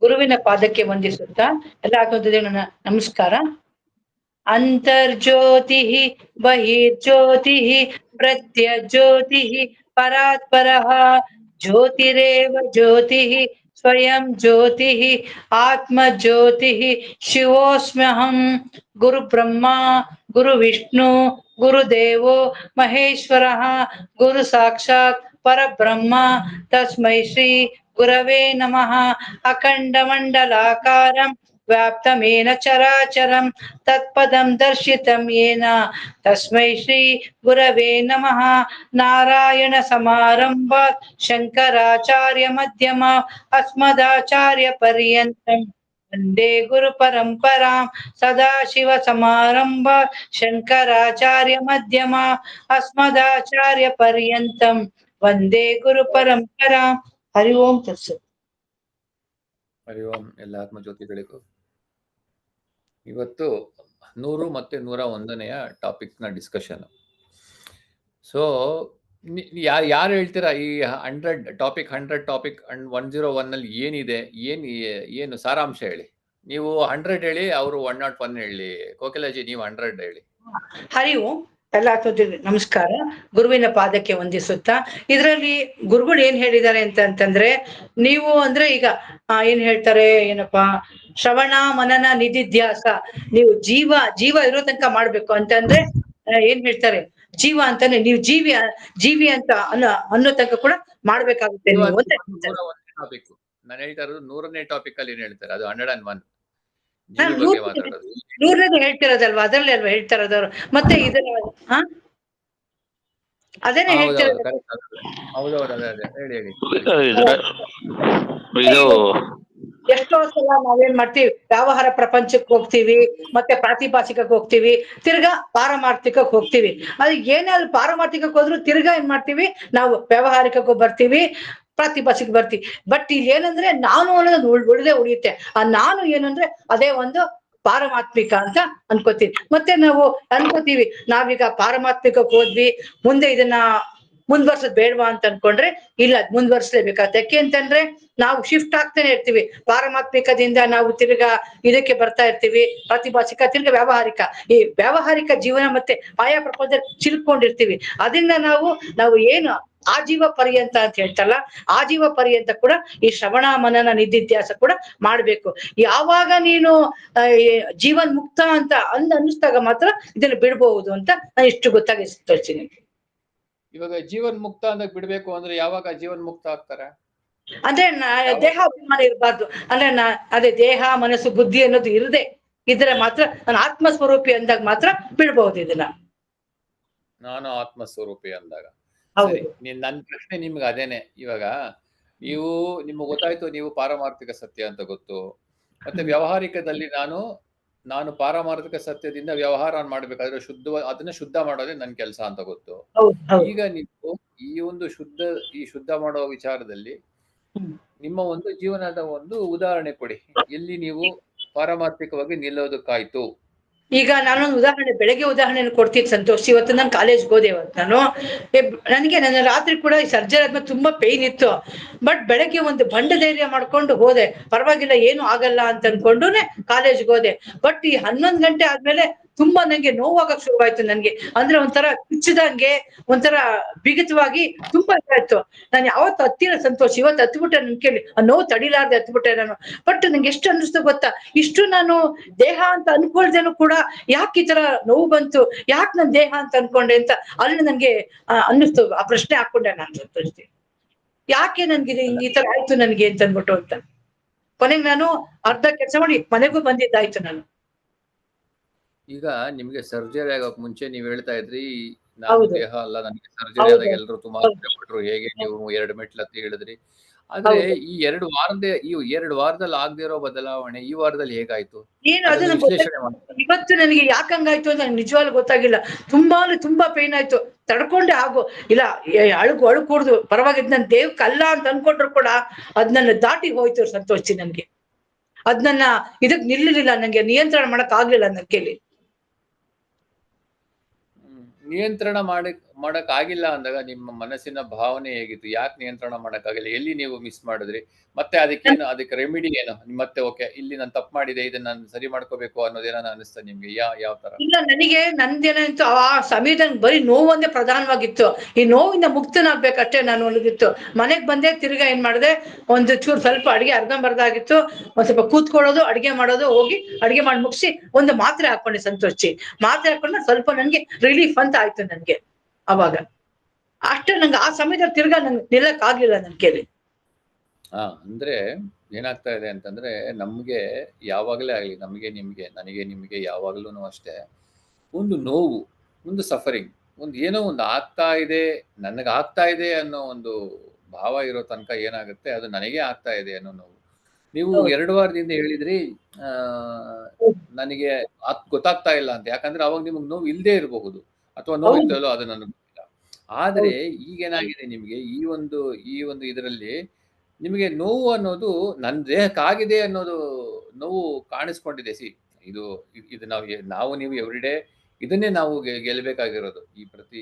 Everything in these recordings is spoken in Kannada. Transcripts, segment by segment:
ಗುರುವಿನ ಪಾದಕ್ಕೆ ವಂದಿಸುತ್ತಾ ಎಲ್ಲ ಆತ್ಮಹೃದಯ ನನ್ನ ನಮಸ್ಕಾರ. ಅಂತರ್ಜ್ಯೋತಿಃ ಬಹಿರ್ಜ್ಯೋತಿಃ ಪ್ರತ್ಯಜ್ಯೋತಿಃ ಪರಾತ್ಪರಃ ಜ್ಯೋತಿರೇವ ಜ್ಯೋತಿಃ ಸ್ವಯಂ ಜ್ಯೋತಿಃ ಆತ್ಮಜ್ಯೋತಿಃ ಶಿವೋಸ್ಮ್ಯಹಂ. ಗುರು ಬ್ರಹ್ಮ ಗುರು ವಿಷ್ಣು ಗುರುದೇವೋ ಮಹೇಶ್ವರಃ ಗುರು ಸಾಕ್ಷಾತ್ ಪರಬ್ರಹ್ಮ ತಸ್ಮೈ ಶ್ರೀ ಗುರವೇ ನಮಃ. ಅಖಂಡಮಂಡಲಾಕಾರಂ ವ್ಯಾಪ್ತಮೇನ ಚರಾಚರಂ ತತ್ಪದಂ ದರ್ಶಿತಂ ಯೇನ ತಸ್ಮೈ ಶ್ರೀ ಗುರವೇ ನಮಃ. ನಾರಾಯಣ ಸಮಾರಂಭಾತ್ ಶಂಕರಾಚಾರ್ಯ ಮಧ್ಯಮ ಅಸ್ಮದಾಚಾರ್ಯ ಪರ್ಯಂತಂ ವಂದೇ ಗುರು ಪರಂಪರಾಂ. ಸದಾಶಿವ ಸಮಾರಂಭ ಶಂಕರಾಚಾರ್ಯ ಮಧ್ಯಮ ಅಸ್ಮದಾಚಾರ್ಯ ಪರ್ಯಂತಂ ವಂದೇ ಗುರು ಪರಂಪರಾಂ. ಹರಿ ಓಂ ತತ್ಸತ್. ಹರಿ ಓಂ. ಎಲ್ಲ ಆತ್ಮಜ್ಯೋತಿಗಳಿಗೂ ಇವತ್ತು 100 ಮತ್ತೆ 101ನೆಯ ಟಾಪಿಕ್ ನ ಡಿಸ್ಕಷನ್. ಸೊ ಯಾರು ಹೇಳ್ತೀರಾ ಈ 100 ಟಾಪಿಕ್ ಅಂಡ್ 101 ನಲ್ಲಿ ಏನಿದೆ, ಏನು ಸಾರಾಂಶ ಹೇಳಿ. ನೀವು 100 ಹೇಳಿ, ಅವರು 101 ಹೇಳಿ. ಕೋಕಿಲಾಜಿ ನೀವು 100 ಹೇಳಿ. ಹರಿ ಓಂ. ಎಲ್ಲ ನಮಸ್ಕಾರ. ಗುರುವಿನ ಪಾದಕ್ಕೆ ವಂದಿಸುತ್ತಾ, ಇದರಲ್ಲಿ ಗುರುಗಳು ಏನ್ ಹೇಳಿದ್ದಾರೆ ಅಂತಂದ್ರೆ, ನೀವು ಅಂದ್ರೆ ಈಗ ಏನ್ ಹೇಳ್ತಾರೆ, ಏನಪ್ಪಾ, ಶ್ರವಣ ಮನನ ನಿಧಿಧ್ಯಾಸ, ನೀವು ಜೀವ ಇರೋ ತನಕ ಮಾಡ್ಬೇಕು ಅಂತಂದ್ರೆ ಏನ್ ಹೇಳ್ತಾರೆ, ಜೀವ ಅಂತಾನೆ ನೀವು ಜೀವಿ ಅಂತ ಅನ್ನೋ ತನಕ ಕೂಡ ಮಾಡ್ಬೇಕಾಗುತ್ತೆ ನೀವು ಅಂತ. ನಾನು ಹೇಳ್ತಾ ಇರೋದು 100ನೇ ಟಾಪಿಕ್ ಅಲ್ಲಿ ಏನ್ ಹೇಳ್ತಾರೆ, ಅದು 101. 100ನೇ ಹೇಳ್ತಿರೋದಲ್ವಾ, ಅದರಲ್ಲಿ ಅಲ್ವಾ ಹೇಳ್ತಾ ಇರೋದವ್ರು. ಮತ್ತೆ ಇದನ್ನ ಅದೇನೆ ಹೇಳ್ತಿರೋದು. ಎಷ್ಟೋ ಸಲ ನಾವೇನ್ ಮಾಡ್ತೀವಿ, ವ್ಯವಹಾರ ಪ್ರಪಂಚಕ್ಕೆ ಹೋಗ್ತೀವಿ, ಮತ್ತೆ ಪ್ರಾತಿಭಾಸಿಕಕ್ಕೆ ಹೋಗ್ತೀವಿ, ತಿರ್ಗಾ ಪಾರಮಾರ್ಥಿಕಕ್ಕೆ ಹೋಗ್ತೀವಿ. ಅದು ಏನೇ ಅಲ್ಲಿ ಪಾರಮಾರ್ಥಿಕಕ್ಕೆ ಹೋದ್ರು ತಿರ್ಗಾ ಏನ್ ಮಾಡ್ತೀವಿ, ನಾವು ವ್ಯವಹಾರಿಕಕ್ಕೂ ಬರ್ತೀವಿ, ಪ್ರಾತಿಭಾಸಿಕ ಬರ್ತೀವಿ. ಬಟ್ ಇಲ್ಲಿ ಏನಂದ್ರೆ ನಾನು ಅನ್ನೋದು ಉಳಿದೇ ಉಳಿಯುತ್ತೆ. ಆ ನಾನು ಏನಂದ್ರೆ ಅದೇ ಒಂದು ಪಾರಮಾತ್ಮಿಕ ಅಂತ ಅನ್ಕೋತೀವಿ. ಮತ್ತೆ ನಾವು ಅನ್ಕೋತೀವಿ, ನಾವೀಗ ಪಾರಮಾತ್ಮಿಕಕ್ಕೆ ಹೋದ್ವಿ, ಮುಂದೆ ಇದನ್ನ ಮುಂದ್ವರ್ಸೋದ್ ಬೇಡವಾ ಅಂತ ಅನ್ಕೊಂಡ್ರೆ ಇಲ್ಲ, ಮುಂದ್ವರ್ಸ್ಲೇಬೇಕಾಗತ್ತೆ. ಯಾಕೆ ಅಂತಂದ್ರೆ ನಾವು ಶಿಫ್ಟ್ ಆಗ್ತಾನೆ ಇರ್ತೀವಿ. ಪಾರಮಾತ್ಮಿಕದಿಂದ ನಾವು ತಿರ್ಗಾ ಇದಕ್ಕೆ ಬರ್ತಾ ಇರ್ತೀವಿ, ಪ್ರಾತಿಭಾಸಿಕ, ತಿರ್ಗಾ ವ್ಯಾವಹಾರಿಕ. ಈ ವ್ಯಾವಹಾರಿಕ ಜೀವನ ಮತ್ತೆ ಆಯಾ ಪ್ರಪಂಚ ಚಿಲ್ಕೊಂಡಿರ್ತೀವಿ. ಅದರಿಂದ ನಾವು ಏನು ಆಜೀವ ಪರ್ಯಂತ ಅಂತ ಹೇಳ್ತಲ್ಲ, ಆಜೀವ ಪರ್ಯಂತ ಕೂಡ ಈ ಶ್ರವಣ ಮನನ ನಿಧಿಧ್ಯಾಸ ಕೂಡ ಮಾಡ್ಬೇಕು. ಯಾವಾಗ ನೀನು ಜೀವನ್ ಮುಕ್ತ ಅಂತ ಅನ್ನಿಸ್ದಾಗ ಮಾತ್ರ ಇದನ್ನ ಬಿಡ್ಬಹುದು ಅಂತ ನಾನು ಇಷ್ಟು ಗೊತ್ತಾಗಿಸ್ತೀನಿ. ಇವಾಗ ಜೀವನ್ ಮುಕ್ತ ಅಂತ ಬಿಡ್ಬೇಕು ಅಂದ್ರೆ ಯಾವಾಗ ಜೀವನ್ ಮುಕ್ತ ಆಗ್ತಾರೆ? ಅಂದ್ರೆ ದೇಹ ಅಭಿಮಾನ ಇರಬಾರ್ದು. ಅಂದ್ರೆ ಅದೇ ದೇಹ ಮನಸ್ಸು ಬುದ್ಧಿ ಅನ್ನೋದು ಇರದೆ ಇದ್ರೆ ಮಾತ್ರ ನಾನು ಆತ್ಮಸ್ವರೂಪಿ ಅಂದಾಗ ಮಾತ್ರ ಬಿಡ್ಬಹುದು ಇದನ್ನ. ನಾನು ಆತ್ಮಸ್ವರೂಪಿ ಅಂದಾಗ ಸರಿ. ನನ್ನ ಪ್ರಶ್ನೆ ನಿಮ್ಗೆ ಅದೇನೆ. ಇವಾಗ ನಿಮ್ಗೆ ಗೊತ್ತಾಯ್ತು, ನೀವು ಪಾರಮಾರ್ಥಿಕ ಸತ್ಯ ಅಂತ ಗೊತ್ತು. ಮತ್ತೆ ವ್ಯಾವಹಾರಿಕದಲ್ಲಿ ನಾನು ಪಾರಮಾರ್ಥಿಕ ಸತ್ಯದಿಂದ ವ್ಯವಹಾರ ಮಾಡ್ಬೇಕಾದ್ರೆ ಅದನ್ನ ಶುದ್ಧ ಮಾಡೋದೇ ನನ್ನ ಕೆಲಸ ಅಂತ ಗೊತ್ತು. ಈಗ ನೀವು ಈ ಶುದ್ಧ ಮಾಡೋ ವಿಚಾರದಲ್ಲಿ ನಿಮ್ಮ ಒಂದು ಜೀವನದ ಒಂದು ಉದಾಹರಣೆ ಕೊಡಿ, ಎಲ್ಲಿ ನೀವು ಪಾರಮಾರ್ಥಿಕವಾಗಿ ನಿಲ್ಲೋದಕ್ಕಾಯ್ತು. ಈಗ ನಾನೊಂದು ಉದಾಹರಣೆ, ಬೆಳಗ್ಗೆ ಉದಾಹರಣೆ ಕೊಡ್ತೀನಿ ಸಂತೋಷ್. ಇವತ್ತು ನಾನು ಕಾಲೇಜ್ಗೆ ಹೋದೆ. ಇವತ್ತು ನನ್ನ ರಾತ್ರಿ ಕೂಡ ಸರ್ಜರಿ ಆದ್ಮೇಲೆ ತುಂಬಾ ಪೇಯ್ನ್ ಇತ್ತು. ಬಟ್ ಬೆಳಗ್ಗೆ ಒಂದು ಬಂಡ ಧೈರ್ಯ ಮಾಡ್ಕೊಂಡು ಹೋದೆ, ಪರವಾಗಿಲ್ಲ ಏನು ಆಗಲ್ಲ ಅಂತ ಅನ್ಕೊಂಡುನೆ ಕಾಲೇಜ್ಗೆ ಹೋದೆ. ಬಟ್ ಈ 11 ಗಂಟೆ ಆದ್ಮೇಲೆ ತುಂಬಾ ನಂಗೆ ನೋವಾಗಕ್ ಶುರುವಾಯ್ತು. ನನ್ಗೆ ಅಂದ್ರೆ ಒಂಥರ ಕಿಚ್ಚದಂಗೆ, ಒಂಥರ ಬಿಗಿತವಾಗಿ ತುಂಬಾ ಇದಾಯ್ತು. ನಾನು ಯಾವತ್ತು ಹತ್ತಿರ ಸಂತೋಷ್, ಇವತ್ತು ಹತ್ಬಿಟ್ಟೆ. ನನ್ ಕೇಳಿ ಆ ನೋವು ತಡಿಲಾರ್ದೆ ಹತ್ಬಿಟ್ಟೆ ನಾನು. ಬಟ್ ನಂಗೆ ಎಷ್ಟು ಅನ್ನಿಸ್ತು ಗೊತ್ತಾ, ಇಷ್ಟು ನಾನು ದೇಹ ಅಂತ ಅನ್ಕೊಳ್ದೇನು ಕೂಡ ಯಾಕೆ ಈ ತರ ನೋವು ಬಂತು, ಯಾಕೆ ನನ್ ದೇಹ ಅಂತ ಅನ್ಕೊಂಡೆ ಅಂತ ಅಲ್ಲಿ ನನ್ಗೆ ಅನ್ನಿಸ್ತು. ಆ ಪ್ರಶ್ನೆ ಹಾಕೊಂಡೆ ನಾನು ಸಂತೋಷ್, ಯಾಕೆ ನನ್ಗೆ ಈ ತರ ಆಯ್ತು ನನ್ಗೆ ಅಂತ ಅನ್ಬಿಟ್ಟು ಅಂತ. ಕೊನೆಗೆ ನಾನು ಅರ್ಧ ಕೆಲಸ ಮಾಡಿ ಮನೆಗೂ ಬಂದಿದ್ದಾಯ್ತು ನಾನು. ಈಗ ನಿಮ್ಗೆ ಸರ್ಜರಿ ಆಗೋಕ್ ಮುಂಚೆ ನೀವ್ ಹೇಳ್ತಾ ಇದ್ರಿ, ನಾನು ದೇಹ ಅಲ್ಲ, ನನಗೆ ಸರ್ಜರಿ ಆದಾಗ ಎಲ್ರು ತುಂಬಾ ಕಷ್ಟಪಟ್ರು, ಹೇಗೆ ನೀವು 2 ಮೆಟ್ಲು ಹತ್ತಿ ಹೇಳಿದ್ರಿ. ಆದ್ರೆ ಈ 2 ವಾರದಲ್ಲಿ ಆಗದೆ ಇರೋ ಬದಲಾವಣೆ ಈ ವಾರದಲ್ಲಿ ಹೇಗಾಯ್ತು? ಇವತ್ತು ನನಗೆ ಯಾಕಂಗಾಯ್ತು ಅಂತ ನಿಜವಾಗ್ಲೂ ಗೊತ್ತಾಗಿಲ್ಲ. ತುಂಬಾ ಪೇನ್ ಆಯ್ತು. ತಡ್ಕೊಂಡೆ ಇಲ್ಲ, ಅಳು ಕೂಡ್ದು ಪರವಾಗಿದ್ ನನ್ ದೇವ್ಕ್ ಅಲ್ಲ ಅಂತ ಅನ್ಕೊಂಡ್ರು ಕೂಡ ಅದ್ ನನ್ನ ದಾಟಿ ಹೋಯ್ತು ಸಂತೋಷಿ. ನನ್ಗೆ ಅದ್ ನನ್ನ ಇದಕ್ ನಿಲ್ಲಲಿಲ್ಲ, ನಂಗೆ ನಿಯಂತ್ರಣ ಮಾಡಕ್ ಆಗ್ಲಿಲ್ಲ. ನನ್ನ ಕೈಲಿ ನಿಯಂತ್ರಣ ಮಾಡಕ್ ಆಗಿಲ್ಲ ಅಂದಾಗ ನಿಮ್ಮ ಮನಸ್ಸಿನ ಭಾವನೆ ಹೇಗಿತ್ತು? ಯಾಕೆ ನಿಯಂತ್ರಣ ಮಾಡಕ್ಕಾಗಿಲ್ಲ? ಎಲ್ಲಿ ನೀವು ಮಿಸ್ ಮಾಡಿದ್ರಿ? ಮತ್ತೆ ಅದಕ್ಕೆ ರೆಮಿಡಿ ಏನು? ಮತ್ತೆ ಓಕೆ, ಇಲ್ಲಿ ನಾನು ತಪ್ಪು ಮಾಡಿದೆ, ಇದನ್ನ ನಾನು ಸರಿ ಮಾಡ್ಕೋಬೇಕು ಅನ್ನೋದೇನಾನ ಅನಿಸ್ತಾ ನಿಮ್ಗೆ? ಯಾವ ತರ? ಇಲ್ಲ, ನನಗೆ ನಂದೇನಾಯ್ತು ಆ ಸಮಯದಲ್ಲಿ ಬರೀ ನೋವೊಂದೇ ಪ್ರಧಾನವಾಗಿತ್ತು. ಈ ನೋವಿಂದ ಮುಕ್ತನಾಗ್ಬೇಕಷ್ಟೇ ನಾನು ಅನ್ನೋದಿತ್ತು. ಮನೆಗ್ ಬಂದೆ, ತಿರ್ಗಾ ಏನ್ ಮಾಡಿದೆ, ಒಂದು ಚೂರು ಸ್ವಲ್ಪ ಅಡಿಗೆ ಅರ್ಧಂಬರ್ಧ ಆಗಿತ್ತು, ಒಂದ್ ಸ್ವಲ್ಪ ಕೂತ್ಕೊಳ್ಳೋದು, ಅಡಿಗೆ ಮಾಡೋದು, ಹೋಗಿ ಅಡಿಗೆ ಮಾಡಿ ಮುಗಿಸಿ ಒಂದು ಮಾತ್ರೆ ಹಾಕೊಂಡೆ, ಸಂತೋಷಿ ಮಾತ್ರೆ ಹಾಕೊಂಡ್ರೆ ಸ್ವಲ್ಪ ನನ್ಗೆ ರಿಲೀಫ್ ಅಂತ ಆಯ್ತು ನನ್ಗೆ. ಅವಾಗ ಅಷ್ಟೇ, ನಂಗೆ ಆ ಸಮಯದಲ್ಲಿ ತಿರ್ಗಾ ನಂಗೆ ನಿಲ್ಲಕ್ ಆಗ್ಲಿಲ್ಲ ನನ್ ಕೈಲಿ. ಅಂದ್ರೆ ಏನಾಗ್ತಾ ಇದೆ ಅಂತಂದ್ರೆ, ನಮ್ಗೆ ಯಾವಾಗಲೇ ಆಗಲಿ, ನಮಗೆ ನಿಮ್ಗೆ, ನನಗೆ ನಿಮ್ಗೆ ಯಾವಾಗ್ಲೂ ಅಷ್ಟೇ, ಒಂದು ನೋವು, ಒಂದು ಸಫರಿಂಗ್, ಒಂದು ಏನೋ ಒಂದು ಆಗ್ತಾ ಇದೆ, ನನಗಾಗ್ತಾ ಇದೆ ಅನ್ನೋ ಒಂದು ಭಾವ ಇರೋ ತನಕ ಏನಾಗುತ್ತೆ, ಅದು ನನಗೆ ಆಗ್ತಾ ಇದೆ ಅನ್ನೋ ನೋವು. ನೀವು 2 ವಾರದಿಂದ ಹೇಳಿದ್ರಿ ನನಗೆ ಗೊತ್ತಾಗ್ತಾ ಇಲ್ಲ ಅಂತ. ಯಾಕಂದ್ರೆ ಅವಾಗ ನಿಮಗೆ ನೋವು ಇಲ್ಲದೆ ಇರಬಹುದು, ಅಥವಾ ನೋವು ಇತ್ತಲ್ಲೋ ಅದು ನನಗೆ ಗೊತ್ತಿಲ್ಲ. ಆದ್ರೆ ಈಗೇನಾಗಿದೆ ನಿಮ್ಗೆ, ಈ ಒಂದು ಇದರಲ್ಲಿ ನಿಮಗೆ ನೋವು ಅನ್ನೋದು ನನ್ನ ದೇಹಕ್ಕಾಗಿದೆ ಅನ್ನೋದು ನೋವು ಕಾಣಿಸ್ಕೊಂಡಿದೆ. ಇದು ನಾವು ನೀವು ಎವ್ರಿಡೇ ಇದನ್ನೇ ನಾವು ಗೆಲ್ಬೇಕಾಗಿರೋದು.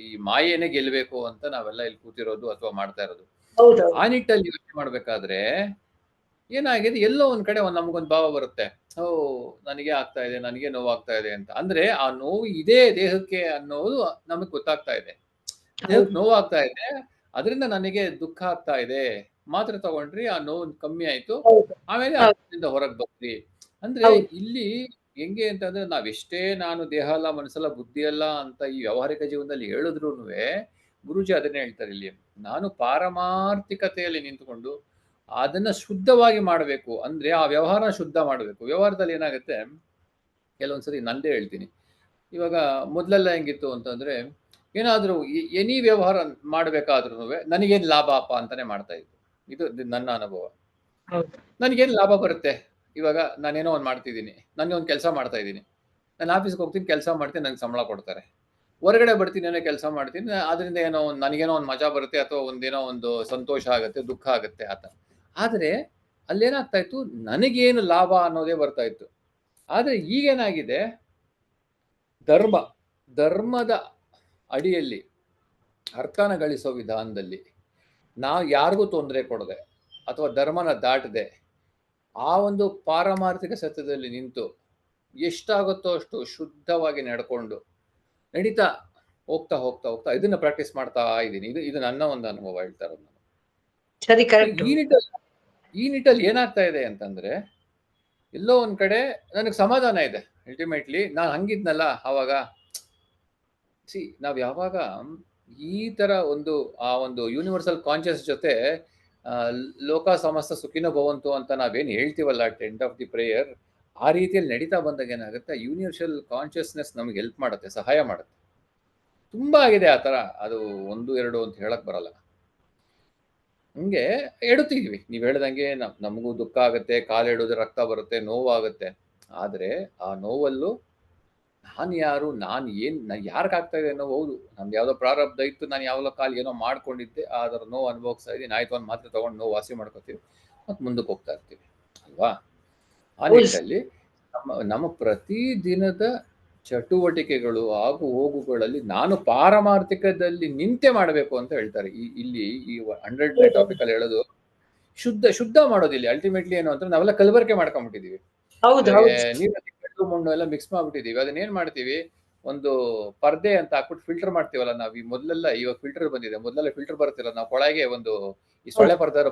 ಈ ಮಾಯೆನೇ ಗೆಲ್ಬೇಕು ಅಂತ ನಾವೆಲ್ಲ ಇಲ್ಲಿ ಕೂತಿರೋದು ಅಥವಾ ಮಾಡ್ತಾ ಇರೋದು. ಆ ನಿಟ್ಟಲ್ಲಿ ಯೋಚನೆ ಮಾಡ್ಬೇಕಾದ್ರೆ ಏನಾಗಿದೆ, ಎಲ್ಲೋ ಒಂದ್ ಕಡೆ ನಮಗೊಂದು ಭಾವ ಬರುತ್ತೆ, ನನಗೆ ಆಗ್ತಾ ಇದೆ, ನನಗೆ ನೋವಾಗ್ತಾ ಇದೆ ಅಂತ. ಅಂದ್ರೆ ಆ ನೋವು ಇದೇ ದೇಹಕ್ಕೆ ಅನ್ನೋದು ನಮಗ್ ಗೊತ್ತಾಗ್ತಾ ಇದೆ. ದೇಹಕ್ಕೆ ನೋವಾಗ್ತಾ ಇದೆ, ಅದರಿಂದ ನನಗೆ ದುಃಖ ಆಗ್ತಾ ಇದೆ. ಮಾತ್ರೆ ತಗೊಂಡ್ರಿ, ಆ ನೋವು ಕಮ್ಮಿ ಆಯ್ತು, ಆಮೇಲೆ ಅದರಿಂದ ಹೊರಗೆ ಬಂದ್ರಿ. ಅಂದ್ರೆ ಇಲ್ಲಿ ಹೆಂಗೆ ಅಂತಂದ್ರೆ, ನಾವೆಷ್ಟೇ ನಾನು ದೇಹ ಅಲ್ಲ, ಮನಸ್ಸಲ್ಲ, ಬುದ್ಧಿ ಅಲ್ಲ ಅಂತ ಈ ವ್ಯಾವಹಾರಿಕ ಜೀವನದಲ್ಲಿ ಹೇಳಿದ್ರುನುವೆ, ಗುರೂಜಿ ಅದನ್ನೇ ಹೇಳ್ತಾರೆ ಇಲ್ಲಿ, ನಾನು ಪಾರಮಾರ್ಥಿಕತೆಯಲ್ಲಿ ನಿಂತುಕೊಂಡು ಅದನ್ನ ಶುದ್ಧವಾಗಿ ಮಾಡಬೇಕು. ಅಂದ್ರೆ ಆ ವ್ಯವಹಾರ ಶುದ್ಧ ಮಾಡಬೇಕು. ವ್ಯವಹಾರದಲ್ಲಿ ಏನಾಗುತ್ತೆ, ಕೆಲವೊಂದ್ಸರಿ ನಂದೇ ಹೇಳ್ತೀನಿ, ಇವಾಗ ಮೊದ್ಲೆಲ್ಲ ಹೆಂಗಿತ್ತು ಅಂತಂದ್ರೆ, ಏನಾದ್ರೂ ಎನಿ ವ್ಯವಹಾರ ಮಾಡ್ಬೇಕಾದ್ರೂ ನನಗೇನ್ ಲಾಭ ಅಪ್ಪ ಅಂತಾನೆ ಮಾಡ್ತಾ ಇದ್ರು. ಇದು ನನ್ನ ಅನುಭವ. ನನಗೇನ್ ಲಾಭ ಬರುತ್ತೆ, ಇವಾಗ ನಾನೇನೋ ಒಂದ್ ಮಾಡ್ತಿದ್ದೀನಿ, ನನಗೆ ಒಂದು ಕೆಲಸ ಮಾಡ್ತಾ ಇದ್ದೀನಿ, ನಾನು ಆಫೀಸ್ಗೆ ಹೋಗ್ತೀನಿ, ಕೆಲಸ ಮಾಡ್ತೀನಿ, ನಂಗೆ ಸಂಬಳ ಕೊಡ್ತಾರೆ. ಹೊರಗಡೆ ಬರ್ತೀನಿ, ಏನೋ ಕೆಲಸ ಮಾಡ್ತೀನಿ, ಅದರಿಂದ ನನಗೇನೋ ಒಂದು ಮಜಾ ಬರುತ್ತೆ, ಅಥವಾ ಒಂದೇನೋ ಒಂದು ಸಂತೋಷ ಆಗುತ್ತೆ, ದುಃಖ ಆಗುತ್ತೆ, ಆತ. ಆದ್ರೆ ಅಲ್ಲೇನಾಗ್ತಾ ಇತ್ತು, ನನಗೇನು ಲಾಭ ಅನ್ನೋದೇ ಬರ್ತಾ ಇತ್ತು. ಆದ್ರೆ ಈಗೇನಾಗಿದೆ, ಧರ್ಮದ ಅಡಿಯಲ್ಲಿ ಅರ್ಥನ ಗಳಿಸೋ ವಿಧಾನದಲ್ಲಿ ನಾವು ಯಾರಿಗೂ ತೊಂದರೆ ಕೊಡದೆ ಅಥವಾ ಧರ್ಮನ ದಾಟದೆ ಆ ಒಂದು ಪಾರಮಾರ್ಥಿಕ ಸತ್ಯದಲ್ಲಿ ನಿಂತು ಎಷ್ಟಾಗುತ್ತೋ ಅಷ್ಟು ಶುದ್ಧವಾಗಿ ನಡೀತಾ ಹೋಗ್ತಾ ಹೋಗ್ತಾ ಹೋಗ್ತಾ ಇದನ್ನ ಪ್ರಾಕ್ಟೀಸ್ ಮಾಡ್ತಾ ಇದ್ದೀನಿ. ಇದು ನನ್ನ ಒಂದು ಅನುಭವ ಹೇಳ್ತಾ ಇರೋದು ನಾನು. ಈ ನಿಟ್ಟಲ್ಲಿ ಏನಾಗ್ತಾ ಇದೆ ಅಂತಂದ್ರೆ, ಎಲ್ಲೋ ಒಂದ್ ಕಡೆ ನನಗೆ ಸಮಾಧಾನ ಇದೆ. ಅಲ್ಟಿಮೇಟ್ಲಿ ನಾನು ಹಂಗಿದ್ನಲ್ಲ ಅವಾಗ. ನಾವ್ ಯಾವಾಗ ಈ ತರ ಆ ಒಂದು ಯೂನಿವರ್ಸಲ್ ಕಾನ್ಶಿಯಸ್ ಜೊತೆ ಲೋಕ ಸಮಸ್ತ ಸುಖಿನೋ ಭವಂತು ಅಂತ ನಾವೇನು ಹೇಳ್ತೀವಲ್ಲ at end of the prayer, ಆ ರೀತಿಯಲ್ಲಿ ನಡೀತಾ ಬಂದಾಗ ಏನಾಗುತ್ತೆ, ಯೂನಿವರ್ಸಲ್ ಕಾನ್ಶಿಯಸ್ನೆಸ್ ನಮ್ಗೆ ಹೆಲ್ಪ್ ಮಾಡುತ್ತೆ, ಸಹಾಯ ಮಾಡುತ್ತೆ. ತುಂಬಾ ಆಗಿದೆ ಆ ತರ. ಅದು 1, 2 ಅಂತ ಹೇಳಕ್ ಬರಲ್ಲ. ಹಂಗೆ ಎಡುತ್ತೀವಿ, ನೀವ್ ಹೇಳ್ದಂಗೆ ನಮಗೂ ದುಃಖ ಆಗುತ್ತೆ, ಕಾಲೆಡುದ್ರೆ ರಕ್ತ ಬರುತ್ತೆ, ನೋವಾಗುತ್ತೆ. ಆದ್ರೆ ಆ ನೋವಲ್ಲೂ ನಾನು ಯಾರು, ಯಾರಿಗಾಗ್ತಾ ಇದೆ ಅನ್ನೋ, ಹೌದು ನಮ್ದು ಯಾವ್ದೋ ಪ್ರಾರಬ್ಧ ಇತ್ತು, ನಾನು ಯಾವ್ದೋ ಏನೋ ಮಾಡ್ಕೊಂಡಿದ್ದೆ, ಅದರ ನೋವು ಅನುಭವಿಸ್ತಾ ಇದ್ದೀನಿ, ಆಯ್ತು ಒಂದು ಮಾತ್ರೆ ತಗೊಂಡು ನೋವು ವಾಸಿ ಮಾಡ್ಕೋತೀವಿ, ಮತ್ತೆ ಮುಂದಕ್ಕೆ ಹೋಗ್ತಾ ಇರ್ತೀವಿ ಅಲ್ವಾ. ಆ ನಿಟ್ಟಲ್ಲಿ ನಮ್ಮ ಪ್ರತಿ ದಿನದ ಚಟುವಟಿಕೆಗಳು ಆಗು ಹೋಗುಗಳಲ್ಲಿ ನಾನು ಪಾರಮಾರ್ಥಿಕದಲ್ಲಿ ನಿಂತೆ ಮಾಡಬೇಕು ಅಂತ ಹೇಳ್ತಾರೆ. ಈ 100ನೇ ಟಾಪಿಕ್ ಅಲ್ಲಿ ಹೇಳೋದು ಶುದ್ಧ ಮಾಡೋದಿಲ್ಲ. ಅಲ್ಟಿಮೇಟ್ಲಿ ಏನು ಅಂತ ನಾವೆಲ್ಲ ಕಲಬೆರಕೆ ಮಾಡ್ಕೊಂಡ್ಬಿಟ್ಟಿದೀವಿ, ಮಣ್ಣು ಎಲ್ಲ ಮಿಕ್ಸ್ ಮಾಡ್ಬಿಟ್ಟಿದೀವಿ. ಅದನ್ನ ಏನ್ ಮಾಡ್ತೀವಿ, ಒಂದು ಪರ್ದೆ ಅಂತ ಹಾಕ್ಬಿಟ್ಟು ಫಿಲ್ಟರ್ ಮಾಡ್ತೀವಲ್ಲ ನಾವು. ಮೊದಲೆಲ್ಲ ಇವಾಗ ಫಿಲ್ಟರ್ ಬಂದಿದೆ, ಮೊದಲೆಲ್ಲ ಫಿಲ್ಟರ್ ಬರ್ತಿಲ್ಲ, ನಾವು ಕೊಳಗೆ ಒಂದು ಈ ಸೊಳ್ಳೆ ಪರ್ದೆ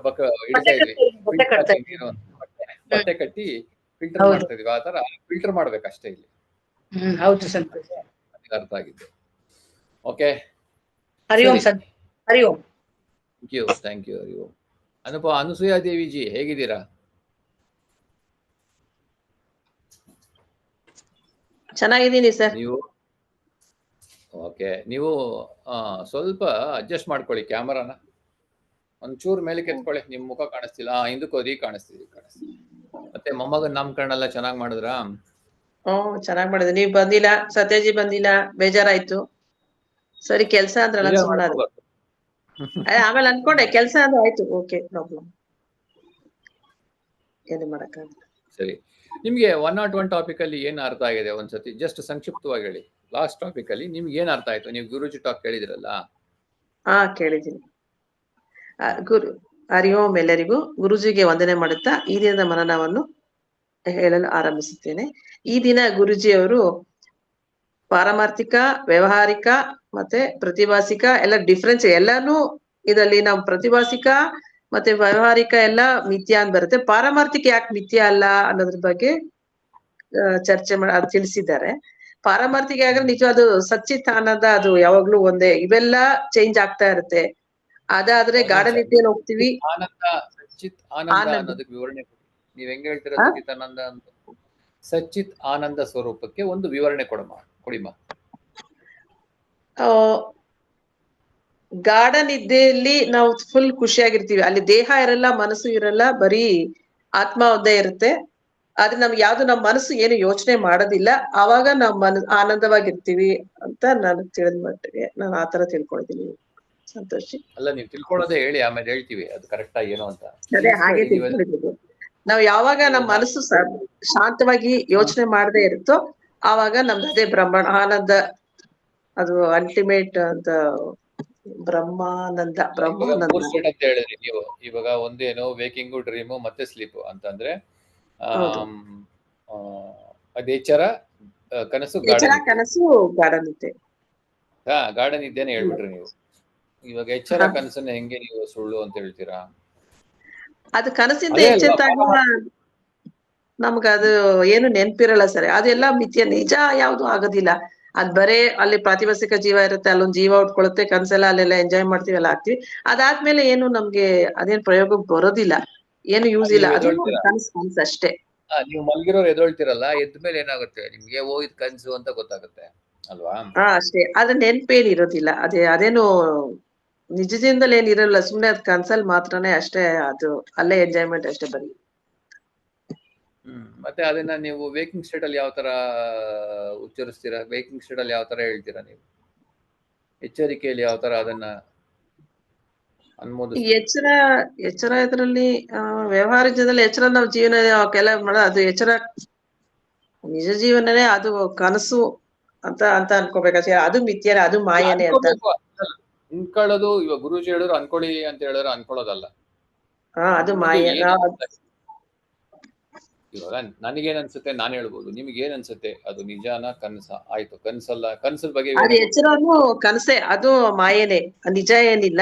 ಇಡ್ತಾ ಇದ್ವಿ, ಬಟ್ಟೆ ಕಟ್ಟಿ ಫಿಲ್ಟರ್ ಮಾಡ್ತಾ ಇದೀವಿ. ಆ ತರ ಫಿಲ್ಟರ್ ಮಾಡ್ಬೇಕಷ್ಟೇ ಇಲ್ಲಿ. ಅರ್ಥ ಆಗಿದ್ದು. Okay, Hari Om sir. Hari Om. Thank you Hari Om. Anasuya Deviji ಹೇಗಿದ್ದೀರಾ? ಚೆನ್ನಾಗಿದ್ದೀನಿ ಸರ್. ನೀವು ಸ್ವಲ್ಪ ಅಡ್ಜಸ್ಟ್ ಮಾಡ್ಕೊಳ್ಳಿ, ಕ್ಯಾಮರಾನ ಒಂಚೂರು ಮೇಲೆ ಕೆತ್ಕೊಳ್ಳಿ, ನಿಮ್ ಮುಖ ಕಾಣಿಸ್ತಿಲ್ಲ. ಹಿಂದಕ್ಕೆ ಕಾಣಿಸ್ತೀವಿ. ಮತ್ತೆ ಮೊಮ್ಮಗನ್ ನಾಮಕರಣ ಎಲ್ಲ ಚೆನ್ನಾಗ್ ಮಾಡಿದ್ರ? ಚೆನ್ನಾಗ್ ಮಾಡಿದ್ರಿ. ನೀವ್ ಬಂದಿಲ್ಲ, ಸತ್ಯಜಿ ಬಂದಿಲ್ಲ, ಬೇಜಾರಾಯ್ತು. ಸರಿ, ಕೆಲ್ಸ ಅಂದ್ರಲ್ಲ ಸುಮ್ಮನೆ ಆಮೇಲೆ ಅನ್ಕೊಂಡೆ ಕೆಲ್ಸ ಅಂದ್ರೆ ಆಯ್ತು. ಓಕೆ, ಪ್ರಾಬ್ಲಮ್ ಏನು ಮಾಡಕ್ಕಾಗಲ್ಲ. ಸರಿ, ನಿಮ್ಗೆ 101 ಟಾಪಿಕ್ ಅಲ್ಲಿ ಏನ್ ಅರ್ಥ ಆಗಿದೆ ಒಂದ್ಸತಿ ಜಸ್ಟ್ ಸಂಕ್ಷಿಪ್ತವಾಗಿ ಹೇಳಿ. ಲಾಸ್ಟ್ ಟಾಪಿಕ್ ಅಲ್ಲಿ ನಿಮ್ಗೆ ಏನ್ ಅರ್ಥ ಆಯ್ತು? ನೀವು ಗುರೂಜಿ ಟಾಕ್ ಕೇಳಿದ್ರಲ್ಲ, ಕೇಳಿದ್ದೀನಿ. ಗುರು ಹರಿ ಓಂ ಎಲ್ಲರಿಗೂ. ಗುರುಜಿಗೆ ವಂದನೆ ಮಾಡುತ್ತಾ ಈ ದಿನದ ಮನನವನ್ನು ಹೇಳಲು ಆರಂಭಿಸುತ್ತೇನೆ. ಈ ದಿನ ಗುರುಜಿಯವರು ಪಾರಮಾರ್ಥಿಕ, ವ್ಯವಹಾರಿಕ ಮತ್ತೆ ಪ್ರತಿಭಾಸಿಕ ಎಲ್ಲ ಡಿಫ್ರೆನ್ಸ್ ಎಲ್ಲಾನು ಇದರಲ್ಲಿ ನಾವು ಪ್ರತಿಭಾಸಿಕ ಮತ್ತೆ ವ್ಯವಹಾರಿಕ ಎಲ್ಲ ಮಿಥ್ಯಾ ಅಂತ ಬರುತ್ತೆ. ಪಾರಮಾರ್ಥಿಕ ಯಾಕೆ ಮಿಥ್ಯಾ ಅಲ್ಲ ಅನ್ನೋದ್ರ ಬಗ್ಗೆ ಚರ್ಚೆ ಅದು ತಿಳಿಸಿದ್ದಾರೆ. ಪಾರಮಾರ್ಥಿಕ ಆದ್ರೆ ನಿಜ ಅದು ಸಚ್ಚಿತ್ತಾನಂದ, ಅದು ಯಾವಾಗ್ಲೂ ಒಂದೇ. ಇವೆಲ್ಲ ಚೇಂಜ್ ಆಗ್ತಾ ಇರುತ್ತೆ. ಅದಾದ್ರೆ ಗಾಢ ನಿದ್ದೆಯಲ್ಲಿ ಹೋಗ್ತೀವಿ. ಆನಂದ, ಸಚ್ಚಿತ್ ಆನಂದ ಆನಂದ. ಅನ್ನೋದಕ್ಕೆ ವಿವರಣೆ ಕೊಡಿ. ನೀವ್ ಹೆಂಗ್ ಹೇಳ್ತೀರಾ ಆ? ಸಚ್ಚಿತ್ ಆನಂದ ಅಂತ? ಸಚ್ಚಿತ್ ಆನಂದ ಸ್ವರೂಪಕ್ಕೆ ಒಂದು ವಿವರಣೆ ಕೊಡಿಮ್ಮ. ಆ, ಗಾಢ ನಿದ್ದೆಯಲ್ಲಿ ನಾವು ಫುಲ್ ಖುಷಿಯಾಗಿರ್ತೀವಿ. ಅಲ್ಲಿ ದೇಹ ಇರಲ್ಲ, ಮನಸ್ಸು ಇರಲ್ಲ, ಬರೀ ಆತ್ಮ ಒಂದೇ ಇರುತ್ತೆ. ಆದ್ರೆ ನಮ್ಗೆ ಯಾವ್ದು ನಮ್ಮ ಮನಸ್ಸು ಏನು ಯೋಚನೆ ಮಾಡೋದಿಲ್ಲ. ಆವಾಗ ನಾವು ಆನಂದವಾಗಿರ್ತೀವಿ ಅಂತ ನಾನು ತಿಳಿದ ಮಟ್ಟಿಗೆ ನಾನು ಆತರ ತಿಳ್ಕೊಳ್ತೀನಿ. ಸಂತೋಷಿ. ಅಲ್ಲ, ನೀವು ತಿಳ್ಕೊಳ್ಳೋದೇ ಹೇಳಿ, ಆಮೇಲೆ ಹೇಳ್ತೀವಿ ಅದು ಕರೆಕ್ಟಾ ಏನೋ ಅಂತ. ಅದೇ ಹಾಗೆ ತಿಳಿಸ್ಬೇಡಿ ನೀವೆಲ್ಲ. ತಿಳ್ಕೊಂಡಿದ್ದು. ನಾವ್ ಯಾವಾಗ ನಮ್ಮ ಮನಸ್ಸು ಶಾಂತವಾಗಿ ಯೋಚನೆ ಮಾಡದೇ ಇರುತ್ತೋ ಆವಾಗ ನಮ್ದು ಅದೇ ಆನಂದ, ಅದು ಅಲ್ಟಿಮೇಟ್ ಅಂತ. ಬ್ರಹ್ಮಾನಂದ. ಮೂರ್ ಸ್ಟೇಟ್ ಅಂತ ಹೇಳಿದ್ರಿ ನೀವು. ಇವಾಗ ಒಂದೇನು ವೇಕಿಂಗು, ಡ್ರೀಮು ಮತ್ತೆ ಸ್ಲೀಪು ಅಂತಂದ್ರೆ ಅದು ಎಚ್ಚರ, ಕನಸು, ಕನಸು, ಗಾಢ ನಿದ್ದೆ. ಗಾಢ ನಿದ್ದೆನೆ ಹೇಳ್ಬಿಟ್ರಿ ನೀವು. ಇವಾಗ ಎಚ್ಚರ ಕನಸನ್ನ ಹೆಂಗೆ ನೀವು ಸುಳ್ಳು ಅಂತ ಹೇಳ್ತೀರಾ? ಅದು ಕನಸಿಂದ ಎಚ್ಚೆತ್ತಾಗ ನಮ್ಗ ಅದು ಏನು ನೆನ್ಪಿರಲ್ಲ ಸರ್. ಅದೆಲ್ಲ ಮಿಥ್ಯ, ನಿಜ ಯಾವ್ದು ಆಗೋದಿಲ್ಲ. ಅದ್ ಬರೇ ಅಲ್ಲಿ ಪ್ರಾತಿಭಾಸಿಕ ಜೀವ ಇರುತ್ತೆ, ಅಲ್ಲೊಂದ್ ಜೀವ ಉಟ್ಕೊಳುತ್ತೆ, ಕನ್ಸೆಲ್ಲ ಅಲ್ಲೆಲ್ಲ ಎಂಜಾಯ್ ಮಾಡ್ತೀವಿ, ಎಲ್ಲ ಆಗ್ತೀವಿ. ಅದಾದ್ಮೇಲೆ ಏನು ನಮ್ಗೆ ಅದೇನ್ ಪ್ರಯೋಗಕ್ಕೆ ಬರೋದಿಲ್ಲ, ಏನು ಯೂಸ್ ಇಲ್ಲ. ಅದು ಕನ್ಸು ಅಷ್ಟೇ. ನೀವು ಮಲ್ಗಿರೋರು ಎದೊಳ್ತಿರಲ್ಲ, ಎದ್ಮೇಲೆ ಏನಾಗುತ್ತೆ ನಿಮ್ಗೆ? ಹೋಗಿದ್ ಕನ್ಸು ಅಂತ ಗೊತ್ತಾಗುತ್ತೆ ಅಲ್ವಾ? ಅಷ್ಟೇ. ಅದ್ರ ನೆನ್ಪೇನ್ ಇರೋದಿಲ್ಲ. ಅದೇನು ನಿಜದಿಂದಲೇ ಏನಿರಲ್ಲ, ಸುಮ್ನೆ ಅದ್ ಕನ್ಸಲ್ ಮಾತ್ರನೇ ಅಷ್ಟೇ. ಅದು ಅಲ್ಲೇ ಎಂಜಾಯ್ಮೆಂಟ್ ಅಷ್ಟೇ ಬರೀ. ಮತ್ತೆ ಅದನ್ನ ನೀವು ವೇಕಿಂಗ್ ಸ್ಟೇಟ್ ಅಲ್ಲಿ ಯಾವ ತರ ಉಚ್ಚರಿಸ್ತೀರಾ? ವೇಕಿಂಗ್ ಸ್ಟೇಟ್ ಅಲ್ಲಿ ಯಾವ ತರ ಹೇಳ್ತೀರಾ ನೀವು? ಎಚ್ಚರಿಕೆಯಲ್ಲಿ ಯಾವ ತರ ಅದನ್ನ ಅನ್ಮೋದಿಸ್ತೀರಾ? ಎಚ್ಚರ ಇದ್ರಲ್ಲಿ ವ್ಯವಹಾರಿಕದಲ್ಲಿ ಎಚ್ಚರ ನಾವು ಜೀವನ ಕೆಲ ಅದು ಎಚ್ಚರ ನಿಜ ಜೀವನನೇ, ಅದು ಕನಸು ಅಂತ ಅನ್ಕೋಬೇಕಷ್ಟೇ. ಅದು ಮಿಥ್ಯನೇ, ಅದು ಮಾಯನೇ ಅಂತ ಅನ್ಕೊಳ್ಳೋದು. ಇವಾಗ ಗುರೂಜಿ ಹೇಳಿದ್ರು ಅನ್ಕೊಳ್ಳಿ ಅಂತ ಹೇಳಿದ್ರೆ ಅನ್ಕೊಳ್ಳೋದಲ್ಲ. ಅದು ಮಾಯ. ಇವಾಗ ನನಗೇನ್ ಅನ್ಸುತ್ತೆ ನಾನು ಹೇಳ್ಬೋದು, ನಿಮ್ಗೆ ಏನ್ ಅನ್ಸುತ್ತೆ? ಅದು ನಿಜಾನ ಕನಸ? ಆಯ್ತು, ಕನ್ಸಲ್ಲ, ಕನ್ಸಲ್ ಬಗ್ಗೆ ಅದು ಎಚ್ಚರನು ಕನಸೆ, ಅದು ಮಾಯೇನೆ, ನಿಜ ಏನಿಲ್ಲ.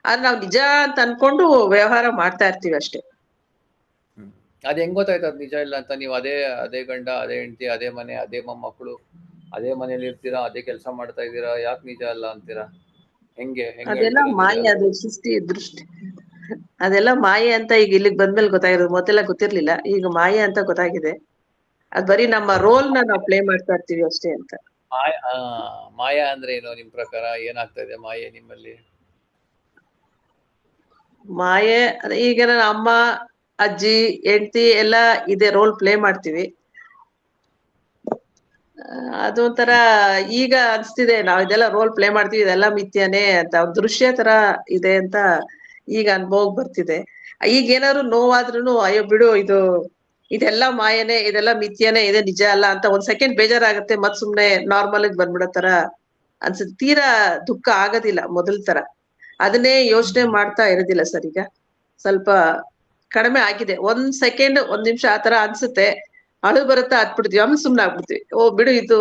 ಆದ್ರೆ ನಾವು ನಿಜ ಅಂತ ಅನ್ಕೊಂಡು ವ್ಯವಹಾರ ಮಾಡ್ತಾ ಇರ್ತೀವಿ ಅಷ್ಟೇ. ಅದ್ ಹೆಂಗ್ ಗೊತ್ತಾಯ್ತು ಅದ್ ನಿಜ ಇಲ್ಲ ಅಂತ? ನೀವು ಅದೇ ಗಂಡ, ಅದೇ ಹೆಂಡತಿ, ಅದೇ ಮನೆ, ಅದೇ ಮೊಮ್ಮಕ್ಕಳು, ಅದೇ ಮನೇಲಿ ಇರ್ತೀರಾ, ಅದೇ ಕೆಲಸ ಮಾಡ್ತಾ ಇದ್ದೀರಾ, ಯಾಕೆ ನಿಜ ಅಲ್ಲ ಅಂತೀರಾ? ಹೆಂಗೆ ಅದೆಲ್ಲ ಮಾಯೆ, ಅದು ಸೃಷ್ಟಿ ದೃಷ್ಟಿ, ಅದೆಲ್ಲ ಮಾಯೆ ಅಂತ ಈಗ ಇಲ್ಲಿಗೆ ಬಂದ್ಮೇಲೆ ಗೊತ್ತಾಗಿರೋದು. ಮೊದಲೆಲ್ಲ ಗೊತ್ತಿರ್ಲಿಲ್ಲ, ಈಗ ಮಾಯೆ ಅಂತ ಗೊತ್ತಾಗಿದೆ. ಅದ್ ಬರೀ ನಮ್ಮ ರೋಲ್ ನಾವು ಪ್ಲೇ ಮಾಡ್ತಾ ಇರ್ತೀವಿ ಅಷ್ಟೇ ಅಂತ. ಮಾಯಾ ಅಂದ್ರೆ ಏನು ನಿಮ್ ಪ್ರಕಾರ? ಏನಾಗ್ತಾ ಇದೆ ಮಾಯೆ ನಿಮ್ಮಲ್ಲಿ? ಮಾಯೆ ಈಗ ನನ್ನ ಅಮ್ಮ, ಅಜ್ಜಿ, ಹೆಂಡತಿ ಎಲ್ಲ ಇದೇ ರೋಲ್ ಪ್ಲೇ ಮಾಡ್ತೀವಿ. ಅದೊಂಥರ ಈಗ ಅನ್ಸ್ತಿದೆ, ನಾವ್ ಇದೆಲ್ಲ ರೋಲ್ ಪ್ಲೇ ಮಾಡ್ತೀವಿ, ಇದೆಲ್ಲ ಮಿಥ್ಯನೇ ಅಂತ, ದೃಶ್ಯ ತರ ಇದೆ ಅಂತ ಈಗ ಅನುಭವ ಬರ್ತಿದೆ. ಈಗ ಏನಾದ್ರು ನೋವಾದ್ರೂ ಅಯ್ಯೋ ಬಿಡು, ಇದೆಲ್ಲ ಮಾಯನೇ, ಇದೆಲ್ಲ ಮಿಥ್ಯನೇ, ಇದೆ ನಿಜ ಅಲ್ಲ ಅಂತ ಒಂದ್ ಸೆಕೆಂಡ್ ಬೇಜಾರಾಗತ್ತೆ. ಮತ್ ಸುಮ್ನೆ ನಾರ್ಮಲ್ ಆಗಿ ಬಂದ್ಬಿಡೋ ತರ ಅನ್ಸುತ್ತೆ. ತೀರಾ ದುಃಖ ಆಗೋದಿಲ್ಲ ಮೊದಲ ತರ. ಅದನ್ನೇ ಯೋಚನೆ ಮಾಡ್ತಾ ಇರೋದಿಲ್ಲ ಸರ್. ಈಗ ಸ್ವಲ್ಪ ಕಡಿಮೆ ಆಗಿದೆ. ಒಂದ್ ಸೆಕೆಂಡ್, ಒಂದ್ ನಿಮಿಷ ಆತರ ಅನ್ಸುತ್ತೆ, ಅಳು ಬರುತ್ತಾ ಹತ್ಬಿಡ್ತೀವಿ, ಆಮೇಲೆ ಸುಮ್ನೆ ಆಗ್ಬಿಡ್ತೀವಿ. ಓ ಬಿಡು,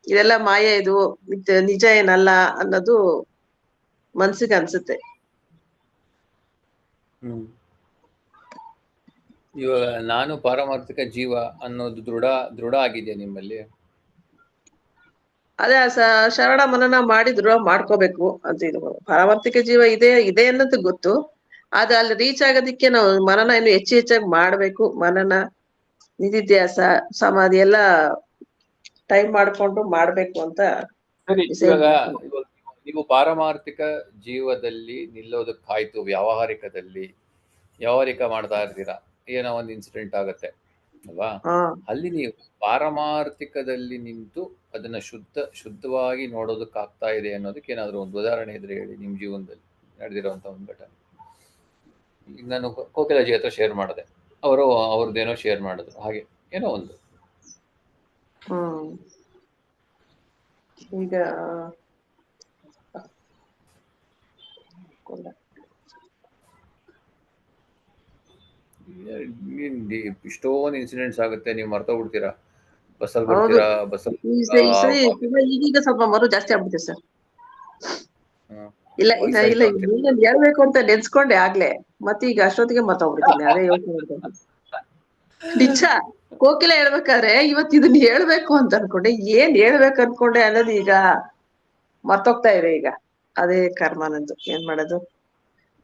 ಇದೆಲ್ಲ ಮಾಯೆ, ಇದು ನಿಜ ಏನಲ್ಲ ಅನ್ನೋದು ಮನ್ಸಿಗೆ ಅನ್ಸುತ್ತೆ. ಇವಾಗ ನಾನು ಪಾರಮಾರ್ಥಿಕ ಜೀವ ಅನ್ನೋದು ದೃಢ ಆಗಿದೆ ನಿಮ್ಮಲ್ಲಿ? ಅದೇ ಶರಣ ಮನನ ಮಾಡಿ ದೃಢ ಮಾಡ್ಕೋಬೇಕು ಅಂತ. ಇದು ಪಾರಮಾರ್ಥಿಕ ಜೀವ ಇದೆ ಅನ್ನೋದು ಗೊತ್ತು. ಆದ್ರೆ ಅಲ್ಲಿ ರೀಚ್ ಆಗೋದಿಕ್ಕೆ ನಾವು ಮನನ ಇನ್ನು ಹೆಚ್ಚಾಗಿ ಮಾಡ್ಬೇಕು. ಮನನ, ನಿಧಿಧ್ಯಾಸ, ಸಮಾಧಿ ಎಲ್ಲ ಟೈಮ್ ಮಾಡ್ಕೊಂಡು ಮಾಡ್ಬೇಕು ಅಂತ. ಸರಿ, ಇವಾಗ ನೀವು ಪಾರಮಾರ್ಥಿಕ ಜೀವದಲ್ಲಿ ನಿಲ್ಲೋದಕ್ಕಾಯ್ತು. ವ್ಯಾವಹಾರಿಕ ಮಾಡ್ತಾ ಇರ್ತೀರಾ, ಏನೋ ಒಂದು ಇನ್ಸಿಡೆಂಟ್ ಆಗತ್ತೆ ಅಲ್ವಾ? ಅಲ್ಲಿ ನೀವು ಪಾರಮಾರ್ಥಿಕದಲ್ಲಿ ನಿಂತು ಅದನ್ನ ಶುದ್ಧವಾಗಿ ನೋಡೋದಕ್ಕಾಗ್ತಾ ಇದೆ ಅನ್ನೋದಕ್ಕೆ ಏನಾದ್ರು ಒಂದು ಉದಾಹರಣೆ ಇದ್ರೆ ಹೇಳಿ, ನಿಮ್ ಜೀವನದಲ್ಲಿ ನಡೆದಿರುವಂತ ಒಂದು ಘಟನೆ. ಈಗ ನಾನು ಕೋಕಿಲಾಜಿ ಹತ್ರ ಶೇರ್ ಮಾಡಿದೆ, ಅವ್ರದ್ದೇನೋ ಶೇರ್ ಮಾಡಿದ್ರು, ಹಾಗೆ ಏನೋ ಒಂದು. ಈಗ ಇಷ್ಟೊಂದು ಇನ್ಸಿಡೆಂಟ್ಸ್ ಆಗುತ್ತೆ, ನೀವು ಮರ್ತೋಗ್ಬಿಡ್ತೀರಾ. ಬಸ್ಸಲ್ಲಿ ಹೌದು. ಬರ್ತೀರಾ, ಬಸ್ಸಲ್ಲಿ ಈ ಸರಿ ಈಗೀಗ ಸ್ವಲ್ಪ ಮರು ಜಾಸ್ತಿ ಆಗ್ಬಿಟ್ಟಿದೆ ಸರ್. ಇಲ್ಲ ನೀನ್ ಹೇಳ್ಬೇಕು ಅಂತ ನೆನ್ಸ್ಕೊಂಡೆ ಆಗ್ಲೇ, ಮತ್ತೆ ಈಗ ಅಷ್ಟೊತ್ತಿಗೆ ಮರ್ತೋಗ್ಬಿಡ್ತೀನಿ. ಅದೇ ಯೋಚನೆ ಮಾಡ್ತೀನಿ. ನಿಜ, ಕೋಕಿಲ ಹೇಳ್ಬೇಕಾದ್ರೆ ಇವತ್ತು ಇದನ್ನ ಹೇಳ್ಬೇಕು ಅಂತ ಅನ್ಕೊಂಡೆ, ಏನ್ ಹೇಳ್ಬೇಕು ಅನ್ಕೊಂಡೆ ಅನ್ನೋದು ಈಗ ಮರ್ತೋಗ್ತಾ ಇದೆ. ಈಗ ಅದೇ ಕರ್ಮ ನಂದು, ಏನ್ ಮಾಡೋದು.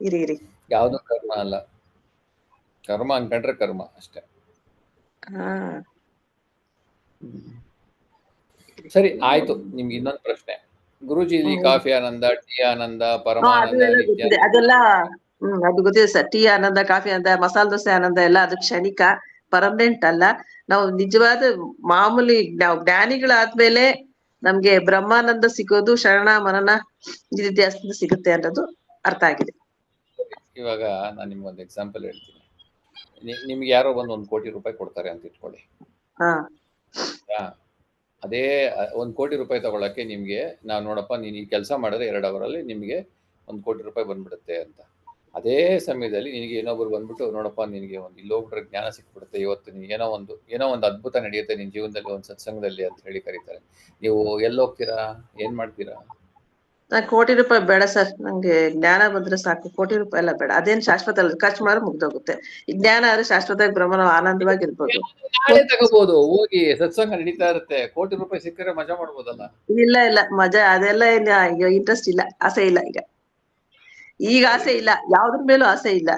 ಇರಿ ಯಾವ್ದು ಕರ್ಮ ಅಲ್ಲ, ಕರ್ಮ ಅನ್ಕೊಂಡ್ರೆ ಕರ್ಮ ಅಷ್ಟೇ. ಸರಿ ಆಯ್ತು. ನಿಮ್ಗೆ ಇನ್ನೊಂದು ಪ್ರಶ್ನೆ, ಗುರುಜಿ ಇಲ್ಲಿ ಕಾಫಿ ಆನಂದ, ಟೀ ಆನಂದ, ಪರಮಾನಂದ, ನಿತ್ಯ ಅದೆಲ್ಲ ಅದು ಗೊತ್ತಿದೆ ಸರ್. ಟೀ ಆನಂದ, ಕಾಫಿ ಆನಂದ, ಮಸಾಲೆ ದೋಸೆ ಆನಂದ ಎಲ್ಲ ಅದು ಕ್ಷಣಿಕ, ಪರ್ಮನೆಂಟ್ ಅಲ್ಲ. ನಾವು ನಿಜವಾದ ಮಾಮೂಲಿ ನಾವು ಜ್ಞಾನಿಗಳಾದ್ಮೇಲೆ ನಮ್ಗೆ ಬ್ರಹ್ಮಾನಂದ ಸಿಗೋದು ಶರಣ ಮನನ ನಿಧಿಧ್ಯಾಸದಿಂದ ಸಿಗುತ್ತೆ ಅನ್ನೋದು ಅರ್ಥ ಆಗಿದೆ. ಇವಾಗ ನಾನು ನಿಮ್ಗೊಂದು ಎಕ್ಸಾಂಪಲ್ ಹೇಳ್ತೀನಿ. ನಿಮ್ಗೆ ಯಾರೋ ಬಂದು 1 ಕೋಟಿ ರೂಪಾಯಿ ಕೊಡ್ತಾರೆ ಅಂತ ಇಟ್ಕೊಳ್ಳಿ. ಅದೇ 1 ಕೋಟಿ ರೂಪಾಯಿ ತಗೊಳಕ್ಕೆ ನಿಮ್ಗೆ ನಾವು ನೋಡಪ್ಪ ನೀನು ಈ ಕೆಲಸ ಮಾಡಿದ್ರೆ 2 ಅವರಲ್ಲಿ ನಿಮ್ಗೆ 1 ಕೋಟಿ ರೂಪಾಯಿ ಬಂದ್ಬಿಡುತ್ತೆ ಅಂತ. ಅದೇ ಸಮಯದಲ್ಲಿ ನಿನಗೆ ಇನ್ನೊಬ್ರು ಬಂದ್ಬಿಟ್ಟು ನೋಡಪ್ಪ ನಿನಗೆ ಇಲ್ಲಿ ಹೋಗ್ಬಿಟ್ರೆ ಜ್ಞಾನ ಸಿಕ್ಬಿಡುತ್ತೆ, ಇವತ್ತು ನೀನು ಏನೋ ಒಂದು ಅದ್ಭುತ ನಡೆಯುತ್ತೆ ನಿನ್ನ ಜೀವನದಲ್ಲಿ, ಒಂದು ಸತ್ಸಂಗದಲ್ಲಿ ಅಂತ ಹೇಳಿ ಕರೀತಾರೆ. ನೀವು ಎಲ್ಲಿ ಹೋಗ್ತೀರಾ, ಏನ್ ಮಾಡ್ತೀರಾ? ನಂಗೆ ಕೋಟಿ ರೂಪಾಯಿ ಬೇಡ ಸರ್, ನಂಗೆ ಜ್ಞಾನ ಬಂದ್ರೆ ಸಾಕು. ಕೋಟಿ ರೂಪಾಯಿ ಎಲ್ಲ ಬೇಡ, ಅದೇನ್ ಶಾಶ್ವತ ಅಲ್ಲ, ಖರ್ಚು ಮಾಡಿ ಮುಗ್ದೋಗುತ್ತೆ. ಜ್ಞಾನ ಆದ್ರೆ ಶಾಶ್ವತವಾಗಿ ಬ್ರಹ್ಮನ ಆನಂದವಾಗಿರ್ಬೋದು. ನಾಳೆ ತಗೋಬಹುದು, ಹೋಗಿ ಸತ್ಸಂಗ ನಡೀತಾ ಇರುತ್ತೆ. ಕೋಟಿ ರೂಪಾಯಿ ಸಿಕ್ಕರೆ ಮಜಾ ಮಾಡ್ಬೋದಲ್ಲ. ಇಲ್ಲ ಮಜಾ ಅದೆಲ್ಲ ಇಂಟ್ರೆಸ್ಟ್ ಇಲ್ಲ, ಆಸೆ ಇಲ್ಲ. ಈಗ ಆಸೆ ಇಲ್ಲ, ಯಾವ್ದ್ರ ಮೇಲೂ ಆಸೆ ಇಲ್ಲ.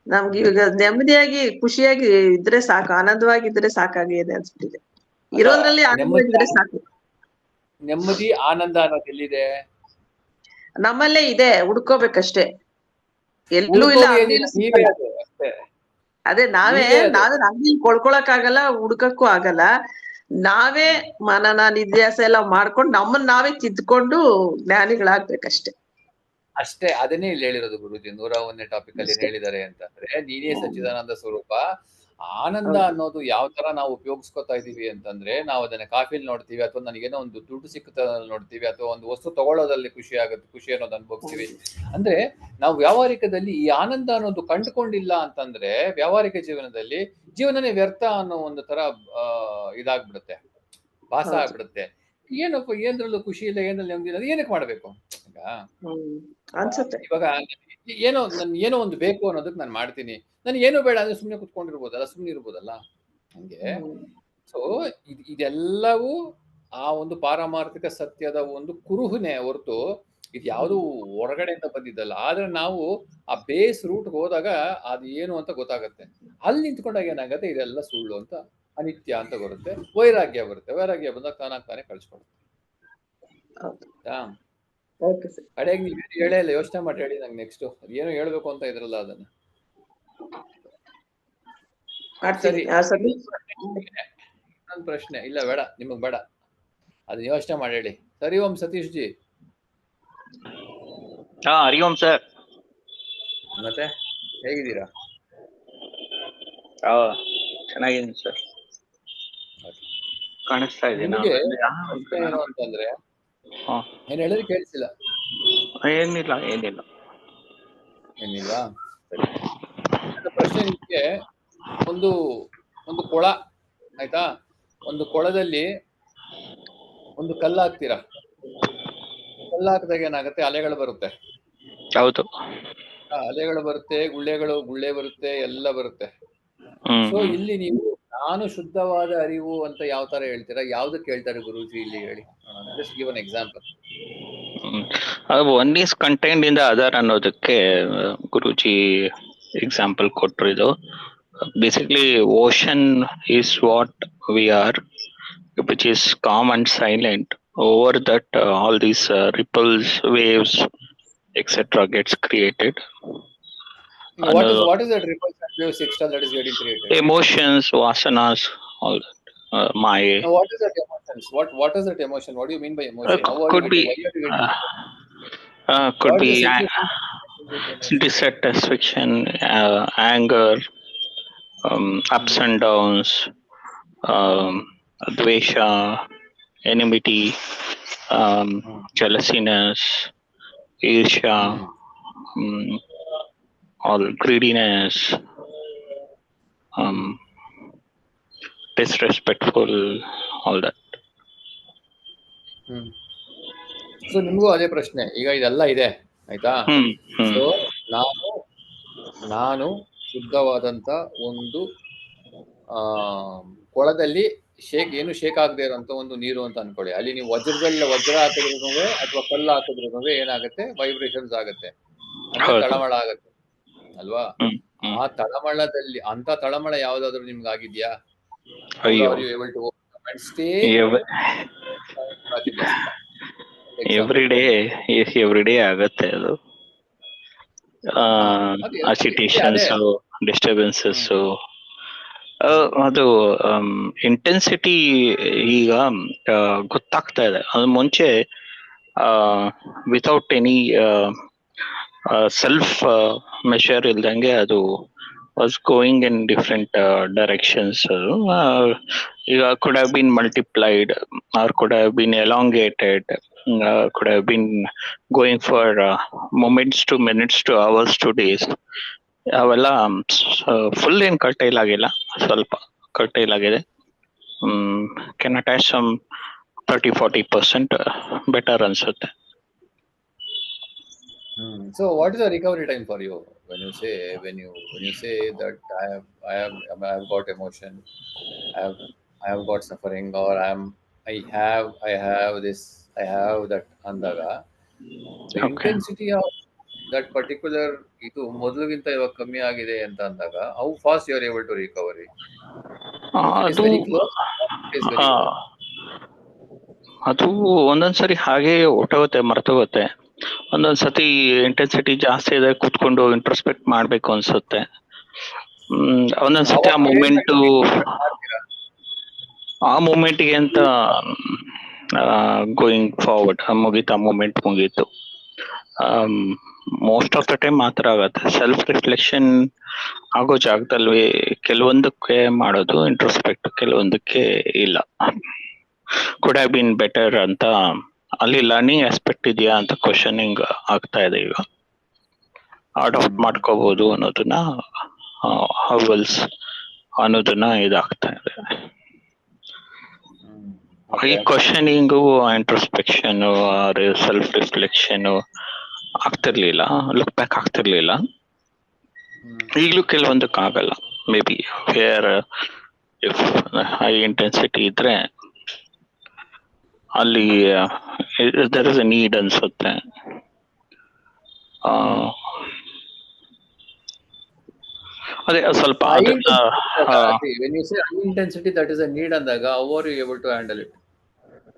ನಮ್ಗೆ ಈಗ ನೆಮ್ಮದಿಯಾಗಿ ಖುಷಿಯಾಗಿ ಇದ್ರೆ ಸಾಕು, ಆನಂದವಾಗಿದ್ರೆ ಸಾಕಾಗಿದೆ ಅನ್ಸ್ಬಿಟ್ಟಿದೆ. ಇರೋದ್ರಲ್ಲಿ ಆನಂದವಾಗಿದ್ರೆ ಸಾಕು. ನೆಮ್ಮದಿ ಆನಂದ ಅನ್ನೋದು ಎಲ್ಲಿದೆ? ನಮ್ಮಲ್ಲೇ ಇದೆ, ಹುಡ್ಕೋಬೇಕಷ್ಟೇ. ಎಲ್ಲೂ ಇಲ್ಲ. ಅದೇ ನಾವೇ ನಮ್ಗೆ ಕೊಳ್ಕೊಳಕ್ ಆಗಲ್ಲ, ಹುಡ್ಕಕ್ಕೂ ಆಗಲ್ಲ. ನಾವೇ ಮನನ ನಿಧ್ಯಾಸ ಎಲ್ಲ ಮಾಡ್ಕೊಂಡು ನಮ್ಮನ್ನ ನಾವೇ ತಿದ್ಕೊಂಡು ಜ್ಞಾನಿಗಳಾಗ್ಬೇಕಷ್ಟೇ. ಅಷ್ಟೇ, ಅದನ್ನೇ ಇಲ್ಲಿ ಹೇಳಿರೋದು ಗುರುಜಿ 101ನೇ ಟಾಪಿಕ್ ಅಲ್ಲಿ ಏನ್ ಹೇಳಿದ್ದಾರೆ ಅಂತಂದ್ರೆ, ನೀನೇ ಸಚ್ಚಿದಾನಂದ ಸ್ವರೂಪ. ಆನಂದ ಅನ್ನೋದು ಯಾವ ತರ ನಾವು ಉಪಯೋಗಿಸ್ಕೊತಾ ಇದೀವಿ ಅಂತಂದ್ರೆ, ನಾವು ಅದನ್ನ ಕಾಫಿಲ್ ನೋಡ್ತೀವಿ, ಅಥವಾ ನನಗೇನೋ ಒಂದು ದುಡ್ಡು ಸಿಕ್ಕುತ್ತ ನೋಡ್ತೀವಿ, ಅಥವಾ ಒಂದು ವಸ್ತು ತಗೊಳ್ಳೋದ್ರಲ್ಲಿ ಖುಷಿ ಅನ್ನೋದು ಅನ್ಭವಿಸ್ತೀವಿ. ಅಂದ್ರೆ ನಾವು ವ್ಯಾವಹಾರಿಕದಲ್ಲಿ ಈ ಆನಂದ ಅನ್ನೋದು ಕಂಡುಕೊಂಡಿಲ್ಲ ಅಂತಂದ್ರೆ, ವ್ಯಾವಹಾರಿಕ ಜೀವನನೇ ವ್ಯರ್ಥ ಅನ್ನೋ ಒಂದು ತರ ಇದಾಗ್ಬಿಡುತ್ತೆ, ಭಾಸ ಆಗ್ಬಿಡುತ್ತೆ. ಏನಪ್ಪ ಏನ್ರಲ್ಲೂ ಖುಷಿ ಇಲ್ಲ, ಏನ್ರಲ್ಲಿ ನೆಮ್ಮದಿ ಇಲ್ಲ, ಏನಕ್ಕೆ ಮಾಡ್ಬೇಕು? ಇವಾಗ ಏನೋ ಒಂದು ಬೇಕು ಅನ್ನೋದಕ್ಕೆ ನಾನು ಮಾಡ್ತೀನಿ, ನನಗೆ ಏನೋ ಬೇಡ ಅಂದ್ರೆ ಸುಮ್ಮನೆ ಕುತ್ಕೊಂಡಿರ್ಬೋದಲ್ಲ, ಸುಮ್ಮನೆ ಇರ್ಬೋದಲ್ಲ ಹಂಗೆ. ಸೊ ಇದೆಲ್ಲವೂ ಆ ಒಂದು ಪಾರಮಾರ್ಥಿಕ ಸತ್ಯದ ಒಂದು ಕುರುಹುನೆ ಹೊರತು ಇದು ಯಾವುದು ಹೊರಗಡೆಯಿಂದ ಬಂದಿದ್ದಲ್ಲ. ಆದ್ರೆ ನಾವು ಆ ಬೇಸ್ ರೂಟ್ಗೆ ಹೋದಾಗ ಅದು ಏನು ಅಂತ ಗೊತ್ತಾಗತ್ತೆ. ಅಲ್ಲಿ ನಿಂತ್ಕೊಂಡಾಗ ಏನಾಗತ್ತೆ, ಇದೆಲ್ಲ ಸುಳ್ಳು ಅಂತ, ಅನಿತ್ಯ ಅಂತ ಬರುತ್ತೆ, ವೈರಾಗ್ಯ ಬರುತ್ತೆ. ವೈರಾಗ್ಯ ಬಂದಾಗ ತಾನೇ ಕಳಿಸ್ಕೊಡುತ್ತೆ. ಕಡೆಗೆ ನೀವು ಹೇಳೇ ಇಲ್ಲ, ಯೋಚನೆ ಮಾಡಿ ಹೇಳಿ ನಂಗೆ. ನೆಕ್ಸ್ಟ್ ಏನೋ ಹೇಳ್ಬೇಕು ಅಂತ ಇದ್ರಲ್ಲ ಅದನ್ನ. ಸರಿ, ಇನ್ನೊಂದು ಪ್ರಶ್ನೆ. ಇಲ್ಲ ಬೇಡ, ನಿಮಗ್ ಬೇಡ, ಅದನ್ನ ಯೋಚನೆ ಮಾಡಿ ಹೇಳಿ. ಸರಿ ಓಂ ಸತೀಶ್ ಜಿ. ಹರಿ ಓಂ ಸರ್. ಮತ್ತೆ ಹೇಗಿದ್ದೀರಾ? ಚೆನ್ನಾಗಿದ್ದೀನಿ ಸರ್. ಕಾಣಿಸ್ತಾ ಇದೀನಿ. ಏನು ಅಂತಂದ್ರೆ ಏನ್ ಹೇಳಿದ್ರೆ ಕೇಳಿಸಿಲ್ಲ. ಏನಿಲ್ವಾ? ಸರಿ, ಪ್ರಶ್ನೆ ನಿಮ್ಗೆ, ಒಂದು ಕೊಳ ಆಯ್ತಾ, ಒಂದು ಕೊಳದಲ್ಲಿ ಒಂದು ಕಲ್ಲು ಹಾಕ್ತೀರಾ. ಕಲ್ಲು ಹಾಕಿದಾಗ ಏನಾಗುತ್ತೆ, ಅಲೆಗಳು ಬರುತ್ತೆ. ಹೌದು, ಅಲೆಗಳು ಬರುತ್ತೆ, ಗುಳ್ಳೆ ಬರುತ್ತೆ, ಎಲ್ಲ ಬರುತ್ತೆ. ಸೊ ಇಲ್ಲಿ ನೀವು ನಾನು ಶುದ್ಧವಾದ ಅರಿವು ಅಂತ ಯಾವ ತರ ಹೇಳ್ತೀರಾ? ಯಾವ್ದಕ್ಕೆ ಹೇಳ್ತಾರೆ ಗುರುಜಿ ಇಲ್ಲಿ ಹೇಳಿ? Just give an example. One is contained in the other ಅನ್ನೋದಕ್ಕೆ ಗುರುಜಿ ಎಕ್ಸಾಂಪಲ್ ಕೊಟ್ರು. ಇದು basically ocean is what we are, which is calm and silent. Over that all these ripples, waves, etc. gets created. What is that ripples and waves extra that is getting created? Emotions, vasanas, all that. Maya. What is that emotions? What is that emotion? What do you mean by emotion? Could be dissatisfaction, anger, ups and downs, dvesha, enmity, jealousiness, ಈರ್ಷ್ಯ, all greediness, disrespectful, all that. So ನಿಮಗೂ ಅದೇ ಪ್ರಶ್ನೆ, ಈಗ ಇದೆಲ್ಲ ಇದೆ ಆಯ್ತಾ. ಸೊ ನಾನು ಶುದ್ಧವಾದಂತ ಒಂದು ಕೊಳದಲ್ಲಿ ಏನು ಶೇಕ್ ಆಗದೆ ಇರೋಂತ ಒಂದು ನೀರು ಅಂತ ಅನ್ಕೊಳ್ಳಿ. ಅಲ್ಲಿ ನೀವು ವಜ್ರ ಹಾಕಿದ್ರು ಅಥವಾ ಕಲ್ಲು ಹಾಕಿದ್ರು ಏನಾಗುತ್ತೆ, ವೈಬ್ರೇಷನ್ಸ್ ಆಗುತ್ತೆ, ಅಂದ್ರೆ ತಳಮಳ ಆಗುತ್ತೆ ಅಲ್ವಾ. ಆ ತಳಮಳದಲ್ಲಿ ಅಂತ ತಳಮಳ ಯಾವ್ದಾದ್ರು ನಿಮ್ಗೆ ಆಗಿದ್ಯಾ? ಎವ್ರಿ ಡೇ ಆಗತ್ತೆ ಅದು. ಅಜಿಟೇಷನ್ಸ್, ಡಿಸ್ಟರ್ಬೆನ್ಸಸ್, ಅದು ಇಂಟೆನ್ಸಿಟಿ ಈಗ ಗೊತ್ತಾಗ್ತಾ ಇದೆ. ಅದು ಮುಂಚೆ ವಿತೌಟ್ ಎನಿ ಸೆಲ್ಫ್ ಮೆಷರ್ ಇಲ್ದಂಗೆ ಅದು was going in different directions. ಈಗ could have been multiplied or could have been elongated, could have been going for moments to minutes to hours to days. ಅವೆಲ್ಲ ಫುಲ್ ಏನ್ ಕರ್ಟೈಲ್ ಆಗಿಲ್ಲ, ಸ್ವಲ್ಪ ಕರ್ಟೈಲ್ ಆಗಿದೆ. ಕ್ಯಾನ್ ಅಟ್ಯಾಚ್ ಸಮ್ 30-40% ಬೆಟರ್ ಅನ್ಸುತ್ತೆ. So what is the recovery time for you when you say that I have got emotion, I have got suffering, or I have this, I have that andaga, the intensity of that particular ಇದು ಮೊದಲಿಗಿಂತ ಇವಾಗ ಕಮ್ಮಿ ಆಗಿದೆ ಅಂತ ಅಂದಾಗ how fast you are able to recovery? ಅದು ಒಂದೊಂದ್ಸರಿ ಹಾಗೆ ಹೊಟ್ಟೋಗುತ್ತೆ, ಮರ್ತೋಗುತ್ತೆ. ಒಂದೊಂದ್ಸತಿ ಇಂಟೆನ್ಸಿಟಿ ಜಾಸ್ತಿ ಇದೆ, ಕೂತ್ಕೊಂಡು ಇಂಟ್ರೋಸ್ಪೆಕ್ಟ್ ಮಾಡ್ಬೇಕು ಅನ್ಸುತ್ತೆ. ಒಂದೊಂದ್ಸತಿ ಆ ಮೂಮೆಂಟ್ಗೆ ಅಂತ ಗೋಯಿಂಗ್ ಫಾರ್ವರ್ಡ್ ಮುಗೀತು, ಆ ಮೂಮೆಂಟ್ ಮುಗೀತು. ಮೋಸ್ಟ್ ಆಫ್ ದ ಟೈಮ್ ಮಾತ್ರ ಆಗತ್ತೆ. ಸೆಲ್ಫ್ ರಿಫ್ಲೆಕ್ಷನ್ ಆಗೋ ಜಾಗದಲ್ಲಿ ಕೆಲವೊಂದಕ್ಕೆ ಮಾಡೋದು ಇಂಟ್ರೋಸ್ಪೆಕ್ಟ್, ಕೆಲವೊಂದಕ್ಕೆ ಇಲ್ಲ. ಕುಡ್ ಹ್ಯಾವ್ ಬೀನ್ ಬೆಟರ್ ಅಂತ ಅಲ್ಲಿ ಲರ್ನಿಂಗ್ ಆಸ್ಪೆಕ್ಟ್ ಇದೆಯಾ ಅಂತ ಕ್ವಶನಿಂಗ್ ಆಗ್ತಾ ಇದೆ. ಈಗ ಅಡಾಪ್ಟ್ ಮಾಡ್ಕೋಬಹುದು ಅನ್ನೋದನ್ನ, ಹೌಲ್ಸ್ ಅನ್ನೋದನ್ನ ಇದಾಗ್ತಾ ಇದೆ. ಈ ಕ್ವಶನಿಂಗು, ಇಂಟ್ರೋಸ್ಪೆಕ್ಷನ್, ಸೆಲ್ಫ್ ರಿಫ್ಲೆಕ್ಷನ್ ಆಗ್ತಿರ್ಲಿಲ್ಲ, ಲುಕ್ ಬ್ಯಾಕ್ ಆಗ್ತಿರ್ಲಿಲ್ಲ. ಈಗಲೂ ಕೆಲವೊಂದಕ್ಕೆ ಆಗಲ್ಲ. Maybe where if high intensity ಇದ್ರೆ ಅಲ್ಲಿ there is a need ಅನ್ಸುತ್ತೆ. ಅದೇ ಸ್ವಲ್ಪ when you say high intensity, that is a need ಅಂದಾಗ how are you able to handle it,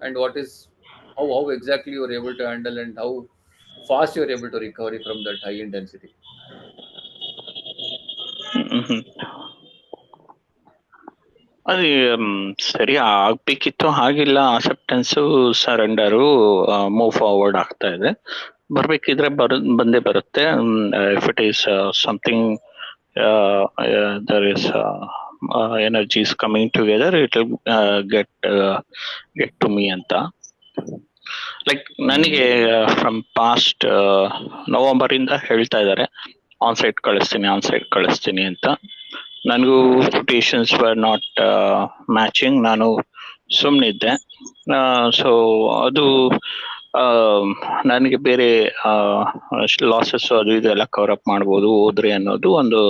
and what is how exactly you are able to handle, and how fast you are able to recover from that high intensity? ಅದೇ ಸರಿ ಆಗ್ಬೇಕಿತ್ತು, ಹಾಗಿಲ್ಲ. ಅಕ್ಸೆಪ್ಟೆನ್ಸು, ಸರೆಂಡರು, ಮೂವ್ ಫಾರ್ವರ್ಡ್ ಆಗ್ತಾ ಇದೆ. ಬರ್ಬೇಕಿದ್ರೆ ಬಂದೇ ಬರುತ್ತೆ. If it is something there is energies coming together, it will get to me ಅಂತ. ಲೈಕ್ ನನಗೆ ಫ್ರಮ್ ಪಾಸ್ಟ್ ನವೆಂಬರ್ ಇಂದ ಹೇಳ್ತಾ ಇದ್ದಾರೆ ಆನ್ ಸೈಟ್ ಕಳಿಸ್ತೀನಿ ಅಂತ. ನನಗೂ ಕೊಟೇಶನ್ಸ್ ವರ್ ನಾಟ್ ಮ್ಯಾಚಿಂಗ್. ನಾನು ಸುಮ್ಮನಿದ್ದೆ. ಸೊ ಅದು ನನಗೆ ಬೇರೆ ಲಾಸಸ್ ಅದು ಇದೆಲ್ಲ ಕವರ್ ಅಪ್ ಮಾಡ್ಬೋದು ಹೋದ್ರೆ ಅನ್ನೋದು ಒಂದು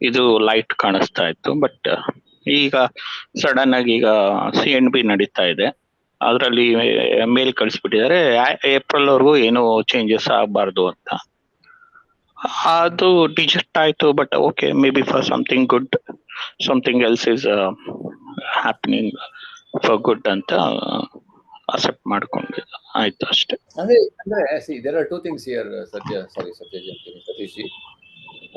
ಇದು ಲೈಟ್ ಕಾಣಿಸ್ತಾ ಇತ್ತು. ಬಟ್ ಈಗ ಸಡನ್ ಆಗಿ ಈಗ CNB ನಡೀತಾ ಇದೆ, ಅದರಲ್ಲಿ ಮೇಲ್ ಕಳಿಸ್ಬಿಟ್ಟಿದ್ದಾರೆ ಏಪ್ರಿಲ್ ವರ್ಗೂ ಏನು ಚೇಂಜಸ್ ಆಗಬಾರ್ದು ಅಂತ. ಅದು ಡಿಜೆಕ್ಟ್ ಆಯ್ತು. But okay, may be for something good, something else is happening for good ಅಂತ ಅಕ್ಸೆಪ್ಟ್ ಮಾಡ್ಕೊಂಡಿದ್ದ ಆಯ್ತು ಅಷ್ಟೇ. ಅಂದ್ರೆ there are two things here, Satish G.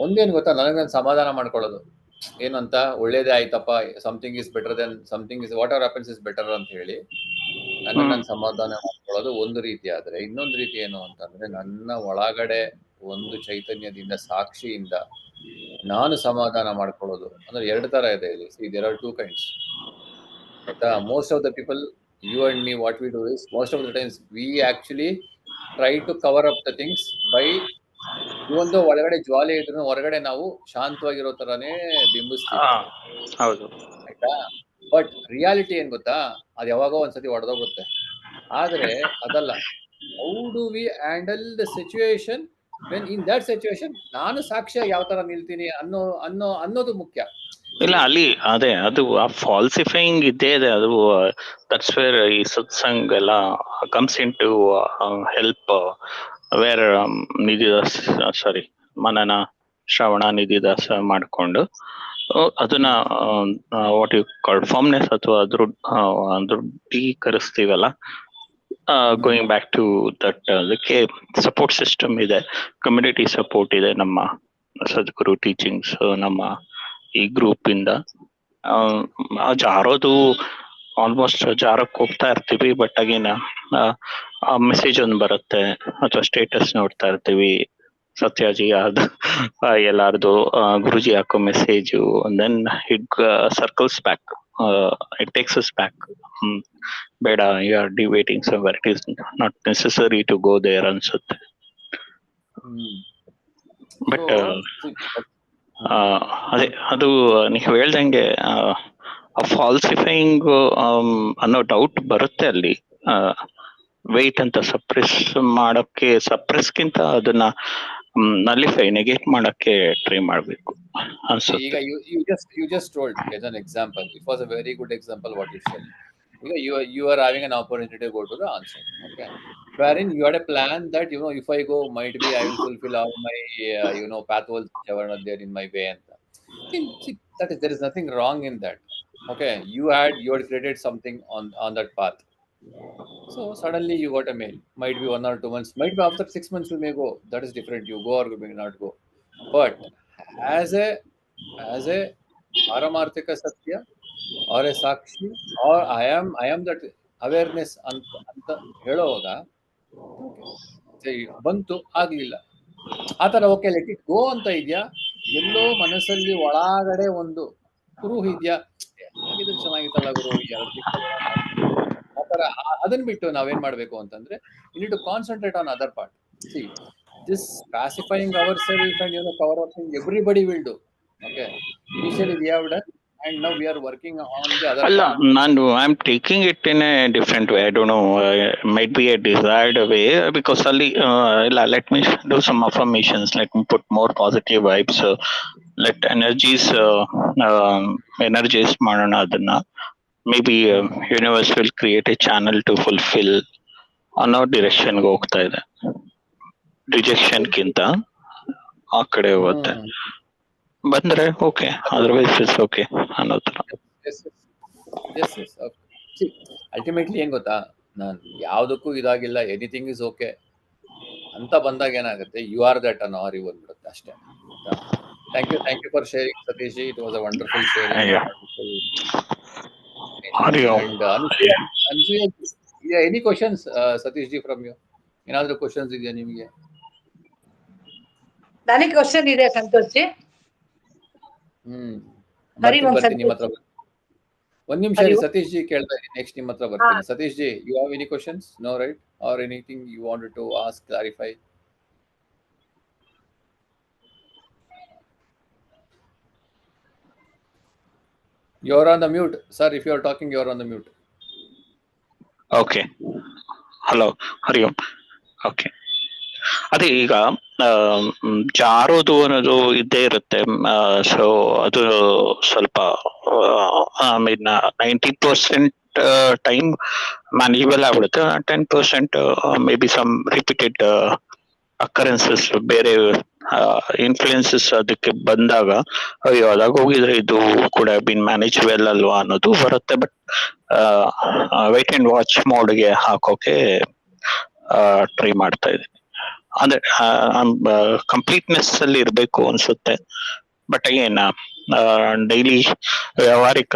ಒಂದೇನು ಗೊತ್ತಾ, ನನಗೆ ನಾನು ಸಮಾಧಾನ ಮಾಡ್ಕೊಳ್ಳೋದು ಏನು ಅಂತ, ಒಳ್ಳೇದೇ ಆಯ್ತಪ್ಪ, something is better than something is whatever happens is better ಅಂತ ಹೇಳಿ ನನಗೆ ನಾನು ಸಮಾಧಾನ ಮಾಡ್ಕೊಳ್ಳೋದು ಒಂದು ರೀತಿ. ಆದ್ರೆ ಇನ್ನೊಂದು ರೀತಿ ಏನು ಅಂತಂದ್ರೆ, ನನ್ನ ಒಳಗಡೆ ಒಂದು ಚೈತನ್ಯದಿಂದ, ಸಾಕ್ಷಿಯಿಂದ ನಾನು ಸಮಾಧಾನ ಮಾಡ್ಕೊಳ್ಳೋದು. ಅಂದ್ರೆ ಎರಡು ತರ ಇದೆ ಇಲ್ಲಿ. there are two kinds. ಆಯ್ತಾ? Most of the people, you and me, what we do is most of the times we actually try to cover up the things by ಒಂದು ಒಳಗಡೆ ಜ್ವಾಲೆ ಇದ್ರೂ ಹೊರಗಡೆ ನಾವು ಶಾಂತವಾಗಿರೋ ತರಾನೇ ಬಿಂಬಿಸ್ತೀವಿ, ಹೌದು. ಆಯ್ತಾ. ಬಟ್ ರಿಯಾಲಿಟಿ ಏನ್ ಗೊತ್ತಾ, ಅದ್ ಯಾವಾಗೋ ಒಂದ್ಸತಿ ಹೊಡೆದೋಗುತ್ತೆ. ಆದ್ರೆ ಅದಲ್ಲ, how do we handle the situation when in that situation ನಾನು ಸಾಕ್ಷ್ಯ ಯಾವ ತರ ನಿಲ್ತೀನಿ ಅನ್ನೋದು ಮುಖ್ಯ. ಇಲ್ಲ ಅಲ್ಲಿ ಅದೇ ಅದು ಆ ಫಾಲ್ಸಿಫೈಯಿಂಗ್ ಇದ್ದೇ ಇದೆ. ಅದು ದಟ್ಸ್ ವೇರ್ ಈ ಸತ್ಸಂಗ್ ಎಲ್ಲ comes in to help, where ನಿಧಿದಾಸ್ ಸಾರಿ ಮನನ ಶ್ರವಣ ನಿಧಿದಾಸ ಮಾಡಿಕೊಂಡು ಅದನ್ನ ವಾಟ್ ಯು ಕಾಲ್ ಫಾರ್ಮ್ನೆಸ್ ಅಥವಾ ದೃಢೀಕರಿಸ್ತೀವಲ್ಲ. ಗೋಯಿಂಗ್ ಬ್ಯಾಕ್ ಟು ದಟ್, ಅದಕ್ಕೆ ಸಪೋರ್ಟ್ ಸಿಸ್ಟಮ್ ಇದೆ, ಕಮ್ಯುನಿಟಿ ಸಪೋರ್ಟ್ ಇದೆ, ನಮ್ಮ ಸದ್ಗುರು ಟೀಚಿಂಗ್ಸ್, ನಮ್ಮ ಈ ಗ್ರೂಪ್ ಇಂದ ಜಾರೋದು ಆಲ್ಮೋಸ್ಟ್ ಜಾರಕ್ಕೆ ಹೋಗ್ತಾ ಇರ್ತೀವಿ. ಬಟ್ ಅಗೇನ್ ಮೆಸೇಜ್ ಒಂದು ಬರುತ್ತೆ ಅಥವಾ ಸ್ಟೇಟಸ್ ನೋಡ್ತಾ ಇರ್ತೀವಿ, ಸತ್ಯಾಜಿ ಅದು ಎಲ್ಲಾರ್ದು ಗುರುಜಿ ಹಾಕೋ message, then it circles back, it takes us back. ಬೇಡ, you are debating somewhere, it is not necessary to go there ಅನ್ಸುತ್ತೆ. ಬಟ್ ಅದೇ ಅದು ನೀವು ಹೇಳ್ದಂಗೆ ಫಾಲ್ಸಿಫೈಯಿಂಗ್ ಅನ್ನೋ ಡೌಟ್ ಬರುತ್ತೆ ಅಲ್ಲಿ. ವೆಯ್ಟ್ ಅಂತ ಸಪ್ರೆಸ್ ಮಾಡಕ್ಕೆ, ಸಪ್ರೆಸ್ಗಿಂತ ಅದನ್ನ ನಲಿಫೈ, ನೆಗೆಟ್ ಮಾಡಕ್ಕೆ ಟ್ರೈ ಮಾಡ್ಬೇಕು ಅನ್ಸುತ್ತೆ. ಈಗ you just told as an example, it was a very good example what you said. You are having an opportunity to go to the answer, okay, wherein you had a plan that if I go, might be I will fulfill all my pathways whichever are there in my way. And see, there is nothing wrong in that, okay. You had created something on that path. So suddenly you got a mail, might be 1 or 2 months, might be after 6 months you may go, that is different, you go or you may not go. But as a Paramarthika Satya or a Sakshi, or I am that awareness ಅಂತ ಹೇಳೋವಾಗ ಬಂತು, ಆಗ್ಲಿಲ್ಲ, ಆತರ ಓಕೆ ಲೆಟ್ ಇಟ್ ಗೋ ಅಂತ ಇದೆಯಾ, ಎಲ್ಲೋ ಮನಸ್ಸಲ್ಲಿ ಒಳಗಡೆ ಒಂದು ಕುರುಹು ಇದೆಯಾ, ಹಾಗಿದ್ರೆ ಚೆನ್ನಾಗಿತ್ತಲ್ಲ ಗುರು, ಆತರ ಅದನ್ನ ಬಿಟ್ಟು ನಾವೇನ್ ಮಾಡ್ಬೇಕು ಅಂತಂದ್ರೆ, you need to concentrate on other part. See, this pacifying ourselves and cover up thing everybody will do, okay. Initially we have done, and now we are working on the other ಅಲ್ಲ, part. ನಾನು I am taking it in a different way. I don't know, might be a desired way, because ಅಲ್ಲಿ ಇಲ್ಲ, let me do some affirmations, let me put more positive vibes, let energise ಮಾಡೋಣ ಅದನ್ನ. Maybe universe will create a channel to fulfil ಅನ್ನೋ ಡಿರೆಕ್ಷನ್ಗೆ ಹೋಗ್ತಾ ಇದೆ. ರಿಜೆಕ್ಷನ್ಗಿಂತ ಆ ಕಡೆ ಹೋಗುತ್ತೆ. ಬಂದ್ರೆ ಓಕೆ, ಅದರ್ವೈಸ್ ಇಟ್ಸ್ ಓಕೆ ಅನ್ನೋ ತರ. Yes. See, ultimately ಏನ್ ಗೊತ್ತಾ, ನಾನು ಯಾವ್ದಕ್ಕೂ ಇದಾಗಿಲ್ಲ, ಎನಿಥಿಂಗ್ ಇಸ್ ಓಕೆ ಅಂತ ಬಂದಾಗ ಏನಾಗುತ್ತೆ, ಯು ಆರ್ ದಟ್ ಅನ್ನೋ ಅರಿವು ಬಂದ್ಬಿಡುತ್ತೆ ಅಷ್ಟೇ. Thank you for sharing Satish ji, it was a wonderful sharing. Any questions Satish ji from you? ಏನಾದ್ರೂ ಕ್ವಶನ್ಸ್ ಇದೆಯಾ ನಿಮಗೆ? ನನಗೆ ಕ್ವಶನ್ ಇದೆ ಸಂತೋಷ್ ಜಿ. ಬರ್ತೀನಿ ನಿಮ್ಮ ಹತ್ರ. ಒಂದ್ ನಿಮಿಷ ಸತೀಶ್ ಜಿ ಕೇಳ್ತಾ ಇದ್ದೀನಿ, ನೆಕ್ಸ್ಟ್ ನಿಮ್ಮ ಹತ್ರ ಬರ್ತೀನಿ. Satish ji, you have any questions? No right? Or anything you wanted to ask, clarify? You are on the mute, sir. If you are talking, you are on the mute. Okay, hello, Hari Om. Okay, ಅದೇ ಈಗ ಜಾರೋದು ಅನ್ನೋದು ಇದ್ದೇ ಇರುತ್ತೆ. ಸೊ ಅದು ಸ್ವಲ್ಪ ಐ ಮೀನ್ 90% ಟೈಮ್ ಮ್ಯಾನೇಜಬಲ್ ಆಗ್ಬಿಡುತ್ತೆ. 10% ಮೇ ಬಿ ಸಮ್ ರಿಪೀಟೆಡ್ ಅಕರೆನ್ಸಸ್, ಬೇರೆ ಇನ್ಫ್ಲೂಯೆನ್ಸಸ್ ಅದಕ್ಕೆ ಬಂದಾಗ, ಅಯ್ಯೋ ಅದಾಗ ಹೋಗಿದ್ರೆ ಇದು ಕೂಡ ಬಿನ್ ಮ್ಯಾನೇಜ್ ವೆಲ್ ಅಲ್ವಾ ಅನ್ನೋದು ಬರುತ್ತೆ. ಬಟ್ ವೇಟ್ ಅಂಡ್ ವಾಚ್ ಮೋಡ್ಗೆ ಹಾಕೋಕೆ ಟ್ರೈ ಮಾಡ್ತಾ ಇದ್ದೀನಿ. ಅಂದ್ರೆ ಕಂಪ್ಲೀಟ್ನೆಸ್ ಅಲ್ಲಿ ಇರ್ಬೇಕು ಅನ್ಸುತ್ತೆ. ಬಟ್ ಅಗೇನ್ ಡೈಲಿ ವ್ಯಾವಹಾರಿಕ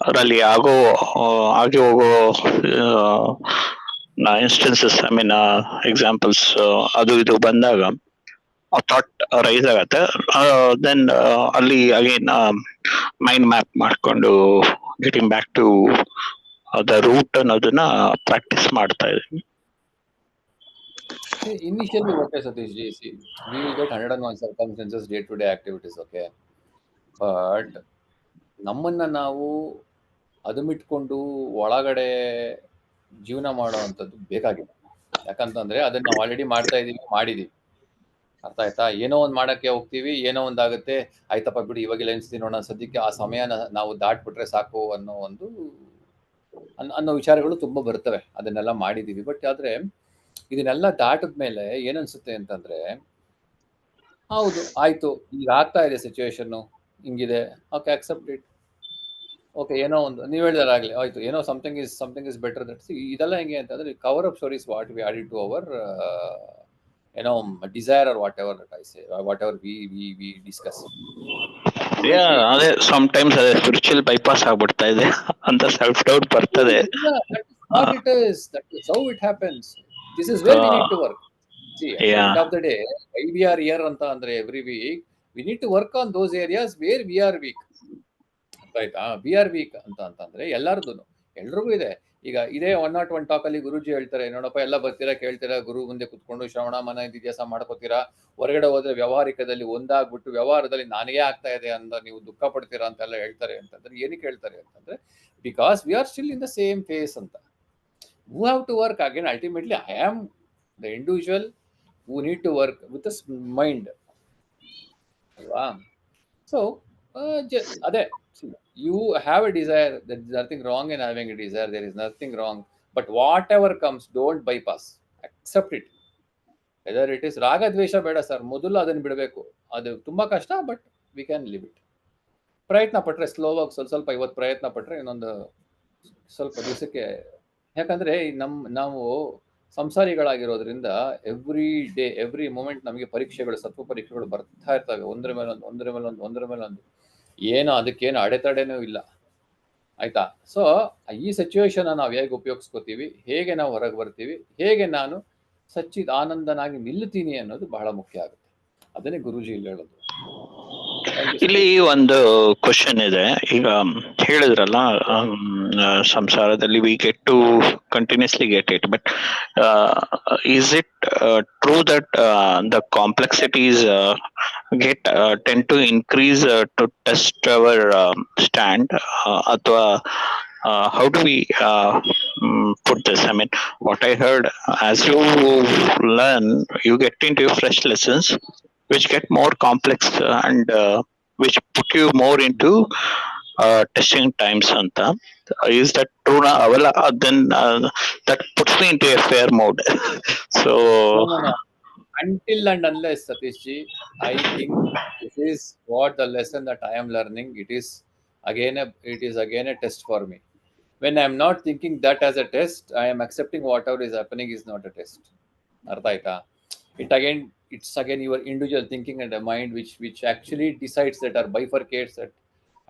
ಅದರಲ್ಲಿ ಆಗಿ ಹೋಗೋ ಇನ್ಸ್ಟೆನ್ಸಸ್, ಐ ಮೀನ್ ಎಕ್ಸಾಂಪಲ್ಸ್, ಅದು ಇದು ಬಂದಾಗ ಥಾಟ್ ರೈಸ್ ಆಗತ್ತೆ. ದೆನ್ ಅಲ್ಲಿ ಅಗೇನ್ ಮೈಂಡ್ ಮ್ಯಾಪ್ ಮಾಡ್ಕೊಂಡು getting back to the root ಅನ್ನೋದನ್ನ ಪ್ರಾಕ್ಟೀಸ್ ಮಾಡ್ತಾ ಇದ್ದೀನಿ. Initially, okay, Satish ji, see, we will get 101 circumstances, day-to-day activities, okay? But ನಮ್ಮನ್ನ ನಾವು ಅದುಮಿಟ್ಕೊಂಡು ಒಳಗಡೆ ಜೀವನ ಮಾಡೋವಂಥದ್ದು ಬೇಕಾಗಿಲ್ಲ. ಯಾಕಂತಂದ್ರೆ ಅದನ್ನ ನಾವು ಆಲ್ರೆಡಿ ಮಾಡಿದೀವಿ. ಅರ್ಥ ಆಯ್ತಾ? ಏನೋ ಒಂದು ಮಾಡಕ್ಕೆ ಹೋಗ್ತೀವಿ, ಏನೋ ಒಂದಾಗುತ್ತೆ, ಆಯ್ತಪ್ಪ ಬಿಡು ಇವಾಗೆಲ್ಲ ಎಣಿಸ್ತೀನಿ ನೋಡೋಣ, ಸದ್ಯಕ್ಕೆ ಆ ಸಮಯನ ನಾವು ದಾಟ್ಬಿಟ್ರೆ ಸಾಕು ಅನ್ನೋ ವಿಚಾರಗಳು ತುಂಬಾ ಬರ್ತವೆ. ಅದನ್ನೆಲ್ಲ ಮಾಡಿದೀವಿ. ಬಟ್ ಆದ್ರೆ ಇದನ್ನೆಲ್ಲ ದಾಟದ್ಮೇಲೆ ಏನನ್ಸುತ್ತೆ ಅಂತಂದ್ರೆ, ಹೌದು ಆಯ್ತು, ಈಗ ಆಗ್ತಾ ಇದೆ ಸಿಚುವೇಶನ್, ಹಿಂಗಿದೆ, ಓಕೆ ಅಕ್ಸೆಪ್ಟ್ ಇಟ್. ಓಕೆ, ಏನೋ ಒಂದು ನೀವು ಹೇಳಿದಾರಾಗ್ಲಿ, ಆಯ್ತು, ಏನೋ ಸಮಥಿಂಗ್ ಇಸ್ ಬೆಟರ್ ದಟ್. ಇದೆಲ್ಲ ಹೆಂಗೆ ಅಂತಂದ್ರೆ, cover up stories what we added to our desire or whatever that I say, or whatever we discuss. ಅದೇ sometimes ಅದೇ ಸ್ಪಿರಿಚುವಲ್ ಬೈಪಾಸ್ ಆಗ್ಬಿಡ್ತಾ ಇದೆ ಅಂತ ಸೆಲ್ಫ್ ಡೌಟ್ ಬರ್ತದೆ. What it is, that is how it happens. This is where we need to work. See, at the end of the day, why we are here anta andre every week, we need to work on those areas where we are weak. Right? We are weak ಅಂತಂದ್ರೆ ಎಲ್ರಿಗೂ ಇದೆ. ಈಗ ಇದೇ 101 ಟಾಕ್ ಅಲ್ಲಿ ಗುರುಜಿ ಹೇಳ್ತಾರೆ, ನೋಡಪ್ಪ ಎಲ್ಲ ಬರ್ತೀರಾ, ಕೇಳ್ತೀರಾ, ಗುರು ಮುಂದೆ ಕುತ್ಕೊಂಡು ಶ್ರವಣ ಮನ ಇತಿಹಾಸ ಮಾಡ್ಕೋತೀರಾ, ಹೊರಗಡೆ ಹೋದ್ರೆ ವ್ಯವಹಾರಿಕದಲ್ಲಿ ಒಂದಾಗ್ಬಿಟ್ಟು ವ್ಯವಹಾರದಲ್ಲಿ ನನಗೇ ಆಗ್ತಾ ಇದೆ ಅಂತ ನೀವು ದುಃಖ ಪಡ್ತೀರಾ ಅಂತೆಲ್ಲ ಹೇಳ್ತಾರೆ. ಅಂತಂದ್ರೆ ಏನಕ್ಕೆ ಹೇಳ್ತಾರೆ ಅಂತಂದ್ರೆ, because we are still in the same phase ಅಂತ. who have to work again. Ultimately, I am the individual who need to work with this mind. So, ಅದೇ, you have a desire. There is nothing wrong in having a desire. There is nothing wrong. But whatever comes, don't bypass. Accept it. Whether it is raga dvesha beda sir, ಮೊದಲು ಅದನ್ನ ಬಿಡಬೇಕು. ಅದು ತುಂಬಾ ಕಷ್ಟ, but we can live it. ಪ್ರಯತ್ನ ಪಟ್ರೆ ಸ್ಲೋ ಆಗಿ ಸ್ವಲ್ಪ ಇವತ್ತು ಪ್ರಯತ್ನ ಪಟ್ರೆ ಇನ್ನೊಂದು ಸ್ವಲ್ಪ ದಿವಸಕ್ಕೆ. ಯಾಕಂದ್ರೆ ನಾವು ಸಂಸಾರಿಗಳಾಗಿರೋದ್ರಿಂದ ಎವ್ರಿ ಡೇ ಎವ್ರಿ ಮೂಮೆಂಟ್ ನಮಗೆ ಪರೀಕ್ಷೆಗಳು, ಸತ್ವ ಪರೀಕ್ಷೆಗಳು ಬರ್ತಾ ಇರ್ತವೆ, ಒಂದ್ರ ಮೇಲೆ ಒಂದು. ಏನೋ ಅದಕ್ಕೇನು ಅಡೆತಡೆನೂ ಇಲ್ಲ, ಆಯ್ತಾ? ಸೊ ಈ ಸಿಚುವೇಶನ್ ನಾವು ಹೇಗೆ ಉಪಯೋಗಿಸ್ಕೋತೀವಿ, ಹೇಗೆ ನಾವು ಹೊರಗೆ ಬರ್ತೀವಿ, ಹೇಗೆ ನಾನು ಸಚ್ಚಿದ ಆನಂದನಾಗಿ ನಿಲ್ಲುತ್ತೀನಿ ಅನ್ನೋದು ಬಹಳ ಮುಖ್ಯ ಆಗುತ್ತೆ. ಅದನ್ನೇ ಗುರೂಜಿ ಇಲ್ಲಿ ಹೇಳೋದು. ಇಲ್ಲಿ ಒಂದು ಕ್ವಶನ್ ಇದೆ. ಈಗ ಹೇಳಿದ್ರಲ್ಲ, ಸಂಸಾರದಲ್ಲಿ we get to continuously get it, but is it true that the complexities tend to increase to test our stand, ಅಥವಾ how do we put this? I mean, what I heard, as you learn, you get into fresh lessons which get more complex and which put you more into testing times anta. Is that true? Then that puts me into a fair mode. So no. Until and unless, Satish ji, I think this is what the lesson that I am learning. It is again a test for me. When I am not thinking that as a test, I am accepting whatever is happening is not a test. Artha aita? It's again your individual thinking and a mind which actually decides that, or bifurcates that,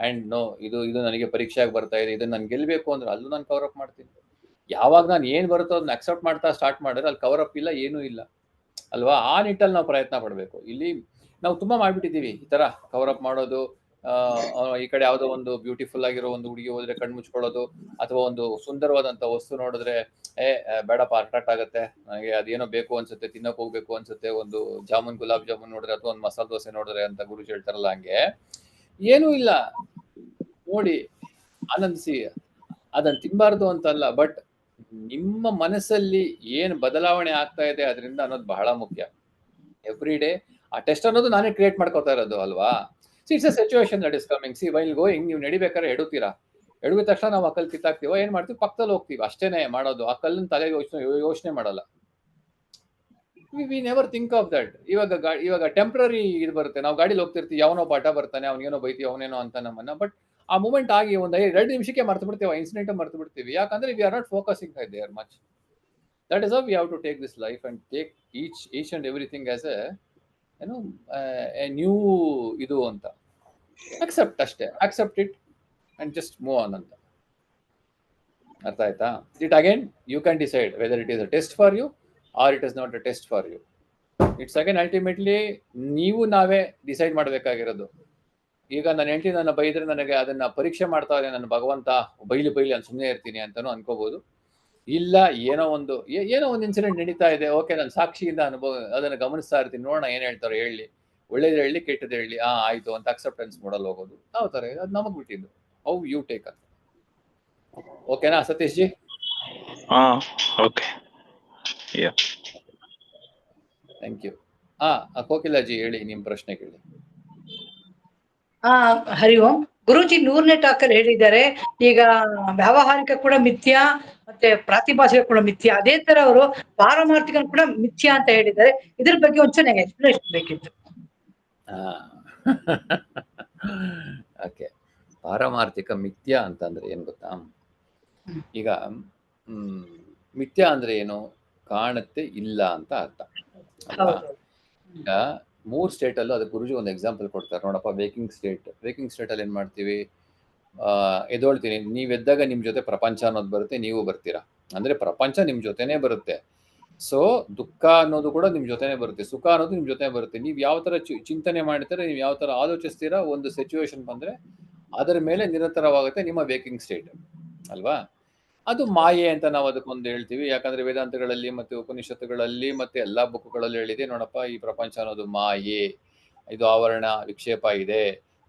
and no, ಇದು ನನಗೆ ಪರೀಕ್ಷೆಯಾಗಿ ಬರ್ತಾ ಇದೆ, ಇದನ್ನ ನಾನು ಗೆಲ್ಲಬೇಕು ಅಂದ್ರೆ ಅಲ್ಲೂ ನಾನು ಕವರ್ ಅಪ್ ಮಾಡ್ತೀನಿ. ಯಾವಾಗ ನಾನು ಏನ್ ಬರುತ್ತೋ ಅದನ್ನ ಅಕ್ಸೆಪ್ಟ್ ಮಾಡ್ತಾ ಸ್ಟಾರ್ಟ್ ಮಾಡಿದ್ರೆ ಅಲ್ಲಿ ಕವರ್ ಅಪ್ ಇಲ್ಲ, ಏನೂ ಇಲ್ಲ ಅಲ್ವಾ? ಆ ನಿಟ್ಟಲ್ಲಿ ನಾವು ಪ್ರಯತ್ನ ಪಡಬೇಕು. ಇಲ್ಲಿ ನಾವು ತುಂಬಾ ಮಾಡ್ಬಿಟ್ಟಿದ್ದೀವಿ ಈ ತರ ಕವರ್ ಅಪ್ ಮಾಡೋದು. ಈ ಕಡೆ ಯಾವುದೋ ಒಂದು ಬ್ಯೂಟಿಫುಲ್ ಆಗಿರೋ ಒಂದು ಹುಡುಗಿ ಹೋದ್ರೆ ಕಣ್ಣು ಮುಚ್ಕೊಳ್ಳೋದು, ಅಥವಾ ಒಂದು ಸುಂದರವಾದಂತ ವಸ್ತು ನೋಡಿದ್ರೆ ಬೇಡಪ್ಪ ಅಟ್ರಾಕ್ಟ್ ಆಗುತ್ತೆ, ನನಗೆ ಅದೇನೋ ಬೇಕು ಅನ್ಸುತ್ತೆ, ತಿನ್ನಕ್ ಹೋಗ್ಬೇಕು ಅನ್ಸುತ್ತೆ, ಒಂದು ಗುಲಾಬ್ ಜಾಮೂನ್ ನೋಡಿದ್ರೆ ಅಥವಾ ಒಂದು ಮಸಾಲೆ ದೋಸೆ ನೋಡಿದ್ರೆ ಅಂತ ಗುರುಜಿ ಹೇಳ್ತಾರಲ್ಲ, ಹಂಗೆ ಏನೂ ಇಲ್ಲ, ನೋಡಿ ಆನಂದಿಸಿ, ಅದನ್ನ ತಿನ್ಬಾರ್ದು ಅಂತಲ್ಲ, ಬಟ್ ನಿಮ್ಮ ಮನಸ್ಸಲ್ಲಿ ಏನ್ ಬದಲಾವಣೆ ಆಗ್ತಾ ಇದೆ ಅದರಿಂದ ಅನ್ನೋದು ಬಹಳ ಮುಖ್ಯ. ಎವ್ರಿ ಡೇ ಆ ಟೆಸ್ಟ್ ಅನ್ನೋದು ನಾನೇ ಕ್ರಿಯೇಟ್ ಮಾಡ್ಕೋತಾ ಇರೋದು ಅಲ್ವಾ? It's a situation that is coming. C while going, ನೀವು ನಡಿಬೇಕಾದ್ರೆ ಎಡುತ್ತೀರಾ, ಎಡುವಿದ ತಕ್ಷಣ ನಾವು ಆ ಕಲ್ಲು ಕಿತ್ತಾಕ್ತೀವೋ, ಏನ್ ಮಾಡ್ತೀವಿ, ಪಕ್ಕದಲ್ಲಿ ಹೋಗ್ತೀವಿ, ಅಷ್ಟೇನೆ ಮಾಡೋದು. ಆ ಕಲ್ಲನ್ನ ತಲೆಗೆ ಯೋಚನೆ ಮಾಡಲ್ಲ. We never think of that. ಇವಾಗ ಟೆಂಪ್ರರಿ ಇದು ಬರುತ್ತೆ, ನಾವು ಗಾಡಿಲಿ ಹೋಗ್ತಿರ್ತೀವಿ, ಯಾವನೋ ಪಾಠ ಬರ್ತಾನೆ, ಅವನೇನೋ ಬೈತೀವಿ, ಅವನೇನೋ ಅಂತ ನಮ್ಮನ್ನ, ಬಟ್ ಆ ಮೂಮೆಂಟ್ ಆಗಿ ಒಂದು 2 ನಿಮಿಷಕ್ಕೆ ಮರ್ತು ಬಿಡ್ತೀವಿ, ಇನ್ಸಿಡೆಂಟ್ ಮರ್ತು ಬಿಡ್ತೀವಿ. ಯಾಕಂದ್ರೆ we are not focusing there much. That is how we have to take this life and take each and everything as a new ಇದು ಅಂತ. ಅಕ್ಸೆಪ್ಟ್ ಅಷ್ಟೇ, accept it and just move on ಅಂತ. ಅರ್ಥ ಆಯ್ತಾ? It again you can decide whether it is a test for you or it is not a test for you. It's again ultimately ನಾವೇ ಡಿಸೈಡ್ ಮಾಡಬೇಕಾಗಿರೋದು. ಈಗ ನನ್ನ ಹೆಂಡತಿ ನನ್ನ ಬೈದ್ರೆ ನನಗೆ ಅದನ್ನ ಪರೀಕ್ಷೆ ಮಾಡ್ತಾ ಇದೆ, ನನ್ನ ಭಗವಂತ ಬೈಲಿ ಅಂತ ಸುಮ್ಮನೆ ಇರ್ತೀನಿ ಅಂತಾನು ಅನ್ಕೋಬಹುದು. ಇಲ್ಲ ಏನೋ ಒಂದು ಇನ್ಸಿಡೆಂಟ್ ನಡೀತಾ ಇದೆ, ಓಕೆ ನಾನು ಸಾಕ್ಷಿಯಿಂದ ಅದನ್ನ ಗಮನಿಸ್ತಾ ಇರ್ತೀನಿ, ನೋಡೋಣ ಏನ್ ಹೇಳ್ತಾರೆ ಹೇಳಿ, ಒಳ್ಳೇದು ಹೇಳಿ ಕೆಟ್ಟದ್ದು ಹೇಳಿ, ಆಯ್ತು ಅಂತ ಅಕ್ಸೆಪ್ಟೆನ್ಸ್ ಮಾಡಲ್ ಹೋಗೋದು ಯಾವ ತರ, ಅದು ನಮಗ್ ಬಿಟ್ಟಿದ್ದು, ಹೌ ಯು ಟೇಕ್ ಅಂತ. ಓಕೆನಾ Satish ji? Okay, thank you. Kokilaji ಹೇಳಿ, ನಿಮ್ ಪ್ರಶ್ನೆ ಕೇಳಿ. ಹರಿ ಓಂ. ಗುರೂಜಿ 100ನೇ ಟಾಕರ್ ಹೇಳಿದ್ದಾರೆ, ಈಗ ವ್ಯಾವಹಾರಿಕ ಕೂಡ ಮಿಥ್ಯಾ ಮತ್ತೆ ಪ್ರಾತಿಭಾಷಿಕ ಕೂಡ ಮಿಥ್ಯಾ, ಅದೇ ತರ ಅವರು ಪಾರಮಾರ್ಥಿಕ ಕೂಡ ಮಿಥ್ಯಾ ಅಂತ ಹೇಳಿದ್ದಾರೆ. ಇದ್ರ ಬಗ್ಗೆ ಒಂದ್ಸಲ ನಂಗೆ ಎಕ್ಸ್ಪ್ಲೇಷನ್ ಬೇಕಿತ್ತು. ಓಕೆ, ಪಾರಮಾರ್ಥಿಕ ಮಿಥ್ಯಾ ಅಂತಂದ್ರೆ ಏನ್ ಗೊತ್ತಾ? ಈಗ ಮಿಥ್ಯಾ ಅಂದ್ರೆ ಏನು? ಕಾಣುತ್ತೆ, ಇಲ್ಲ ಅಂತ ಅರ್ಥ ಅಲ್ವಾ? ಈಗ 3 ಸ್ಟೇಟ್ ಅಲ್ಲೂ ಅದಕ್ಕೆ ಗುರುಜಿ ಒಂದು ಎಕ್ಸಾಂಪಲ್ ಕೊಡ್ತಾರೆ ನೋಡಪ್ಪ. ವೇಕಿಂಗ್ ಸ್ಟೇಟ್ ಅಲ್ಲಿ ಏನ್ ಮಾಡ್ತೀವಿ? ಎದ್ದೊಳ್ತೀನಿ, ನೀವ್ ಎದ್ದಾಗ ನಿಮ್ ಜೊತೆ ಪ್ರಪಂಚ ಅನ್ನೋದು ಬರುತ್ತೆ, ನೀವು ಬರ್ತೀರಾ, ಅಂದ್ರೆ ಪ್ರಪಂಚ ನಿಮ್ ಜೊತೆನೆ ಬರುತ್ತೆ. ಸೊ ದುಃಖ ಅನ್ನೋದು ಕೂಡ ನಿಮ್ ಜೊತೆನೆ ಬರುತ್ತೆ, ಸುಖ ಅನ್ನೋದು ನಿಮ್ ಜೊತೆ ಬರುತ್ತೆ. ನೀವ್ ಯಾವ ತರ ಚಿಂತನೆ ಮಾಡ್ತೀರಾ, ನೀವ್ ಯಾವ ತರ ಆಲೋಚಿಸ್ತೀರಾ, ಒಂದು ಸಿಚುವೇಶನ್ ಬಂದ್ರೆ ಅದರ ಮೇಲೆ ನಿರಂತರವಾಗುತ್ತೆ ನಿಮ್ಮ ವೇಕಿಂಗ್ ಸ್ಟೇಟ್ ಅಲ್ವಾ? ಅದು ಮಾಯೆ ಅಂತ ನಾವು ಅದಕ್ಕೊಂದು ಹೇಳ್ತೀವಿ. ಯಾಕಂದ್ರೆ ವೇದಾಂತಗಳಲ್ಲಿ ಮತ್ತೆ ಉಪನಿಷತ್ತುಗಳಲ್ಲಿ ಮತ್ತೆ ಎಲ್ಲಾ ಬುಕ್ಗಳಲ್ಲಿ ಹೇಳಿದೆ, ನೋಡಪ್ಪ ಈ ಪ್ರಪಂಚ ಅನ್ನೋದು ಮಾಯೆ, ಇದು ಆವರಣ ವಿಕ್ಷೇಪ ಇದೆ,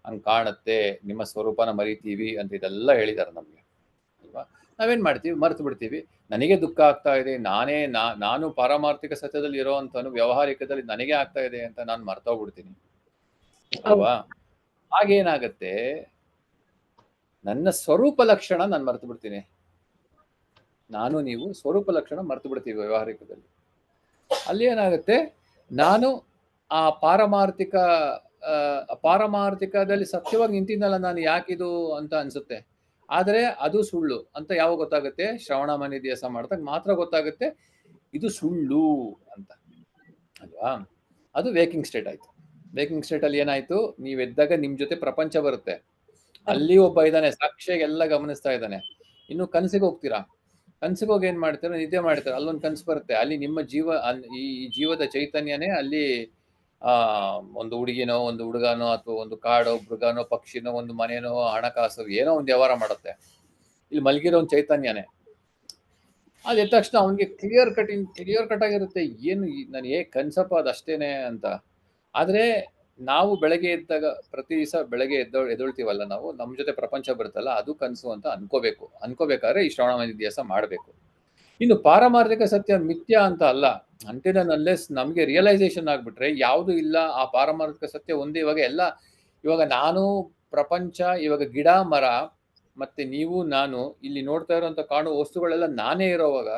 ಹಂಗ್ ಕಾಣುತ್ತೆ, ನಿಮ್ಮ ಸ್ವರೂಪನ ಮರಿತೀವಿ ಅಂತ ಇದೆಲ್ಲ ಹೇಳಿದಾರೆ ನಮ್ಗೆ ಅಲ್ವಾ? ನಾವೇನ್ ಮಾಡ್ತೀವಿ? ಮರ್ತು ಬಿಡ್ತೀವಿ. ನನಗೆ ದುಃಖ ಆಗ್ತಾ ಇದೆ, ನಾನು ಪಾರಮಾರ್ಥಿಕ ಸತ್ಯದಲ್ಲಿ ಇರೋವಂತನು ವ್ಯಾವಹಾರಿಕದಲ್ಲಿ ನನಗೆ ಆಗ್ತಾ ಇದೆ ಅಂತ ನಾನು ಮರ್ತೋಗ್ಬಿಡ್ತೀನಿ ಅಲ್ವಾ? ಹಾಗೇನಾಗತ್ತೆ, ನನ್ನ ಸ್ವರೂಪ ಲಕ್ಷಣ ನಾನು ಮರ್ತು ಬಿಡ್ತೀನಿ. ನಾನು ನೀವು ಸ್ವರೂಪ ಲಕ್ಷಣ ಮರ್ತು ಬಿಡ್ತೀವಿ ವ್ಯಾವಹಾರಿಕದಲ್ಲಿ. ಅಲ್ಲಿ ಏನಾಗುತ್ತೆ, ನಾನು ಆ ಪಾರಮಾರ್ಥಿಕದಲ್ಲಿ ಸತ್ಯವಾಗಿ ನಿಂತಿದ್ದಲ್ಲ, ನಾನು ಯಾಕಿದು ಅಂತ ಅನ್ಸುತ್ತೆ. ಆದ್ರೆ ಅದು ಸುಳ್ಳು ಅಂತ ಯಾವಾಗ ಗೊತ್ತಾಗುತ್ತೆ? ಶ್ರವಣ ಮನಿಧ್ಯಾಸ ಮಾಡಿದಾಗ ಮಾತ್ರ ಗೊತ್ತಾಗುತ್ತೆ ಇದು ಸುಳ್ಳು ಅಂತ ಅಲ್ವಾ? ಅದು ವೇಕಿಂಗ್ ಸ್ಟೇಟ್ ಆಯ್ತು. ವೇಕಿಂಗ್ ಸ್ಟೇಟ್ ಅಲ್ಲಿ ಏನಾಯ್ತು? ನೀವ್ ಎದ್ದಾಗ ನಿಮ್ ಜೊತೆ ಪ್ರಪಂಚ ಬರುತ್ತೆ, ಅಲ್ಲಿ ಒಬ್ಬ ಇದ್ದಾನೆ, ಸಾಕ್ಷಿಯಾಗಿ ಎಲ್ಲ ಗಮನಿಸ್ತಾ ಇದ್ದಾನೆ. ಇನ್ನು ಕನಸಿಗೆ ಹೋಗ್ತೀರಾ, ಕನ್ಸಿಗೆ ಹೋಗಿ ಏನ್ ಮಾಡ್ತಾರೆ? ನಿದ್ದೆ ಮಾಡ್ತಾರೆ, ಅಲ್ಲೊಂದು ಕನ್ಸು ಬರುತ್ತೆ, ಅಲ್ಲಿ ನಿಮ್ಮ ಈ ಜೀವದ ಚೈತನ್ಯನೇ ಅಲ್ಲಿ ಒಂದು ಹುಡುಗಿನೋ ಒಂದು ಹುಡುಗನೋ ಅಥವಾ ಒಂದು ಕಾಡೋ ಮೃಗನೋ ಪಕ್ಷಿನೋ ಒಂದು ಮನೇನೋ ಹಣಕಾಸು ಏನೋ ಒಂದು ವ್ಯವಹಾರ ಮಾಡುತ್ತೆ. ಇಲ್ಲಿ ಮಲಗಿರೋ ಒಂದು ಚೈತನ್ಯನೇ. ಅದು ಎದ್ದ ತಕ್ಷಣ ಅವನಿಗೆ ಕ್ಲಿಯರ್ ಕಟ್ ಆಗಿರುತ್ತೆ, ಏನು ನಾನು ಕನ್ಸಪ್ಪ ಅದಷ್ಟೇನೆ ಅಂತ. ಆದ್ರೆ ನಾವು ಬೆಳಗ್ಗೆ ಎದ್ದಾಗ, ಪ್ರತಿ ದಿವಸ ಬೆಳಗ್ಗೆ ಎದ್ದೊಳ್ತೀವಲ್ಲ ನಾವು, ನಮ್ಮ ಜೊತೆ ಪ್ರಪಂಚ ಬರುತ್ತಲ್ಲ, ಅದು ಕನಸು ಅಂತ ಅನ್ಕೋಬೇಕಾದ್ರೆ ಈ ಶ್ರವಣ ಮನಿಧ್ಯಾಸ ಮಾಡಬೇಕು. ಇನ್ನು ಪಾರಮಾರ್ಥಿಕ ಸತ್ಯ ಮಿಥ್ಯಾ ಅಂತ ಅಲ್ಲ, ಅಂಟಿಲ್ ಅಂಡ್ ಅನ್ಲೆಸ್ ನಮ್ಗೆ ರಿಯಲೈಸೇಷನ್ ಆಗ್ಬಿಟ್ರೆ ಯಾವುದು ಇಲ್ಲ, ಆ ಪಾರಮಾರ್ಥಿಕ ಸತ್ಯ ಒಂದೇ. ಇವಾಗ ನಾನು ಪ್ರಪಂಚ, ಇವಾಗ ಗಿಡ ಮರ ಮತ್ತೆ ನೀವು ನಾನು ಇಲ್ಲಿ ನೋಡ್ತಾ ಇರೋಂಥ ಕಾಣುವ ವಸ್ತುಗಳೆಲ್ಲ ನಾನೇ ಇರೋವಾಗ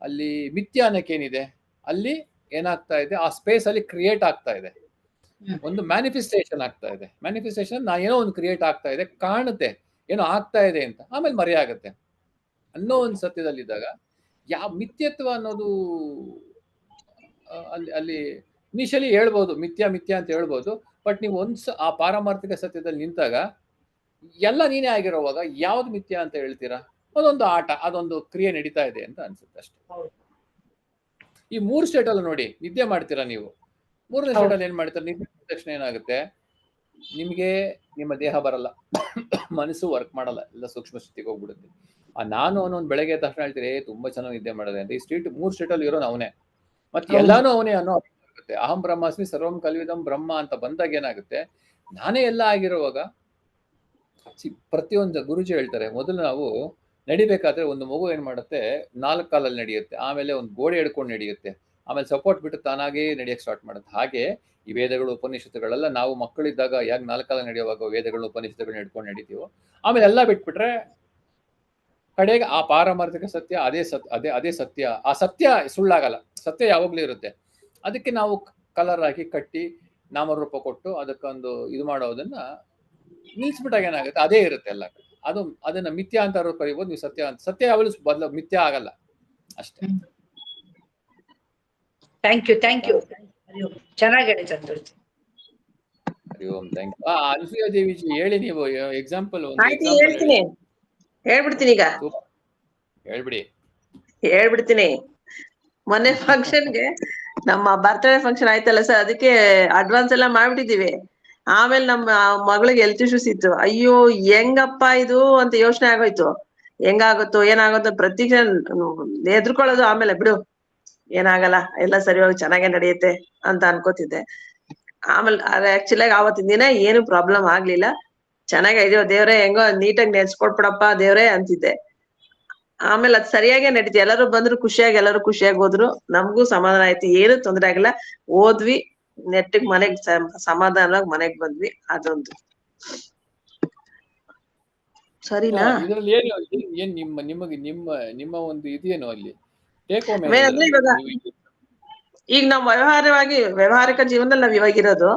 ಅಲ್ಲಿ ಮಿಥ್ಯಾ ಅನ್ನಕ್ಕೇನಿದೆ? ಅಲ್ಲಿ ಏನಾಗ್ತಾ ಇದೆ? ಆ ಸ್ಪೇಸ್ ಅಲ್ಲಿ ಕ್ರಿಯೇಟ್ ಆಗ್ತಾ ಇದೆ, ಒಂದು ಮ್ಯಾನಿಫೆಸ್ಟೇಷನ್ ಆಗ್ತಾ ಇದೆ. ಮ್ಯಾನಿಫೆಸ್ಟೇಷನ್ ನಾ ಏನೋ ಒಂದು ಕ್ರಿಯೇಟ್ ಆಗ್ತಾ ಇದೆ, ಕಾಣುತ್ತೆ ಏನೋ ಆಗ್ತಾ ಇದೆ ಅಂತ, ಆಮೇಲೆ ಮರೆಯಾಗತ್ತೆ ಅನ್ನೋ ಒಂದು ಸತ್ಯದಲ್ಲಿದ್ದಾಗ ಯಾವ ಮಿಥ್ಯತ್ವ ಅನ್ನೋದು ಅಲ್ಲಿ ಇನಿಷಿಯಲಿ ಹೇಳ್ಬೋದು, ಮಿಥ್ಯಾ ಅಂತ ಹೇಳ್ಬೋದು. ಬಟ್ ನೀವು ಆ ಪಾರಮಾರ್ಥಿಕ ಸತ್ಯದಲ್ಲಿ ನಿಂತಾಗ ಎಲ್ಲ ನೀನೇ ಆಗಿರೋವಾಗ ಯಾವ್ದು ಮಿಥ್ಯಾ ಅಂತ ಹೇಳ್ತೀರಾ? ಅದೊಂದು ಆಟ, ಅದೊಂದು ಕ್ರಿಯೆ ನಡೀತಾ ಇದೆ ಅಂತ ಅನ್ಸುತ್ತೆ ಅಷ್ಟೇ. ಈ 3 ಸ್ಟೇಟ್ ಅಲ್ಲೂ ನೋಡಿ, ನಿದ್ದೆ ಮಾಡ್ತೀರಾ ನೀವು, 3ನೇ ಸ್ಟೇಟ್ ಅಲ್ಲಿ ಏನ್ ಮಾಡ್ತಾರೆ? ನಿದ್ದೆ ಮಾಡಿದ ತಕ್ಷಣ ಏನಾಗುತ್ತೆ? ನಿಮ್ಗೆ ನಿಮ್ಮ ದೇಹ ಬರಲ್ಲ, ಮನಸ್ಸು ವರ್ಕ್ ಮಾಡಲ್ಲ, ಎಲ್ಲ ಸೂಕ್ಷ್ಮ ಸ್ಥಿತಿಗೆ ಹೋಗ್ಬಿಡುತ್ತೆ. ನಾನು ಅನ್ನೋದು ಬೆಳಗ್ಗೆ ತಕ್ಷಣ ಹೇಳ್ತೀರಿ ತುಂಬಾ ಚೆನ್ನಾಗಿ ನಿದ್ದೆ ಮಾಡಿದೆ ಅಂತ. ಈ 3 ಸ್ಟೇಟ್ ಅಲ್ಲಿ ಇರೋನು ಅವನೇ, ಮತ್ತೆ ಎಲ್ಲಾನು ಅವನೇ ಅನ್ನೋ ಆಗುತ್ತೆ. ಅಹಂ ಬ್ರಹ್ಮಾಸ್ಮಿ ಸರ್ವಂ ಕಲ್ವಿದಂ ಬ್ರಹ್ಮ ಅಂತ ಬಂದಾಗ ಏನಾಗುತ್ತೆ? ನಾನೇ ಎಲ್ಲ ಆಗಿರುವಾಗ ಪ್ರತಿಯೊಂದು ಗುರುಜಿ ಹೇಳ್ತಾರೆ, ಮೊದಲು ನಾವು ನಡಿಬೇಕಾದ್ರೆ ಒಂದು ಮಗು ಏನ್ ಮಾಡುತ್ತೆ? 4 ಕಾಲಲ್ಲಿ ನಡೆಯುತ್ತೆ, ಆಮೇಲೆ ಒಂದು ಗೋಡೆ ಹಿಡ್ಕೊಂಡು ನಡೆಯುತ್ತೆ, ಆಮೇಲೆ ಸಪೋರ್ಟ್ ಬಿಟ್ಟು ತಾನಾಗೇ ನಡೆಯಕ್ಕೆ ಸ್ಟಾರ್ಟ್ ಮಾಡುತ್ತೆ. ಹಾಗೆ ಈ ವೇದಗಳು ಉಪನಿಷತ್ತುಗಳೆಲ್ಲ ನಾವು ಮಕ್ಕಳಿದ್ದಾಗ ಯಾಕೆ 4 ಕಾಲ ನಡೆಯುವಾಗ ವೇದಗಳು ಉಪನಿಷತ್ತುಗಳನ್ನ ಹಿಡ್ಕೊಂಡು ನಡೀತೀವೋ, ಆಮೇಲೆ ಎಲ್ಲ ಬಿಟ್ಬಿಟ್ರೆ ಕಡೆಗೆ ಆ ಪಾರಮಾರ್ಥಿಕ ಸತ್ಯ ಅದೇ ಸತ್ಯ. ಆ ಸತ್ಯ ಸುಳ್ಳಾಗಲ್ಲ, ಸತ್ಯ ಯಾವಾಗ್ಲೂ ಇರುತ್ತೆ. ಅದಕ್ಕೆ ನಾವು ಕಲರ್ ಹಾಕಿ ಕಟ್ಟಿ ನಾಮರೂಪ ಕೊಟ್ಟು ಅದಕ್ಕೊಂದು ಇದು ಮಾಡೋದನ್ನ ನಿಲ್ಸ್ಬಿಟ್ಟಾಗ ಏನಾಗುತ್ತೆ? ಅದೇ ಇರುತ್ತೆ ಎಲ್ಲ. ಅದನ್ನ ಮಿಥ್ಯಾ ಅಂತ ಕರಿಬೋದು, ನೀವು ಸತ್ಯ ಯಾವಾಗಲೂ ಮಿಥ್ಯಾ ಆಗಲ್ಲ ಅಷ್ಟೇ. ಥ್ಯಾಂಕ್ ಯು ಚೆನ್ನಾಗಿ ಹೇಳಿ ಸಂತೋಷ್. ಹರಿ ಓಂ, ಥ್ಯಾಂಕ್ ಯು. ಅನ್ಸೂಯ ದೇವಿಜಿ ಹೇಳಿ, ನೀವು ಎಕ್ಸಾಂಪಲ್ ಹೇಳ್ಬಿಡ್ತೀನಿ ಈಗ, ಹೇಳ್ಬಿಡ್ತೀನಿ. ಮೊನ್ನೆ ಫಂಕ್ಷನ್ಗೆ ನಮ್ಮ ಬರ್ತ್ಡೇ ಫಂಕ್ಷನ್ ಆಯ್ತಲ್ಲ ಸರ್, ಅದಕ್ಕೆ ಅಡ್ವಾನ್ಸ್ ಎಲ್ಲ ಮಾಡ್ಬಿಟ್ಟಿದೀವಿ. ಆಮೇಲೆ ನಮ್ಮ ಮಗಳಿಗೆ ಹೆಲ್ತ್ ಇಶ್ಯೂಸ್ ಇತ್ತು. ಅಯ್ಯೋ ಹೆಂಗಪ್ಪ ಇದು ಅಂತ ಯೋಚನೆ ಆಗೋಯ್ತು. ಹೆಂಗಾಗುತ್ತೋ ಏನಾಗುತ್ತೋ ಪ್ರತಿಕ್ಷಣ ಎದ್ರುಕೊಳ್ಳೋದು, ಆಮೇಲೆ ಬಿಡು ಏನಾಗಲ್ಲ ಎಲ್ಲ ಸರಿ ಹೋಗಿ ಚೆನ್ನಾಗೇ ನಡೆಯುತ್ತೆ ಅಂತ ಅನ್ಕೋತಿದ್ದೆ. ಆಮೇಲೆ ಆಕ್ಚುಲಿ ಆವತ್ತಿನ ದಿನ ಏನು ಪ್ರಾಬ್ಲಮ್ ಆಗ್ಲಿಲ್ಲ. ಚೆನ್ನಾಗಿದೆಯೋ ದೇವ್ರೆ, ಹೆಂಗೋ ನೀಟಾಗಿ ನೆಡ್ಸ್ಕೊಟ್ಬಿಡಪ್ಪ ದೇವ್ರೆ ಅಂತಿದ್ದೆ. ಆಮೇಲೆ ಅದ್ ಸರಿಯಾಗೇ ನಡೀತು. ಎಲ್ಲರೂ ಬಂದ್ರು ಎಲ್ಲರೂ ಖುಷಿಯಾಗಿ ಹೋದ್ರು. ನಮ್ಗೂ ಸಮಾಧಾನ ಆಯ್ತು, ಏನು ತೊಂದ್ರೆ ಆಗಿಲ್ಲ. ಹೋದ್ವಿ, ನೆಟ್ಟಿಗ್ ಮನೆಗ್ ಸಮಾಧಾನವಾಗಿ ಮನೆಗ್ ಬಂದ್ವಿ. ಅದೊಂದು ಸರಿನಾ? ಇದ್ರಲ್ಲಿ ಏನ್ ನಿಮಗೆ ನಿಮ್ಮ ಒಂದು ಇದೇನು ಅಲ್ಲಿ ಟೇಕ್ ಹೋಮ್ ಅಂದ್ರೆ ಇವಾಗ ಈಗ ನಾವ್ ವ್ಯವಹಾರಿಕ ಜೀವನದಲ್ಲಿ ನಾವ್ ಇವಾಗಿರೋದು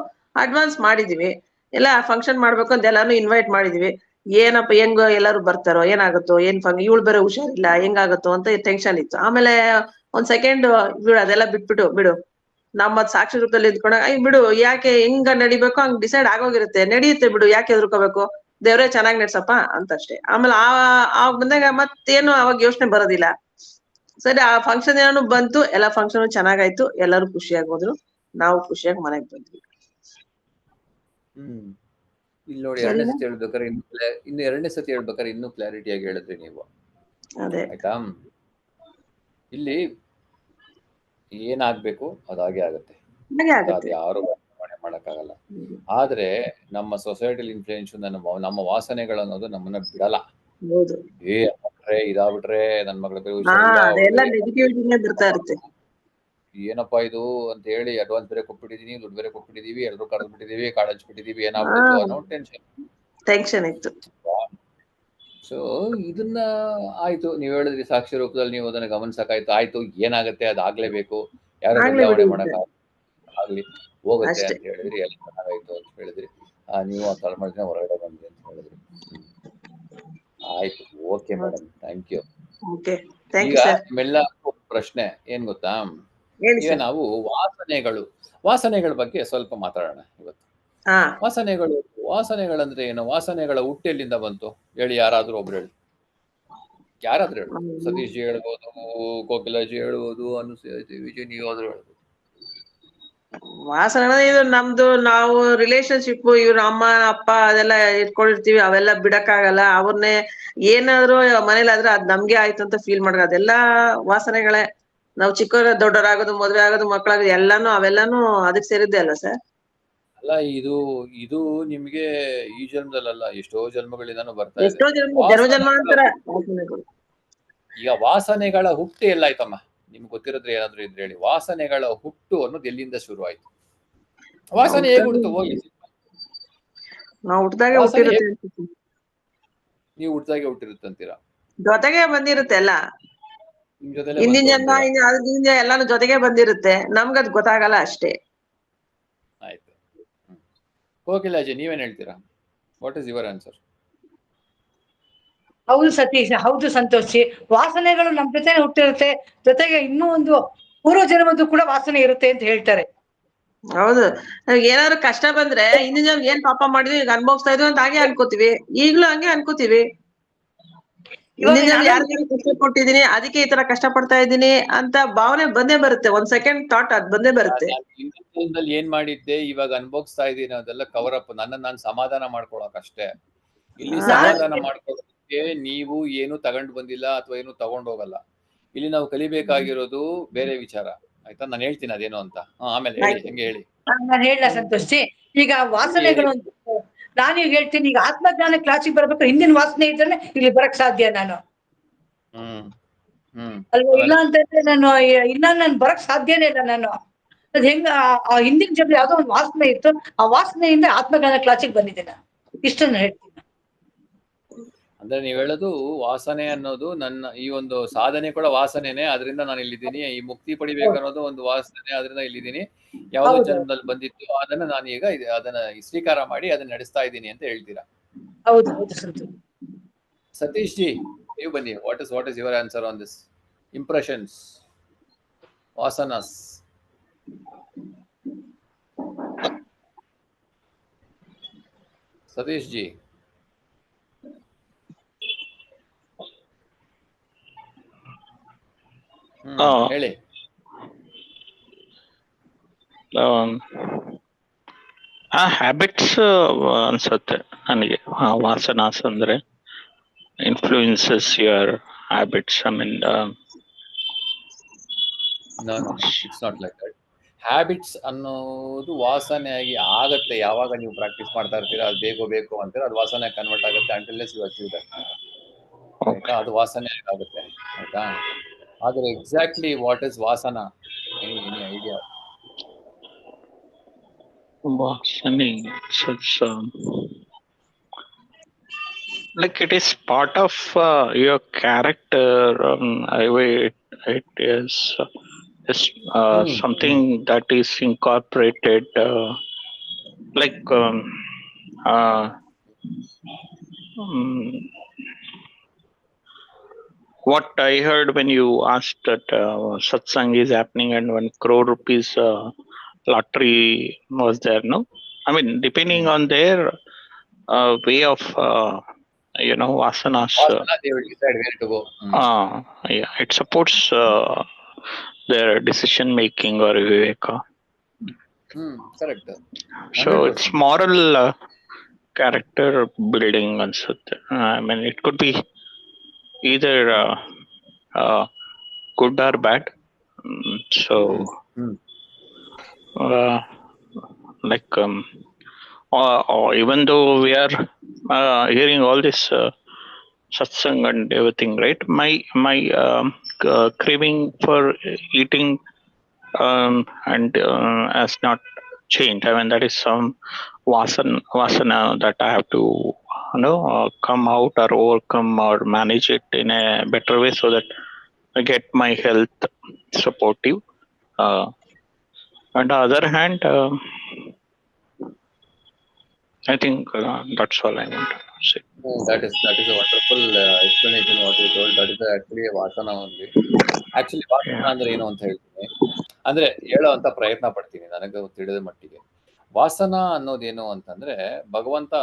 ಅಡ್ವಾನ್ಸ್ ಮಾಡಿದೀವಿ. ಎಲ್ಲ ಫಂಕ್ಷನ್ ಮಾಡ್ಬೇಕು ಅಂತ ಎಲ್ಲಾನು ಇನ್ವೈಟ್ ಮಾಡಿದೀವಿ. ಏನಪ್ಪ ಹೆಂಗೋ ಎಲ್ಲಾರು ಬರ್ತಾರೋ ಏನಾಗುತ್ತೋ ಇವಳು ಬೇರೆ ಹುಷಾರಿಲ್ಲ ಹೆಂಗಾಗುತ್ತೋ ಅಂತ ಟೆನ್ಷನ್ ಇತ್ತು. ಆಮೇಲೆ ಒಂದ್ ಸೆಕೆಂಡ್ ಬಿಡು ಅದೆಲ್ಲ ಬಿಡು ನಮ್ಮ ಸಾಕ್ಷಿ ರೂಪದಲ್ಲಿ ಇದ್ಕೊಂಡ ಬಿಡು, ಯಾಕೆ ಹೆಂಗ ನಡಿಬೇಕು ಹಂಗ್ ಡಿಸೈಡ್ ಆಗೋಗಿರುತ್ತೆ, ನಡಿಯುತ್ತೆ ಬಿಡು, ಯಾಕೆ ಎದ್ರುಕೋಬೇಕು, ದೇವ್ರೇ ಚೆನ್ನಾಗ್ ನಡ್ಸಪ್ಪ ಅಂತಷ್ಟೇ. ಆಮೇಲೆ ಆ ಬಂದಾಗ ಮತ್ತೇನು ಅವಾಗ ಯೋಚನೆ ಬರೋದಿಲ್ಲ. ಸರಿ, ಆ ಫಂಕ್ಷನ್ ಏನಾನು ಬಂತು, ಎಲ್ಲಾ ಫಂಕ್ಷನ್ ಚೆನ್ನಾಗಾಯ್ತು, ಎಲ್ಲರೂ ಖುಷಿಯಾಗಿ ಹೋದ್ರು, ನಾವು ಖುಷಿಯಾಗಿ ಮನೆಗ್ ಬಂದ್ವಿ. ಇಲ್ಲಿ ನೋಡಿ, ಎರಡನೇ ಸತಿ ಹೇಳ್ಬೇಕಾದ್ರೆ ಇನ್ನು ಎರಡನೇ ಸತಿ ಹೇಳ್ಬೇಕಾದ್ರೆ ಇನ್ನೂ ಕ್ಲಾರಿಟಿಯಾಗಿ ಹೇಳಿದ್ರಿ ನೀವು. ಅದೇ ಆಯ್ತಾ? ಇಲ್ಲಿ ಏನಾಗ್ಬೇಕು ಅದಾಗೆ ಆಗುತ್ತೆ, ಅದು ಯಾರು ಬದಲಾವಣೆ ಮಾಡಕ್ಕಾಗಲ್ಲ. ಆದ್ರೆ ನಮ್ಮ ಸೊಸೈಟಿಲಿ ಇನ್ಫ್ಲೂಯೆನ್ಸ್, ನಮ್ಮ ವಾಸನೆಗಳು ಅನ್ನೋದು ನಮ್ಮನ್ನ ಬಿಡಲ್ಲ. ಇದಾಗ್ಬಿಟ್ರೆ ನನ್ ಮಗಳ ಏನಪ್ಪಾ ಇದು ಅಂತ ಹೇಳಿ ಅಡ್ವಾನ್ಸ್ ಬೇರೆ ಕೊಟ್ಬಿಟ್ಟಿದೀನಿ, ದುಡ್ಡು ಬೇರೆ ಕೊಟ್ಬಿಟ್ಟಿದೀವಿ, ಎಲ್ಲರೂ ಕರೆದ್ಬಿಟ್ಟಿದೀವಿ, ಕಾರ್ಡ್ ಹಂಚ್ಬಿಟ್ಟಿದೀವಿ, ಏನಾಗ್ಬಿಟ್ಟಿತ್ತು ಅನ್ನೋ ಟೆನ್ಷನ್ ಇತ್ತು. ಸೊ ಇದನ್ನ ಆಯ್ತು, ನೀವ್ ಹೇಳಿದ್ರಿ ಸಾಕ್ಷಿ ರೂಪದಲ್ಲಿ ನೀವು ಅದನ್ನ ಗಮನಿಸಕ್ಕಾಯ್ತು. ಆಯ್ತು, ಏನಾಗತ್ತೆ ಅದಾಗ್ಲೇಬೇಕು, ಯಾರು ಬದಲಾವಣೆ ಮಾಡಕ್ ಆಗ್ಲಿ, ಹೋಗುತ್ತೆ ಅಂತ ಹೇಳಿದ್ರಿ. ಎಲ್ಲ ಚೆನ್ನಾಗಾಯ್ತು ಅಂತ ಹೇಳಿದ್ರಿ. ನೀವು ಆ ತಳಮಳಿನ ಹೊರಗಡೆ ಬಂದ್ರಿ ಅಂತ ಹೇಳಿದ್ರಿ. ಆಯ್ತು, ಓಕೆ ಮೇಡಮ್, ಥ್ಯಾಂಕ್ ಯು. ಈಗ ನಿಮ್ಮೆಲ್ಲ ಪ್ರಶ್ನೆ ಏನ್ ಗೊತ್ತಾ, ಈಗ ನಾವು ವಾಸನೆಗಳ ಬಗ್ಗೆ ಸ್ವಲ್ಪ ಮಾತಾಡೋಣ ಇವತ್ತು. ವಾಸನೆಗಳಂದ್ರೆ ಏನು? ವಾಸನೆಗಳ ಹುಟ್ಟೆಲ್ಲಿಂದ ಬಂತು ಹೇಳಿ, ಯಾರಾದ್ರೂ ಒಬ್ರು ಹೇಳಿ. ಯಾರಾದ್ರೂ ಹೇಳ್ಬೋದು, ಸತೀಶ್ ಜಿ ಹೇಳ್ಬೋದು, ಕೋಕಿಲಾಜಿ ಹೇಳ್ಬೋದು, ಅನುಸೂಯ ವಿಜಯ್, ನೀವಾದ್ರೂ ಹೇಳ್ಬೋದು. ವಾಸನೆ ಇದು ನಮ್ದು, ನಾವು ರಿಲೇಶನ್ಶಿಪ್, ಇವ್ರ ಅಮ್ಮ ಅಪ್ಪ ಅದೆಲ್ಲ ಇಟ್ಕೊಂಡಿರ್ತೀವಿ, ಅವೆಲ್ಲ ಬಿಡಕ್ಕಾಗಲ್ಲ. ಅವ್ರನ್ನೇ ಏನಾದ್ರು ಮನೇಲಾದ್ರೆ ಅದ್ ನಮ್ಗೆ ಆಯ್ತು ಅಂತ ಫೀಲ್ ಮಾಡೋದು, ಅದೆಲ್ಲಾ ವಾಸನೆಗಳೇ. ನಾವು ಚಿಕ್ಕವ್ರ ದೊಡ್ಡವರಾಗೋದು, ಮದ್ವೆ ಆಗೋದು, ಮಕ್ಳಾಗೋದು ಎಲ್ಲಾನು ಅವೆಲ್ಲಾನು ಅದಕ್ಕೆ ಸೇರಿದ್ದೆ ಅಲ್ಲ ಸರ್? ಅಲ್ಲ, ಇದು ನಿಮ್ಗೆ ಈ ಜನ್ಮದಲ್ಲ, ಎಷ್ಟೋ ಜನ್ಮಗಳಿಂದಾನು ಬರ್ತಾ ಇದೆ. ಎಷ್ಟೋ ಜನ್ಮಾಂತರ. ಈಗ ವಾಸನೆಗಳ ಹುಟ್ಟು ಎಲ್ಲಾಯ್ತಮ್ಮ? ನಿಮ್ಗೆ ಗೊತ್ತಿರೋದ್ರೆ ಏನಾದ್ರು ಇದ್ರೆ ಹೇಳಿ. ವಾಸನೆಗಳ ಹುಟ್ಟು ಅನ್ನೋದು ಎಲ್ಲಿಂದ ಶುರು ಆಯ್ತು? ವಾಸನೆ ಹೇಗೆ ಹುಡ್ತು? ಹೋಗಿ, ನಾವು ಹುಟ್ಟಿದಾಗೆ ಹುಟ್ಟಿರುತ್ತೆ. ನೀವು ಹುಟ್ಟಿದಾಗೆ ಹುಟ್ಟಿರುತ್ತಂತೀರಾ? ಜೊತೆಗೆ ಬಂದಿರುತ್ತೆ ಎಲ್ಲ, ನಿಮ್ ಜೊತೆ ಹಿಂದಿನ ಜನ್ಮ ಎಲ್ಲಾನು ಜೊತೆಗೆ ಬಂದಿರುತ್ತೆ, ನಮ್ಗದ್ ಗೊತ್ತಾಗಲ್ಲ ಅಷ್ಟೇ. ಆಯ್ತು. ಕೋಕಿಲಾಜಿ, ನೀವೇನ್ ಹೇಳ್ತೀರಾ? What is your answer? ಹೌದು ಸತೀಶ್, ಹೌದು ಸಂತೋಷಿ. ವಾಸನೆಗಳು ನಮ್ ಜೊತೆ ಹುಟ್ಟಿರುತ್ತೆ, ಜೊತೆಗೆ ಇನ್ನೂ ಒಂದು ಪೂರ್ವ ಜನ್ಮದ್ದು ಕೂಡ ವಾಸನೆ ಇರುತ್ತೆ ಅಂತ ಹೇಳ್ತಾರೆ. ಹೌದು, ಏನಾದ್ರು ಕಷ್ಟ ಬಂದ್ರೆ ಹಿಂದಿನ ಜನ್ಮ ಏನ್ ಪಾಪ ಮಾಡಿದ್ವಿ ಈಗ ಅನ್ಭವಿಸ್ತಾ ಇದ್ವಿ ಅಂತ ಹಾಗೆ ಅನ್ಕೋತೀವಿ. ಈಗ್ಲೂ ಹಂಗೆ ಅನ್ಕೋತೀವಿ. ಹಿಂದಿನ ಜನ್ಮ ಯಾರಿಗಾರು ಕಷ್ಟ ಕೊಟ್ಟಿದೀನಿ, ಅದಕ್ಕೆ ಈ ತರ ಕಷ್ಟ ಪಡ್ತಾ ಇದ್ದೀನಿ ಅಂತ ಭಾವನೆ ಬಂದೇ ಬರುತ್ತೆ. ಒಂದ್ ಸೆಕೆಂಡ್ ಥಾಟ್ ಅದ್ ಬಂದೇ ಬರುತ್ತೆ. ಏನ್ ಮಾಡಿದ್ದೆ, ಇವಾಗ ಅನ್ಭವಿಸ್ತಾ ಇದ್ದೀನಿ, ಅದೆಲ್ಲ ಕವರ್ ಅಪ್. ನಾನು ಸಮಾಧಾನ ಮಾಡ್ಕೊಳಕ್ ಅಷ್ಟೇ. ಇಲ್ಲಿ ಸಮಾಧಾನ ಮಾಡ್ಕೊಳ್ಳೋದಕ್ಕೆ ನೀವು ಏನು ತಗೊಂಡ್ ಬಂದಿಲ್ಲ ಅಥವಾ ಏನು ತಗೊಂಡ್ ಹೋಗಲ್ಲ. ಇಲ್ಲಿ ನಾವು ಕಲಿಬೇಕಾಗಿರೋದು ಬೇರೆ ವಿಚಾರ. ಆಯ್ತಾ? ನಾನು ಹೇಳ್ತೀನಿ ಅದೇನು ಅಂತ, ಆಮೇಲೆ ಹೇಳಿ. ಹೆಂಗೆ ಹೇಳಿ? ನಾನು ಹೇಳ ಸಂತೋಷಿ. ಈಗ ವಾಸನೆಗಳು ನಾನೀಗ ಹೇಳ್ತೀನಿ, ಈಗ ಆತ್ಮಜ್ಞಾನ ಕ್ಲಾಸಿಗೆ ಬರ್ಬೇಕು, ಹಿಂದಿನ ವಾಸನೆ ಇದ್ರೆ ಇಲ್ಲಿ ಬರಕ್ ಸಾಧ್ಯ ನಾನು ಅಲ್ವಾ? ಇಲ್ಲ ಅಂತಂದ್ರೆ ನಾನು ಬರಕ್ ಸಾಧ್ಯನೇ ಇಲ್ಲ. ನಾನು ಅದ್ ಹೆಂಗ ಆ ಹಿಂದಿನ ಜನ್ಮ ಯಾವ್ದೋ ಒಂದು ವಾಸನೆ ಇತ್ತು, ಆ ವಾಸನೆಯಿಂದ ಆತ್ಮಜ್ಞಾನ ಕ್ಲಾಸಿಗೆ ಬಂದಿದ್ದೆ. ಇಷ್ಟನ್ನು ಹೇಳ್ತೀನಿ. ಅಂದ್ರೆ ನೀವ್ ಹೇಳೋದು ವಾಸನೆ ಅನ್ನೋದು ನನ್ನ ಈ ಒಂದು ಸಾಧನೆ ಕೂಡ ವಾಸನೆನೆ, ಅದರಿಂದ ನಾನು ಇಲ್ಲಿದ್ದೀನಿ. ಈ ಮುಕ್ತಿ ಪಡಿಬೇಕು ಅನ್ನೋದು ಒಂದು ವಾಸನೆ, ಅದರಿಂದ ಇಲ್ಲಿದ್ದೀನಿ. ಯಾವ್ದೋ ಜನ್ಮದಲ್ಲಿ ಬಂದಿತ್ತು, ಅದನ್ನ ನಾನು ಈಗ ಅದನ್ನ ಸ್ವೀಕಾರ ಮಾಡಿ ಅದನ್ನ ನಡೆಸ್ತಾ ಇದ್ದೀನಿ ಅಂತ ಹೇಳ್ತೀರಾ? ಹೌದು ಹೌದು ಸಂತೋಷ್. ಸತೀಶ್ ಜಿ, ನೀವು ಬನ್ನಿ. What is your answer on this impressions, ವಾಸನಾಸ್? ಸತೀಶ್ ಜಿ, ಹೇಳಿ. ಹ್ಯಾಬಿಟ್ಸ್ ಅನ್ಸುತ್ತೆ ನನಗೆ ವಾಸನಾಸ್ ಅಂದ್ರೆ. influences your habits. I mean, no it's not like that. Habits ಅನ್ನೋದು ವಾಸನೆಯಾಗಿ ಆಗತ್ತೆ ಯಾವಾಗ ನೀವು ಪ್ರಾಕ್ಟೀಸ್ ಮಾಡ್ತಾ ಇರ್ತೀರಾ, ಅದು ಬೇಕು ಅಂತೀರಾ, ಅದು ವಾಸನೆ ಕನ್ವರ್ಟ್ ಆಗುತ್ತೆ ಅಂಟಿಲ್ ಯು ಅಚೀವ್ ದಟ್. ಆಯ್ತಾ, ಅದು ವಾಸನೆ ಆಗುತ್ತೆ. ಆಯ್ತಾ, ಆದ್ರೆ exactly what is Vasana, any idea? Vasani, such like it is part of your character. It is something that is incorporated, like uh, what I heard when you asked that satsang is happening and 1 crore rupees lottery was there, no? I mean, depending on their way of vasanas, Vasana they will decide where to go. yeah, it supports their decision making or viveka. Correct. So 100%. It's moral character building ansutte. I mean, it could be either good or bad. So like even though we are hearing all this satsang and everything, right? My craving for eating and has not changed. I mean, that is some vasana that I have to come out or overcome or manage it in a better way so that I get my health supportive. On the other hand, I think that's all I want to say. That is a wonderful explanation what you told. That is actually a Vasana only. Actually ವಾಸನ ಅಂದ್ರೆ ಏನು ಅಂತ ಹೇಳ್ತೀನಿ, ಅಂದ್ರೆ ಹೇಳೋಂತ ಪ್ರಯತ್ನ ಪಡ್ತೀನಿ ನನಗೆ ತಿಳಿದ ಮಟ್ಟಿಗೆ. ವಾಸನ ಅನ್ನೋದೇನು ಅಂತಂದ್ರೆ, ಭಗವಂತ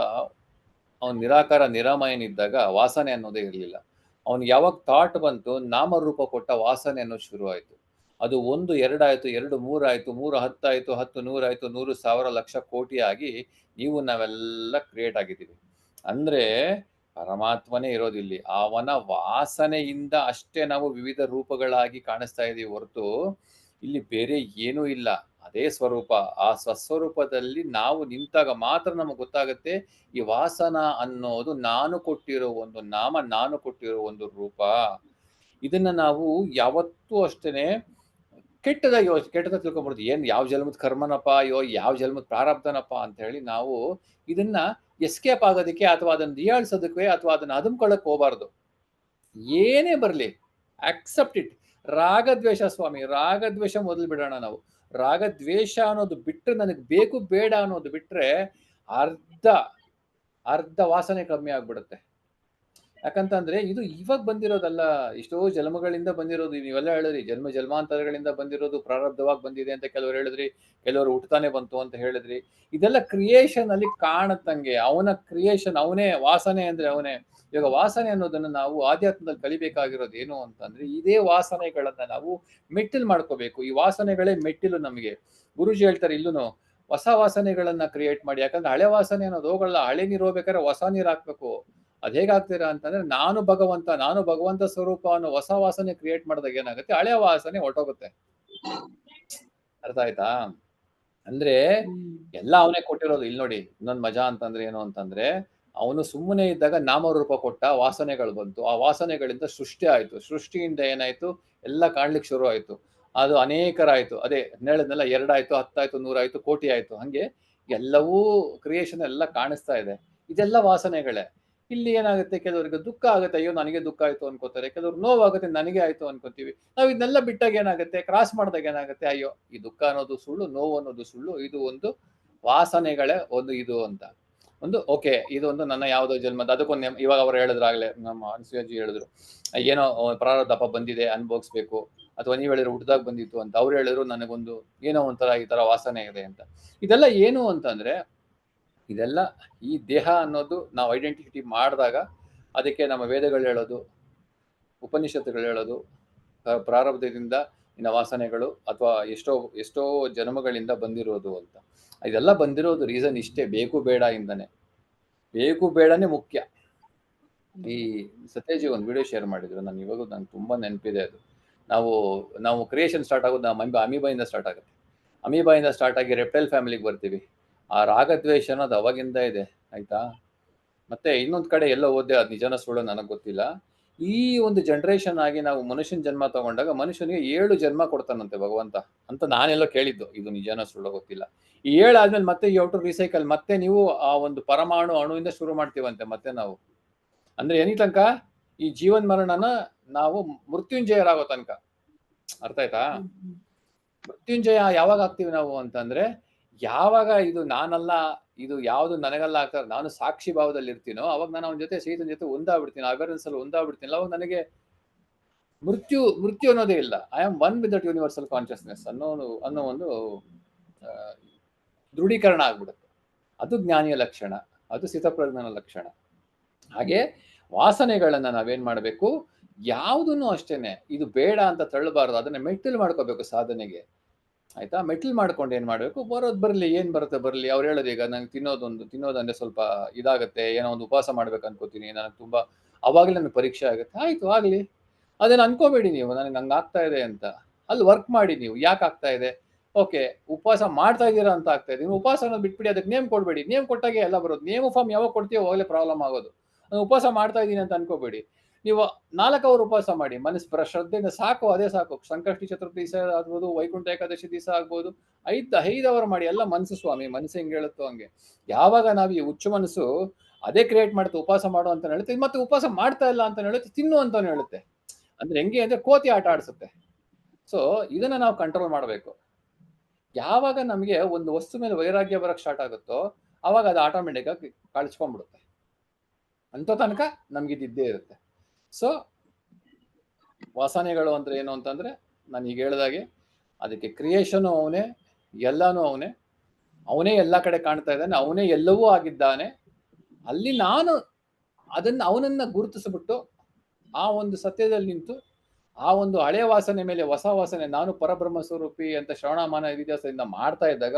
ಅವನು ನಿರಾಕಾರ ನಿರಾಮಯನಿದ್ದಾಗ ವಾಸನೆ ಅನ್ನೋದೇ ಇರಲಿಲ್ಲ. ಅವನು ಯಾವಾಗ ಥಾಟ್ ಬಂತು, ನಾಮರೂಪ ಕೊಟ್ಟ ವಾಸನೆ ಅನ್ನೋದು ಶುರು ಆಯ್ತು. ಅದು 1 2 ಆಯ್ತು, 2 3 ಆಯ್ತು, 3 10 ಆಯ್ತು, 10 100 ಆಯ್ತು, 100 1000 ಲಕ್ಷ ಕೋಟಿ ಆಗಿ ನೀವು ನಾವೆಲ್ಲ ಕ್ರಿಯೇಟ್ ಆಗಿದ್ದೀವಿ. ಅಂದ್ರೆ ಪರಮಾತ್ಮನೇ ಇರೋದಿಲ್ಲಿ, ಅವನ ವಾಸನೆಯಿಂದ ಅಷ್ಟೇ ನಾವು ವಿವಿಧ ರೂಪಗಳಾಗಿ ಕಾಣಿಸ್ತಾ ಇದೀವಿ ಹೊರತು ಇಲ್ಲಿ ಬೇರೆ ಏನೂ ಇಲ್ಲ. ಅದೇ ಸ್ವರೂಪ. ಆ ಸ್ವಸ್ವರೂಪದಲ್ಲಿ ನಾವು ನಿಂತಾಗ ಮಾತ್ರ ನಮಗೆ ಗೊತ್ತಾಗುತ್ತೆ ಈ ವಾಸನ ಅನ್ನೋದು ನಾನು ಕೊಟ್ಟಿರೋ ಒಂದು ನಾಮ, ನಾನು ಕೊಟ್ಟಿರೋ ಒಂದು ರೂಪ. ಇದನ್ನ ನಾವು ಯಾವತ್ತೂ ಅಷ್ಟೇನೆ ಕೆಟ್ಟದ ತಿಳ್ಕೊಂಡ್ಬಿಡ್ತೀವಿ. ಏನ್ ಯಾವ ಜನ್ಮದ ಕರ್ಮನಪ್ಪ, ಯಾವ ಜನ್ಮದ ಪ್ರಾರಬ್ಧನಪ್ಪ ಅಂತ ಹೇಳಿ ನಾವು ಇದನ್ನ ಎಸ್ಕೇಪ್ ಆಗೋದಕ್ಕೆ ಅಥವಾ ಅದನ್ನ ರಿಯಾಳ್ಸೋದಕ್ಕೆ ಅಥವಾ ಅದನ್ನ ಹದಮ್ಕೊಳ್ಳಕ್ ಹೋಗ್ಬಾರ್ದು. ಏನೇ ಬರ್ಲಿ ಅಕ್ಸೆಪ್ಟ್ ಇಟ್. ರಾಗದ್ವೇಷ ಸ್ವಾಮಿ, ರಾಗದ್ವೇಷ ಮೊದಲು ಬಿಡೋಣ ನಾವು. ರಾಗದ್ವೇಷ ಅನ್ನೋದು ಬಿಟ್ರೆ, ನನಗೆ ಬೇಕು ಬೇಡ ಅನ್ನೋದು ಬಿಟ್ರೆ ಅರ್ಧ ವಾಸನೆ ಕಮ್ಮಿ ಆಗ್ಬಿಡುತ್ತೆ. ಯಾಕಂತಂದ್ರೆ ಇದು ಇವಾಗ ಬಂದಿರೋದಲ್ಲ, ಎಷ್ಟೋ ಜನ್ಮಗಳಿಂದ ಬಂದಿರೋದು. ನೀವೆಲ್ಲ ಹೇಳಿದ್ರಿ ಜನ್ಮಾಂತರಗಳಿಂದ ಬಂದಿರೋದು, ಪ್ರಾರಬ್ಧವಾಗಿ ಬಂದಿದೆ ಅಂತ ಕೆಲವರು ಹೇಳಿದ್ರಿ, ಕೆಲವರು ಹುಟ್ಟತಾನೆ ಬಂತು ಅಂತ ಹೇಳಿದ್ರಿ. ಇದೆಲ್ಲ ಕ್ರಿಯೇಷನ್ ಅಲ್ಲಿ ಕಾಣತ್ತಂಗೆ. ಅವನ ಕ್ರಿಯೇಷನ್ ಅವನೇ, ವಾಸನೆ ಅಂದ್ರೆ ಅವನೇ. ಇವಾಗ ವಾಸನೆ ಅನ್ನೋದನ್ನ ನಾವು ಆಧ್ಯಾತ್ಮದಲ್ಲಿ ಕಲಿಬೇಕಾಗಿರೋದು ಏನು ಅಂತಂದ್ರೆ, ಇದೇ ವಾಸನೆಗಳನ್ನ ನಾವು ಮೆಟ್ಟಿಲು ಮಾಡ್ಕೋಬೇಕು. ಈ ವಾಸನೆಗಳೇ ಮೆಟ್ಟಿಲು ನಮಗೆ. ಗುರುಜಿ ಹೇಳ್ತಾರೆ ಇಲ್ಲೂ ಹೊಸ ವಾಸನೆಗಳನ್ನ ಕ್ರಿಯೇಟ್ ಮಾಡಿ. ಯಾಕಂದ್ರೆ ಹಳೆ ವಾಸನೆ ಅನ್ನೋದು ಹೋಗಲ್ಲ. ಹಳೆ ನೀರು ಹೋಗ್ಬೇಕಾದ್ರೆ ಹೊಸ ನೀರು ಹಾಕ್ಬೇಕು. ಅದ್ ಹೇಗಾಗ್ತೀರಾ ಅಂತಂದ್ರೆ, ನಾನು ಭಗವಂತ ಸ್ವರೂಪ ಅನ್ನೋ ಹೊಸ ವಾಸನೆ ಕ್ರಿಯೇಟ್ ಮಾಡಿದಾಗ ಏನಾಗುತ್ತೆ, ಹಳೆ ವಾಸನೆ ಹೊರಟೋಗುತ್ತೆ. ಅರ್ಥ ಆಯ್ತಾ? ಅಂದ್ರೆ ಎಲ್ಲ ಅವನೇ ಕೊಟ್ಟಿರೋದು. ಇಲ್ಲಿ ನೋಡಿ ಇನ್ನೊಂದ್ ಮಜಾ ಅಂತಂದ್ರೆ ಏನು ಅಂತಂದ್ರೆ, ಅವನು ಸುಮ್ಮನೆ ಇದ್ದಾಗ ನಾಮರೂಪ ಕೊಟ್ಟ, ವಾಸನೆಗಳು ಬಂತು. ಆ ವಾಸನೆಗಳಿಂದ ಸೃಷ್ಟಿ ಆಯ್ತು. ಸೃಷ್ಟಿಯಿಂದ ಏನಾಯ್ತು, ಎಲ್ಲ ಕಾಣ್ಲಿಕ್ಕೆ ಶುರು ಆಯ್ತು. ಅದು ಅನೇಕರಾಯ್ತು. ಅದೇ ಹೇಳಿದ್ನೆಲ್ಲ 2 ಆಯ್ತು, 10 ಆಯ್ತು, 100 ಆಯ್ತು, ಕೋಟಿ ಆಯ್ತು. ಹಂಗೆ ಎಲ್ಲವೂ ಕ್ರಿಯೇಷನ್ ಎಲ್ಲ ಕಾಣಿಸ್ತಾ ಇದೆ. ಇದೆಲ್ಲ ವಾಸನೆಗಳೇ. ಇಲ್ಲಿ ಏನಾಗುತ್ತೆ, ಕೆಲವರಿಗೆ ದುಃಖ ಆಗುತ್ತೆ, ಅಯ್ಯೋ ನನಗೆ ದುಃಖ ಆಯ್ತು ಅನ್ಕೋತಾರೆ. ಕೆಲವ್ರು ನೋವಾಗುತ್ತೆ, ನನಗೆ ಆಯ್ತು ಅನ್ಕೋತೀವಿ. ನಾವು ಇದನ್ನೆಲ್ಲ ಬಿಟ್ಟಾಗ ಏನಾಗುತ್ತೆ, ಕ್ರಾಸ್ ಮಾಡಿದಾಗ ಏನಾಗುತ್ತೆ, ಅಯ್ಯೋ ಈ ದುಃಖ ಅನ್ನೋದು ಸುಳ್ಳು, ನೋವು ಅನ್ನೋದು ಸುಳ್ಳು, ಇದು ಒಂದು ವಾಸನೆಗಳೇ ಒಂದು ಇದು ಅಂತ ಒಂದು. ಓಕೆ, ಇದೊಂದು ನನ್ನ ಯಾವುದೋ ಜನ್ಮದ, ಅದಕ್ಕೊಂದು ಇವಾಗ ಅವ್ರು ಹೇಳಿದ್ರಾಗ್ಲೇ, ನಮ್ಮ ಅನ್ಸೂಯಾಜಿ ಹೇಳಿದ್ರು ಏನೋ ಪ್ರಾರಬ್ಧಪ ಬಂದಿದೆ ಅನುಭವಿಸ್ಬೇಕು, ಅಥವಾ ನೀವು ಹೇಳಿದ್ರು ಹುಟ್ಟದಾಗ ಬಂದಿತ್ತು ಅಂತ. ಅವ್ರು ಹೇಳಿದ್ರು ನನಗೊಂದು ಏನೋ ಒಂಥರ ಈ ತರ ವಾಸನೆ ಇದೆ ಅಂತ. ಇದೆಲ್ಲ ಏನು ಅಂತಂದ್ರೆ, ಇದೆಲ್ಲ ಈ ದೇಹ ಅನ್ನೋದು ನಾವು ಐಡೆಂಟಿಟಿ ಮಾಡಿದಾಗ, ಅದಕ್ಕೆ ನಮ್ಮ ವೇದಗಳು ಹೇಳೋದು, ಉಪನಿಷತ್ತುಗಳು ಹೇಳೋದು, ಪ್ರಾರಬ್ಧದಿಂದ ಇನ್ನ ವಾಸನೆಗಳು ಅಥವಾ ಎಷ್ಟೋ ಜನ್ಮಗಳಿಂದ ಬಂದಿರೋದು ಅಂತ. ಇದೆಲ್ಲ ಬಂದಿರೋದು ರೀಸನ್ ಇಷ್ಟೇ, ಬೇಕು ಬೇಡ ಇಂದನೆ. ಬೇಕು ಬೇಡನೇ ಮುಖ್ಯ. ಈ ಸತ್ಯಜಿ ಒಂದು ವಿಡಿಯೋ ಶೇರ್ ಮಾಡಿದ್ರು, ನಾನು ಇವಾಗೂ ನಂಗೆ ತುಂಬಾ ನೆನಪಿದೆ ಅದು. ನಾವು ಕ್ರಿಯೇಷನ್ ಸ್ಟಾರ್ಟ್ ಆಗೋದು ಅಮೀಬಾಯಿಂದ ಸ್ಟಾರ್ಟ್ ಆಗುತ್ತೆ. ಅಮೀಬಾಯಿಂದ ಸ್ಟಾರ್ಟ್ ಆಗಿ ರೆಪ್ಟೈಲ್ ಫ್ಯಾಮಿಲಿಗೆ ಬರ್ತೀವಿ. ಆ ರಾಗದ್ವೇಷ ಅನ್ನೋದು ಅವಾಗಿಂದ ಇದೆ, ಆಯ್ತಾ. ಮತ್ತೆ ಇನ್ನೊಂದ್ ಕಡೆ ಎಲ್ಲ ಓದ್ದೆ, ಅದು ನಿಜನ ಸುಳ್ಳು ನನಗೆ ಗೊತ್ತಿಲ್ಲ. ಈ ಒಂದು ಜನರೇಷನ್ ಆಗಿ ನಾವು ಮನುಷ್ಯನ ಜನ್ಮ ತಗೊಂಡಾಗ ಮನುಷ್ಯನಿಗೆ 7 ಜನ್ಮ ಕೊಡ್ತಾನಂತೆ ಭಗವಂತ ಅಂತ ನಾನೆಲ್ಲೋ ಕೇಳಿದ್ದು, ಇದು ನಿಜನ ಸುಳ್ಳು ಗೊತ್ತಿಲ್ಲ. ಈ 7 ಆದ್ಮೇಲೆ ಮತ್ತೆ ಯು ರಿಸೈಕಲ್, ಮತ್ತೆ ನೀವು ಆ ಒಂದು ಪರಮಾಣು ಅಣುವಿಂದ ಶುರು ಮಾಡ್ತೀವಂತೆ ಮತ್ತೆ ನಾವು. ಅಂದ್ರೆ ಏನಿ ತನಕ ಈ ಜೀವನ್ ಮರಣನ ನಾವು ಮೃತ್ಯುಂಜಯರಾಗೋ ತನಕ. ಅರ್ಥ ಆಯ್ತಾ? ಮೃತ್ಯುಂಜಯ ಯಾವಾಗ ಆಗ್ತೀವಿ ನಾವು ಅಂತಂದ್ರೆ, ಯಾವಾಗ ಇದು ನಾನಲ್ಲ, ಇದು ಯಾವ್ದು ನನಗಲ್ಲ ಆಗ್ತಾರೆ, ನಾನು ಸಾಕ್ಷಿ ಭಾವದಲ್ಲಿ ಇರ್ತೀನೋ ಅವಾಗ ನಾನು ಅವನ ಜೊತೆ ಚೈತನ್ಯ ಜೊತೆ ಒಂದಾಗ್ಬಿಡ್ತೀನಿ, ಅವೇರ್ನೆಸ್ ಅಲ್ಲಿ ಒಂದಾಗ್ಬಿಡ್ತೀನಿ. ಅವಾಗ ನನಗೆ ಮೃತ್ಯು ಅನ್ನೋದೇ ಇಲ್ಲ. I am one with that universal consciousness ಅನ್ನೋ ಒಂದು ದೃಢೀಕರಣ ಆಗ್ಬಿಡುತ್ತೆ. ಅದು ಜ್ಞಾನಿಯ ಲಕ್ಷಣ, ಅದು ಸ್ಥಿತಪ್ರಜ್ಞನ ಲಕ್ಷಣ. ಹಾಗೆ ವಾಸನೆಗಳನ್ನ ನಾವೇನ್ ಮಾಡ್ಬೇಕು, ಯಾವುದನ್ನು ಅಷ್ಟೇನೆ ಇದು ಬೇಡ ಅಂತ ತಳ್ಳಬಾರದು, ಅದನ್ನ ಮೆಟ್ಟಿಲು ಮಾಡ್ಕೋಬೇಕು ಸಾಧನೆಗೆ, ಆಯ್ತಾ. ಮೆಟ್ಟಿಲು ಮಾಡ್ಕೊಂಡು ಏನ್ ಮಾಡ್ಬೇಕು, ಬರೋದ್ ಬರ್ಲಿ, ಏನ್ ಬರುತ್ತೆ ಬರ್ಲಿ. ಅವ್ರು ಹೇಳೋದು, ಈಗ ನಂಗೆ ತಿನ್ನೋದಂದ್ರೆ ಸ್ವಲ್ಪ ಇದಾಗತ್ತೆ, ಏನೋ ಒಂದು ಉಪವಾಸ ಮಾಡ್ಬೇಕು ಅನ್ಕೋತೀನಿ, ನನಗೆ ತುಂಬಾ, ಅವಾಗಲೇ ನನಗೆ ಪರೀಕ್ಷೆ ಆಗುತ್ತೆ, ಆಯ್ತು ಆಗ್ಲಿ, ಅದನ್ನ ಅನ್ಕೋಬೇಡಿ ನೀವು ನನಗೆ ಹಂಗ ಆಗ್ತಾ ಇದೆ ಅಂತ. ಅಲ್ಲಿ ವರ್ಕ್ ಮಾಡಿ ನೀವು, ಯಾಕೆ ಆಗ್ತಾ ಇದೆ, ಓಕೆ ಉಪವಾಸ ಮಾಡ್ತಾ ಇದ್ದೀರಾ ಅಂತ ಆಗ್ತಾ ಇದೆ, ನೀವು ಉಪವಾಸ ಅನ್ನೋದು ಬಿಟ್ಬಿಡಿ, ಅದಕ್ಕೆ ನೇಮ್ ಕೊಡ್ಬೇಡಿ. ನೇಮ್ ಕೊಟ್ಟಾಗೆ ಎಲ್ಲ ಬರೋದು. ನೇಮ್ ಫಾರ್ಮ್ ಯಾವಾಗ ಕೊಡ್ತೀವೋ ಅವಾಗಲೇ ಪ್ರಾಬ್ಲಮ್ ಆಗೋದು. ನಾನು ಉಪವಾಸ ಮಾಡ್ತಾ ಇದ್ದೀನಿ ಅಂತ ಅನ್ಕೋಬೇಡಿ. ನೀವು 4 ಅವರ್ ಉಪವಾಸ ಮಾಡಿ, ಮನಸ್ಸು ಶ್ರದ್ಧೆಯಿಂದ ಸಾಕು, ಅದೇ ಸಾಕು. ಸಂಕಷ್ಟಿ ಚತುರ್ಥಿ ದಿವಸ ಆಗ್ಬೋದು, ವೈಕುಂಠ ಏಕಾದಶಿ ದಿವಸ ಆಗ್ಬೋದು, 5 ಅವರ್ ಮಾಡಿ. ಎಲ್ಲ ಮನಸ್ಸು ಸ್ವಾಮಿ, ಮನಸ್ಸು ಹೆಂಗೆ ಹೇಳುತ್ತೋ ಹಂಗೆ. ಯಾವಾಗ ನಾವು ಈ ಹುಚ್ಚು ಮನಸ್ಸು ಅದೇ ಕ್ರಿಯೇಟ್ ಮಾಡುತ್ತೆ, ಉಪವಾಸ ಮಾಡು ಅಂತ ಹೇಳುತ್ತೆ, ಮತ್ತೆ ಉಪವಾಸ ಮಾಡ್ತಾ ಇಲ್ಲ ಅಂತ ಹೇಳುತ್ತೆ, ತಿನ್ನು ಅಂತ ಹೇಳುತ್ತೆ. ಅಂದ್ರೆ ಹೆಂಗೆ ಅಂದ್ರೆ ಕೋತಿ ಆಟ ಆಡಿಸುತ್ತೆ. ಸೊ ಇದನ್ನ ನಾವು ಕಂಟ್ರೋಲ್ ಮಾಡಬೇಕು. ಯಾವಾಗ ನಮಗೆ ಒಂದು ವಸ್ತು ಮೇಲೆ ವೈರಾಗ್ಯ ಬರಕ್ ಸ್ಟಾರ್ಟ್ ಆಗುತ್ತೋ ಅವಾಗ ಅದು ಆಟೋಮೆಟಿಕ್ ಆಗಿ ಕಳ್ಸ್ಕೊಂಡ್ಬಿಡುತ್ತೆ. ಅಂತ ತನಕ ನಮ್ಗಿದ್ದೇ ಇರುತ್ತೆ. ಸೊ ವಾಸನೆಗಳು ಅಂದ್ರೆ ಏನು ಅಂತಂದ್ರೆ, ನಾನು ಈಗ ಹೇಳ್ದಾಗೆ ಅದಕ್ಕೆ ಕ್ರಿಯೇಷನು ಅವನೇ, ಎಲ್ಲಾನು ಅವನೇ ಎಲ್ಲ ಕಡೆ ಕಾಣ್ತಾ ಇದ್ದಾನೆ, ಅವನೇ ಎಲ್ಲವೂ ಆಗಿದ್ದಾನೆ. ಅಲ್ಲಿ ನಾನು ಅವನನ್ನ ಗುರುತಿಸ್ಬಿಟ್ಟು ಆ ಒಂದು ಸತ್ಯದಲ್ಲಿ ನಿಂತು, ಆ ಒಂದು ಹಳೆ ವಾಸನೆ ಮೇಲೆ ಹೊಸ ವಾಸನೆ, ನಾನು ಪರಬ್ರಹ್ಮ ಸ್ವರೂಪಿ ಅಂತ ಶ್ರವಣಮಾನ ವಿದ್ಯಾಸದಿಂದ ಮಾಡ್ತಾ ಇದ್ದಾಗ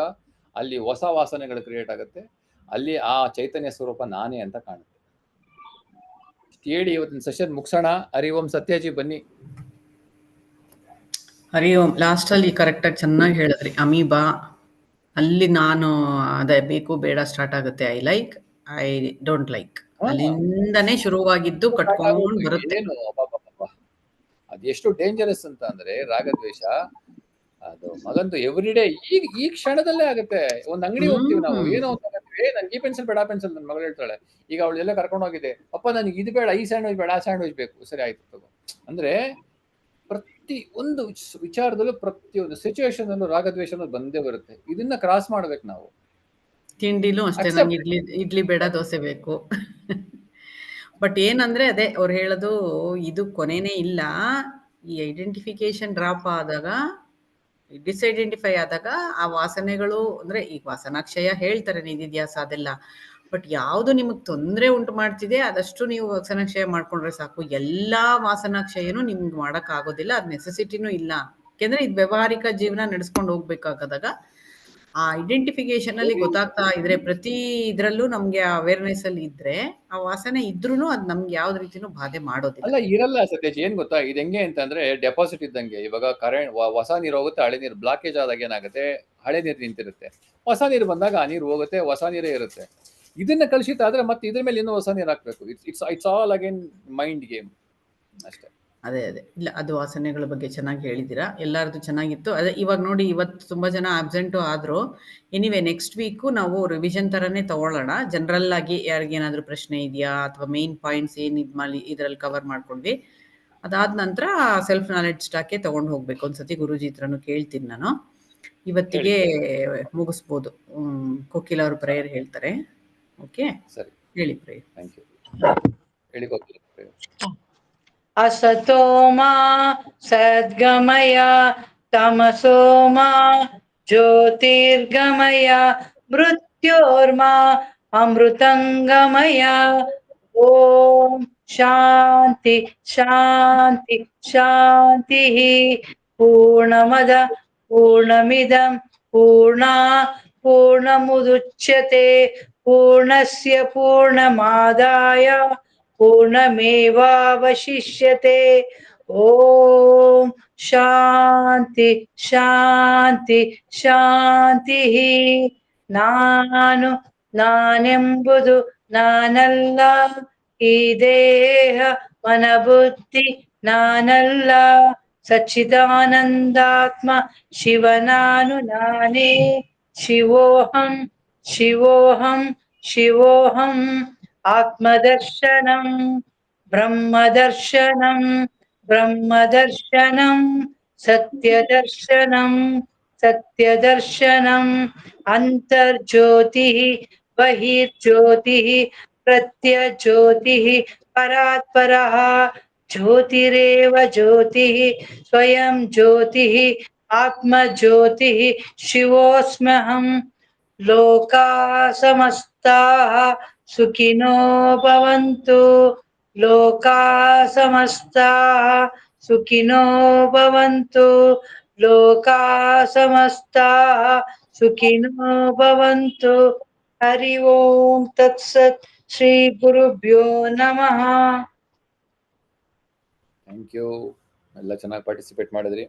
ಅಲ್ಲಿ ಹೊಸ ವಾಸನೆಗಳು ಕ್ರಿಯೇಟ್ ಆಗುತ್ತೆ. ಅಲ್ಲಿ ಆ ಚೈತನ್ಯ ಸ್ವರೂಪ ನಾನೇ ಅಂತ ಕಾಣುತ್ತೆ. ಹೇಳಿ ಇವತ್ತಿನ ಸೆಷನ್ ಮುಗಿಸೋಣ. ಹರಿ ಓಂ. ಸತ್ಯಜಿ ಬನ್ನಿ. ಹರಿ ಓಂ. ಲಾಸ್ಟ್ ಅಲ್ಲಿ ಕರೆಕ್ಟ್ ಆಗಿ ಚೆನ್ನಾಗಿ ಹೇಳಿದ್ರಿ. ಅಮೀಬಾ ಅಲ್ಲಿ ನಾನು ಅದೇ ಬೇಕು ಬೇಡ ಸ್ಟಾರ್ಟ್ ಆಗುತ್ತೆ. I like, I don't like, ಅಲ್ಲಿಂದನೇ ಶುರುವಾಗಿದ್ದು ಕಟ್ಕೊಂಡು ಬರುತ್ತೆ. ಅದೆಷ್ಟು ಡೇಂಜರಸ್ ಅಂತ ಅಂದ್ರೆ ರಾಗದ್ವೇಷ, ಅದು ಮಗಂದು ಎವ್ರಿಡೇ ಈ ಕ್ಷಣದಲ್ಲೇ ಆಗುತ್ತೆ. ಒಂದ್ ಅಂಗಡಿ ಹೋಗ್ತೀವಿ ನಾವು, ಏನೋ ನನ್ಗೆ ಈ ಪೆನ್ಸಿಲ್ ಬೇಡ, ಪೆನ್ಸಿಲ್ ನನ್ನ ಮಗಳು ಹೇಳ್ತಾಳೆ. ಈಗ ಅವಳೆಲ್ಲ ಕರ್ಕೊಂಡು ಹೋಗಿದೆ, ಅಪ್ಪ ನನಗೆ ಇದು ಬೇಡ, ಈ ಸ್ಯಾಂಡ್ವಿಚ್ ಬೇಡ, ಆ ಸ್ಯಾಂಡ್ವಿಚ್ ಬೇಕು. ಸರಿ ಆಯ್ತು ತಗೋ. ಅಂದ್ರೆ ಪ್ರತಿ ಒಂದು ವಿಚಾರದಲ್ಲೂ, ಪ್ರತಿಯೊಂದು ಸಿಚುವೇಶನ್ ಅಲ್ಲೂ ರಾಗದ್ವೇಷ ಬಂದೇ ಬರುತ್ತೆ. ಇದನ್ನ ಕ್ರಾಸ್ ಮಾಡ್ಬೇಕು ನಾವು. ತಿಂಡಿಲೂ ಅಷ್ಟೇ, ನಂಗೆ ಇಡ್ಲಿ ಬೇಡ, ದೋಸೆ ಬೇಕು. ಬಟ್ ಏನಂದ್ರೆ ಅದೇ ಅವ್ರು ಹೇಳೋದು, ಇದು ಕೊನೆನೇ ಇಲ್ಲ. ಈ ಐಡೆಂಟಿಫಿಕೇಶನ್ ಡ್ರಾಪ್ ಆದಾಗ, ಡಿಸ್ಐಡೆಂಟಿಫೈ ಆದಾಗ ಆ ವಾಸನೆಗಳು, ಅಂದ್ರೆ ಈಗ ವಾಸನಾಕ್ಷಯ ಹೇಳ್ತಾರೆ ನಿಧಿಧ್ಯಾಸ ಅದೆಲ್ಲ. ಬಟ್ ಯಾವುದು ನಿಮಗೆ ತೊಂದರೆ ಉಂಟು ಮಾಡ್ತಿದೆ ಅದಷ್ಟು ನೀವು ವಾಸನಾಕ್ಷಯ ಮಾಡ್ಕೊಂಡ್ರೆ ಸಾಕು. ಎಲ್ಲಾ ವಾಸನಾಕ್ಷಯನು ನಿಮ್ಗೆ ಮಾಡಕ್ ಆಗೋದಿಲ್ಲ, ಅದ್ ನೆಸೆಸಿಟಿನೂ ಇಲ್ಲ. ಯಾಕೆಂದ್ರೆ ಇದು ವ್ಯವಹಾರಿಕ ಜೀವನ ನಡೆಸ್ಕೊಂಡು ಹೋಗ್ಬೇಕಾಗದಾಗ ಆ ಐಡೆಂಟಿಫಿಕೇಶನ್ ಅಲ್ಲಿ ಗೊತ್ತಾಗ್ತಾ ಇದ್ರೆ, ಪ್ರತಿ ಇದ್ರಲ್ಲೂ ನಮ್ಗೆ ಅವೇರ್ನೆಸ್ ಅಲ್ಲಿ ಇದ್ರೆ, ಆ ವಾಸನೆ ಇದ್ರೂನು ಅದ್ ನಮ್ಗೆ ಯಾವ್ದು ರೀತಿನೂ ಬಾಧೆ ಮಾಡೋದಿಲ್ಲ. ಅಲ್ಲ ಇರಲ್ಲ ಸತ್ಯಜ್, ಏನ್ ಗೊತ್ತಾ, ಇದು ಹೆಂಗೆ ಅಂತಂದ್ರೆ ಡೆಪಾಸಿಟ್ ಇದ್ದಂಗೆ. ಇವಾಗ ಕರೆಂಟ್, ಹೊಸ ನೀರು ಹೋಗುತ್ತೆ, ಹಳೆ ನೀರು ಬ್ಲಾಕೇಜ್ ಆದಾಗ ಏನಾಗುತ್ತೆ, ಹಳೆ ನೀರು ನಿಂತಿರುತ್ತೆ, ಹೊಸ ನೀರು ಬಂದಾಗ ಆ ನೀರು ಹೋಗುತ್ತೆ, ಹೊಸ ನೀರೇ ಇರುತ್ತೆ. ಇದನ್ನ ಕಲುಷಿತ ಆದ್ರೆ ಮತ್ತೆ ಇದ್ರ ಮೇಲೆ ಇನ್ನೂ ಹೊಸ ನೀರು ಹಾಕ್ಬೇಕು. It's all again mind game ಅಷ್ಟೇ. ಅದೇ ಇಲ್ಲ, ಅದು ವಾಸನೆಗಳ ಬಗ್ಗೆ ಚೆನ್ನಾಗಿ ಹೇಳಿದ್ದೀರಾ. ಎಲ್ಲರದು ಚೆನ್ನಾಗಿತ್ತು. ಅದೇ ಇವಾಗ ನೋಡಿ, ಇವತ್ತು ತುಂಬಾ ಜನ ಆಬ್ಸೆಂಟು ಆದ್ರು. ಎನಿವೆ ನೆಕ್ಸ್ಟ್ ವೀಕು ನಾವು ರಿವಿಷನ್ ತರನೇ ತಗೊಳ್ಳೋಣ. ಜನರಲ್ ಆಗಿ ಯಾರಿಗೇನಾದ್ರೂ ಪ್ರಶ್ನೆ ಇದೆಯಾ, ಅಥವಾ ಮೇನ್ ಪಾಯಿಂಟ್ಸ್ ಏನ್ ಇದ್ರಲ್ಲಿ ಕವರ್ ಮಾಡ್ಕೊಂಡ್ವಿ. ಅದಾದ ನಂತರ ಸೆಲ್ಫ್ ನಾಲೆಡ್ಜ್ ಸ್ಟಾಕೆ ತಗೊಂಡು ಹೋಗ್ಬೇಕು. ಒಂದ್ಸತಿ ಗುರೂಜಿ ಹತ್ರನು ಕೇಳ್ತೀನಿ ನಾನು. ಇವತ್ತಿಗೆ ಮುಗಿಸ್ಬೋದು. ಕೋಕಿಲ ಅವರು ಪ್ರೇಯರ್ ಹೇಳ್ತಾರೆ. ಓಕೆ, ಸರಿ, ಹೇಳಿ ಪ್ರೇಯರ್. Thank you. ಹೇಳಿ ಕೋಕಿಲ. असतो मा सद्गमय तमसो मा ज्योतिर्गमय मृत्योर्मा अमृतंगमय। ओम शांति शांति शांति। पूर्णमद पूर्णमिदं पूर्णात् पूर्णमुदच्यते पूर्णस्य पूर्णमादाय पूर्णमेवावशिष्यते। ಓಂ ಶಾಂತಿ ಶಾಂತಿ ಶಾಂತಿ. ನಾನೆಂಬುದು ನಾನಲ್ಲ, ಈ ದೇಹ ಮನಬುದ್ಧಿ ನಾನಲ್ಲ, ಸಚ್ಚಿದಾನಂದಾತ್ಮ ಶಿವನಾನು ನಾನೇ. ಶಿವೋಹಂ ಶಿವೋಹಂ ಶಿವೋಹಂ. ಆತ್ಮದರ್ಶನಂ ಬ್ರಹ್ಮದರ್ಶನಂ ಬ್ರಹ್ಮದರ್ಶನಂ. ಸತ್ಯದರ್ಶನಂ ಸತ್ಯದರ್ಶನಂ. ಅಂತರ್ಜ್ಯೋತಿ ಬಹಿರ್ಜ್ಯೋತಿ ಪ್ರತ್ಯಜ್ಯೋತಿ ಪರಾತ್ಪರಃ. ಜ್ಯೋತಿರೇವ ಜ್ಯೋತಿ ಸ್ವಯಂ ಜ್ಯೋತಿ ಆತ್ಮಜ್ಯೋತಿ ಶಿವೋಸ್ಮ್ಯಹಂ. ಲೋಕಾ ಸಮಸ್ತಾಃ ಸುಖಿನೋ ಭವಂತು. ಲೋಕಾ ಸಮಸ್ತಾಃ ಸುಖಿನೋ ಭವಂತು. ಲೋಕಾ ಸಮಸ್ತಾಃ ಸುಖಿನೋ ಭವಂತು. ಹರಿ ಓಂ ತತ್ಸತ್. ಶ್ರೀ ಗುರುಭ್ಯೋ ನಮಃ. Thank you. ಎಲ್ಲ ಚೆನ್ನಾಗಿ ಪಾರ್ಟಿಸಿಪೇಟ್ ಮಾಡಿದ್ರಿ.